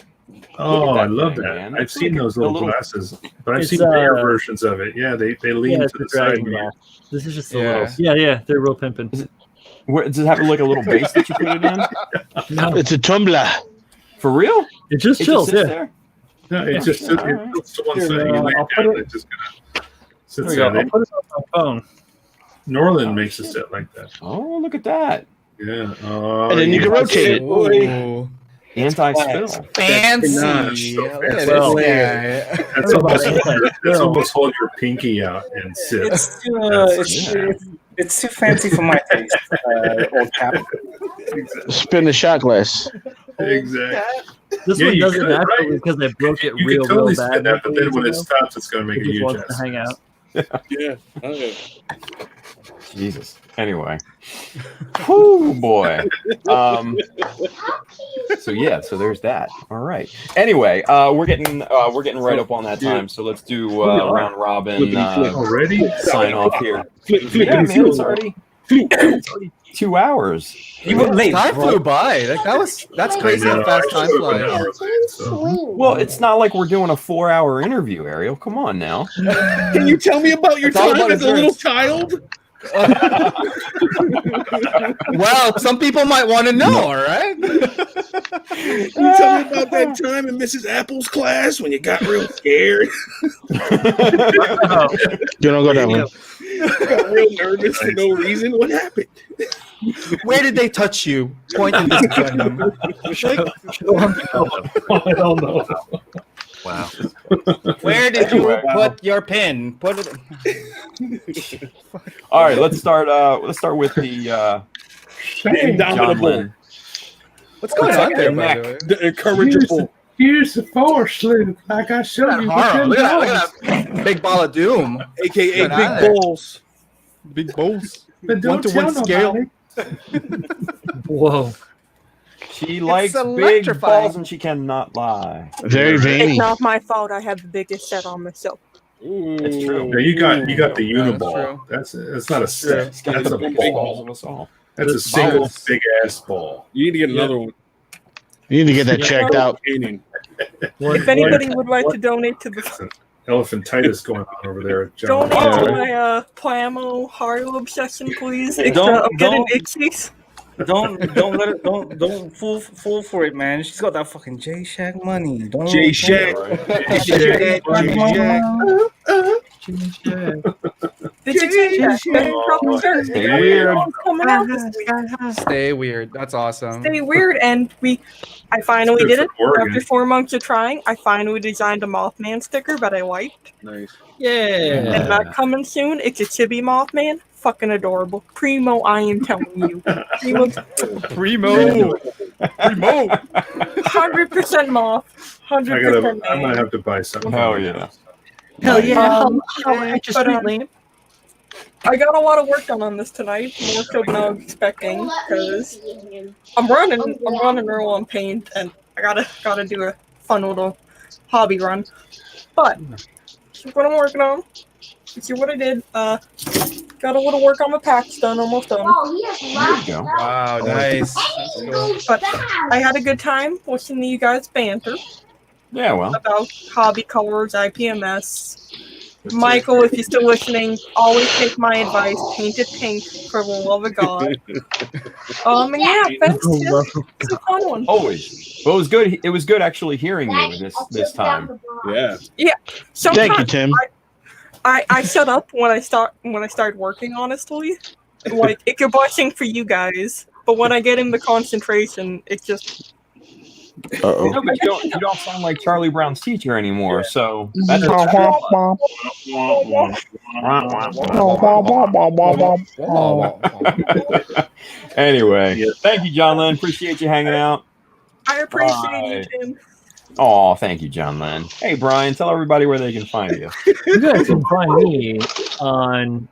Oh, Look at I that love thing, that. man. I've It's seen like those a little little- glasses, but I've It's, seen rare versions of it. Yeah, they lean Yeah, to it's the a side. dragon Mirror. glass. This is just a Yeah. little. Yeah, they're real pimping. Does it have like a little base that you put it in? No, It's a tumbler. For real? it just It chills. sits Yeah. there? No, it just it tilts to one Here, side. You lay I'll put down, it- it just kind of There sits we go. there. I'll put it on my phone. Norland makes a set like that. Oh, look at that. Yeah. And then you can rotate it. Ooh. Anti-spill. Fancy. Nice. Look at Well, this guy. That's almost, Anti-spill. that's almost hold your pinky out and sit. It's too fancy for my taste. Old cap. Spin the shot glass. Exactly. This Yeah, one you does it could, naturally right? because I broke it You real, can totally real bad. spin that, but then when it ago. stops, it's going to make a He just huge wants to ass. hang out. Yeah. Okay. Jesus. Anyway. Whoo boy. So there's that. All right. Anyway, we're getting right up on that time. So let's do round robin Already? sign off here. Flip, Yeah, man, it's already 2 hours. You were late. Time flew by. Like, that's crazy how fast time flies. Well, it's not like we're doing a 4-hour interview, Ariel. Come on now. Can you tell me about your It's all time about as a little desserts. child? Well, some people might want to know, all right? Can you tell me about that time in Mrs. Apple's class when you got real scared? You don't go that way. You got real nervous for no reason? What happened? Where did they touch you? Point in this Gundam. I don't know. Wow. Where did you put your pin? Put it. All right, let's start with the John Indomitable. Lynn. What's going on there, by the way? The incorrigible. Here's the force, Luke. Like I showed Look you. at Haro. Look at that big ball of doom. AKA Get out of Big there. Balls. Big balls. But don't 1-to-1 tell scale. nobody. Whoa. She likes big electrifying. balls and she cannot lie. Very It's veiny. not my fault. I have the biggest set on myself. It's true. Yeah, you got the Yeah, that's uniball. true. That's not a set. It's got That's the a biggest balls ball. of us all. That's a single big ass ball. You need to get another one. You need to get that checked out. Canyon. If anybody would like to donate to the Elephantitis going on over there. John. donate to my Plamo Haru obsession, please. It's, Don't- I'm getting don't- itchies. Don't let it. Don't fall for it, man. She's got that fucking J Shack money. Don't. J Shack. Did you see that? Stay weird. Coming out this week. Stay weird. That's awesome. Stay weird, and I finally Good did for it. Oregon. After 4 months of trying, I finally designed a Mothman sticker that I liked. Nice. And Yeah. that coming soon. It's a chibi Mothman. Fucking adorable. Primo, I am telling you. Primo, Primo. 100% moth. 100% I'm gonna man. have to buy something. Hell yeah. Hell yeah. How Extra but, sweet lamp. I got a lot of work done on this tonight, more so than I was expecting, because I'm running early on paint, and I gotta do a fun little hobby run. But this is what I'm working on. You see what I did? Got a little work on my packs done, almost done. There you go. Wow, nice. That's cool. But I had a good time listening to you guys banter Yeah, well. about hobby colors, IPMS. Michael, if you're still listening, always take my advice. Paint it pink for the love of God. And yeah, thanks, Tim. It's a fun one. Always. But it was good. It was good actually hearing you this time. Yeah. Sometimes Thank you, Tim. I shut up when I start working, honestly. Like, it's a blessing for you guys. But when I get into concentration, it's just Uh-oh. No, but you don't sound like Charlie Brown's teacher anymore, so that's Anyway, thank you, John Lynn. Appreciate you hanging out. I appreciate you, Tim. Oh, thank you, John Lynn. Hey, Brian, tell everybody where they can find you. You guys can find me on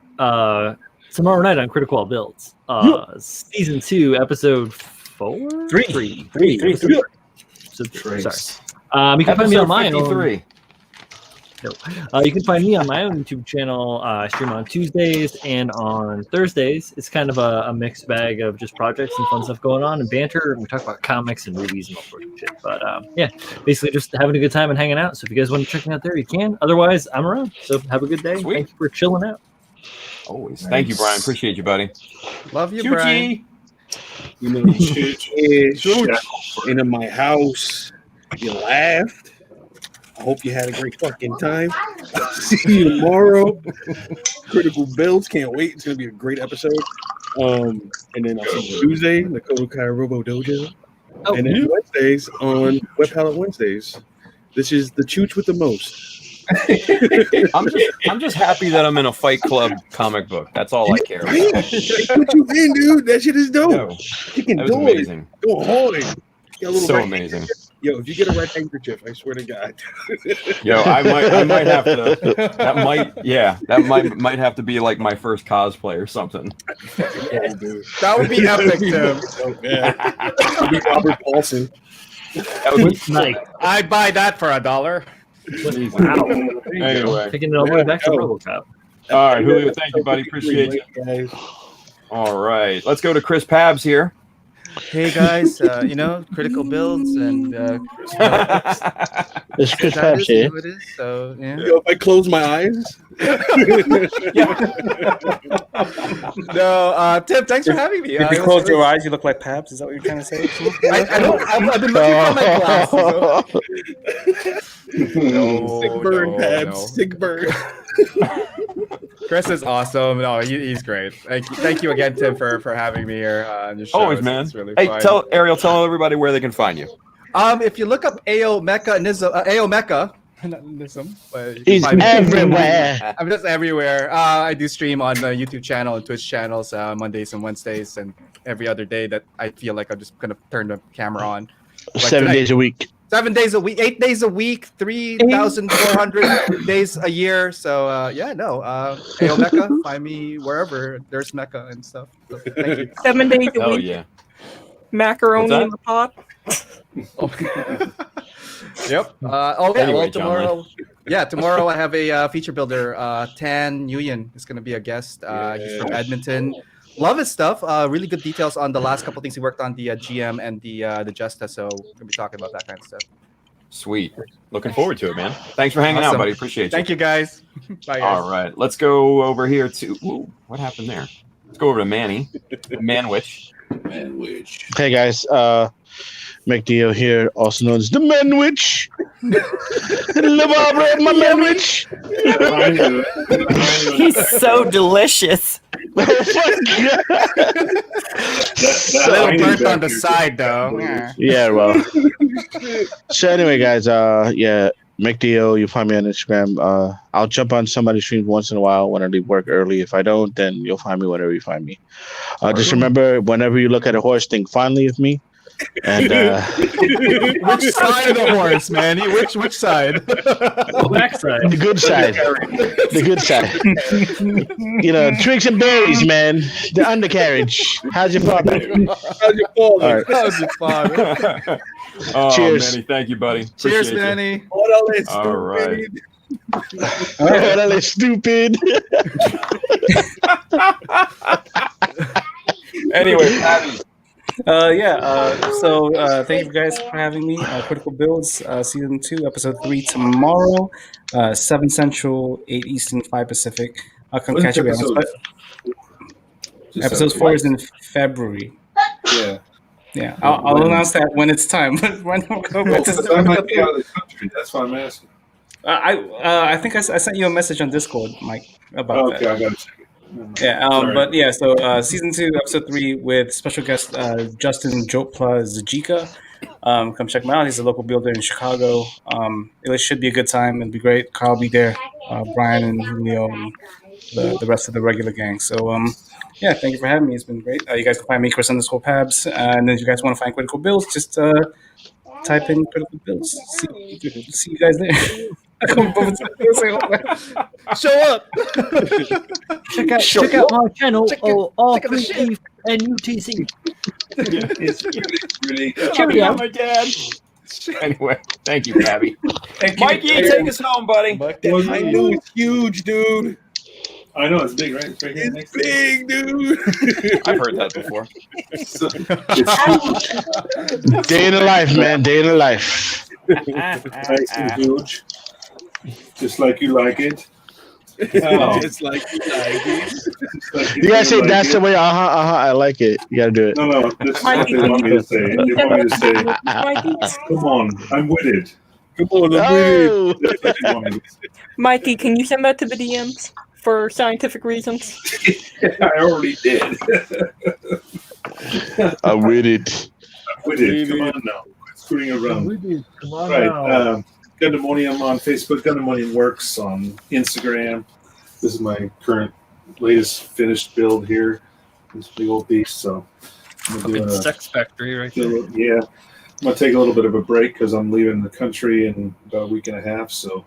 tomorrow night on Critical Builds. Season 2, episode 4? Three. So, sorry. You can find me on my own. 53. You can find me on my own YouTube channel. I stream on Tuesdays and on Thursdays. It's kind of a mixed bag of just projects and fun stuff going on and banter. We talk about comics and movies and all sorts of shit. But yeah, basically just having a good time and hanging out. So if you guys want to check me out there, you can. Otherwise, I'm around. So have a good day. Sweet. Thank you for chilling out. Always. Thank you, Brian. Appreciate you, buddy. Love you, Choo-chee. Brian. You know, into my house. You laughed. I hope you had a great fucking time. See you tomorrow. Critical Builds. Can't wait. It's gonna be a great episode. And then I'll see you Tuesday, the Kodokai Robo Dojo. Oh, And then Wednesdays on Web Palette Wednesdays. This is the Chooch with the most. I'm just happy that I'm in a Fight Club comic book. That's all I care about. Right? They put you in, dude. That shit is dope. Yo, You can that was do it. amazing. Go hard. Got a little So red amazing. handkerchief. Yo, if you get a red handkerchief, I swear to God. Yo, I might have to. That might have to be like my first cosplay or something. Yeah, dude. That would be epic, Tim. Oh, yeah. It'll be Robert Paulson. That would be Like, I'd buy that for $1. Anyway, taking it all the way back to Yeah. RoboCop. all right, Julio. Thank you, buddy. Appreciate you. Guys. All right, let's go to Chris Pabs here. Hey guys, Critical Builds and It's Chris that Pabs is here. who it is. So yeah. Yo, if I close my eyes. No, Tim, thanks for having me. If you close your eyes, you look like Pabs. Is that what you're trying to say? I've been looking for my glasses. Sick burn, Pabs. Sick burn. Chris is awesome. No, he's great. Thank you again, Tim, for having me here on your show. Always, It's- man. It's really Hey, fun. tell everybody where they can find you. If you look up AO Mecha, not Nism, but you can He's find me. everywhere. I'm just everywhere. I do stream on the YouTube channel and Twitch channels Mondays and Wednesdays, and every other day that I feel like I'm just gonna turn the camera on. Like 7 tonight. days a week. 7 days a week, 8 days a week, 3,400 days a year. So AO Mecha, find me wherever there's Mecha and stuff. So, thank you. 7 days a Hell week. yeah. Macaroni in the pot. Yep. Anyway, Well, John tomorrow. Yeah, tomorrow I have a feature builder. Tan Nguyen is going to be a guest. He's from Edmonton. Love his stuff. Really good details on the last couple things he worked on, the GM and the Justa. So we're going to be talking about that kind of stuff. Sweet. Looking forward to it, man. Thanks for hanging out, Awesome. buddy. Appreciate you. Thank you, guys. Bye, guys. All right. Let's go over here to... Ooh, what happened there? Let's go over to Manny. Manwich. Hey guys, McDeo here, also known as the Manwich. My Manwich. He's so delicious. Oh my A little burnt on the side, though. Yeah, well. So anyway, guys, yeah, McDeo, you find me on Instagram. I'll jump on somebody's stream once in a while when I leave work early. If I don't, then you'll find me whenever you find me. Just remember, whenever you look at a horse, think fondly of me. And which side of the horse, Manny? Which side? The back side. the good side. The good side. You know, twigs and berries, man. The undercarriage. How's your father? How's your father? All right. How's your father? Oh, Cheers. Manny, thank you, buddy. Cheers, Appreciate you. Manny. All right. Oh, that is stupid. Anyway, Patty. So thank you guys for having me. Critical Builds, Season 2, Episode 3 tomorrow, 7 Central, 8 Eastern, 5 Pacific. I'll come catch you guys. Episode 4 is in February. Yeah. Yeah, I'll announce that when it's time. I'm not out of the country. That's why I'm asking. I think I sent you a message on Discord, Mike, about that. Okay, I got to check it. Yeah, Sorry. but yeah, so Season 2, Episode 3 with special guest Justin Jopla Zajika. Come check him out. He's a local builder in Chicago. It should be a good time. It'll be great. Carl will be there. Brian and Julio and the rest of the regular gang. So, yeah, thank you for having me. It's been great. You guys can find me, Chris_Pabs. And then if you guys want to find Critical Builds, just type in Critical Builds. See you guys there. Show up. Check out my channel. R3E and UTC. Cheerio, my dad. Anyway, thank you, Gabby. Mikey, take us home, buddy. I know it's huge, dude. I know it's big, right? It's right here It's next to me. big, dude. I've heard that before. Day in the life, man. Day in the life. Nice and huge. Just like you like it. Just like you like it. You gotta say that's the way. I like it. You gotta do it. No, this is what they want me to say. They want me to say, come on, I'm with it. Come on, I'm Oh. That's what they want me to say. Mikey, can you send that to the DMs for scientific reasons? I already did. I'm with it. I'm with it. Come on now. Quit screwing around. Come on Right. now. Gundamonium on Facebook. Gundamonium Works on Instagram. This is my current, latest finished build here. This big old beast. So I'm gonna do Fucking sex factory right there. yeah. I'm gonna take a little bit of a break because I'm leaving the country in about a week and a half. So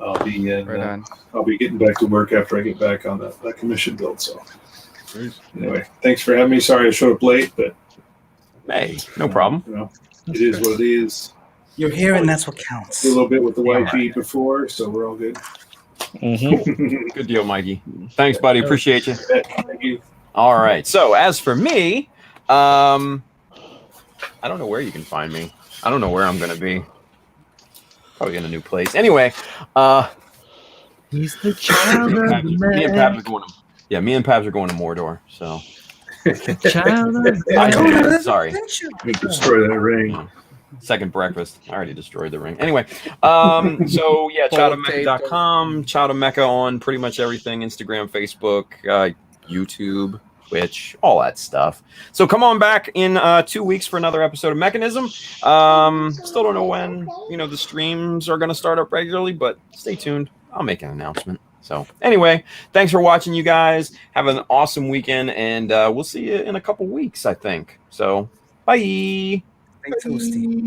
I'll be in. Right on. I'll be getting back to work after I get back on that commission build. So anyway, thanks for having me. Sorry I showed up late, but Hey, no problem. you know, it is what it is. You're here, and that's what counts. Did a little bit with the white beat before, so we're all good. Good deal, Mikey. Thanks, buddy. Appreciate you. Thank you. All right. So as for me, I don't know where you can find me. I don't know where I'm going to be. Probably in a new place. Anyway, He's the child of the me and man. Pabs are going to. Yeah, me and Pabs are going to Mordor. So Child of the I man. know, sorry. You destroy that ring. Second breakfast. I already destroyed the ring. Anyway, so yeah, chowdomecca.com, chowdomecca on pretty much everything: Instagram, Facebook, YouTube, Twitch, all that stuff. So come on back in 2 weeks for another episode of Mechanism. Still don't know when the streams are going to start up regularly, but stay tuned. I'll make an announcement. So anyway, thanks for watching, you guys. Have an awesome weekend, and we'll see you in a couple weeks, I think. So bye. Stay toasty.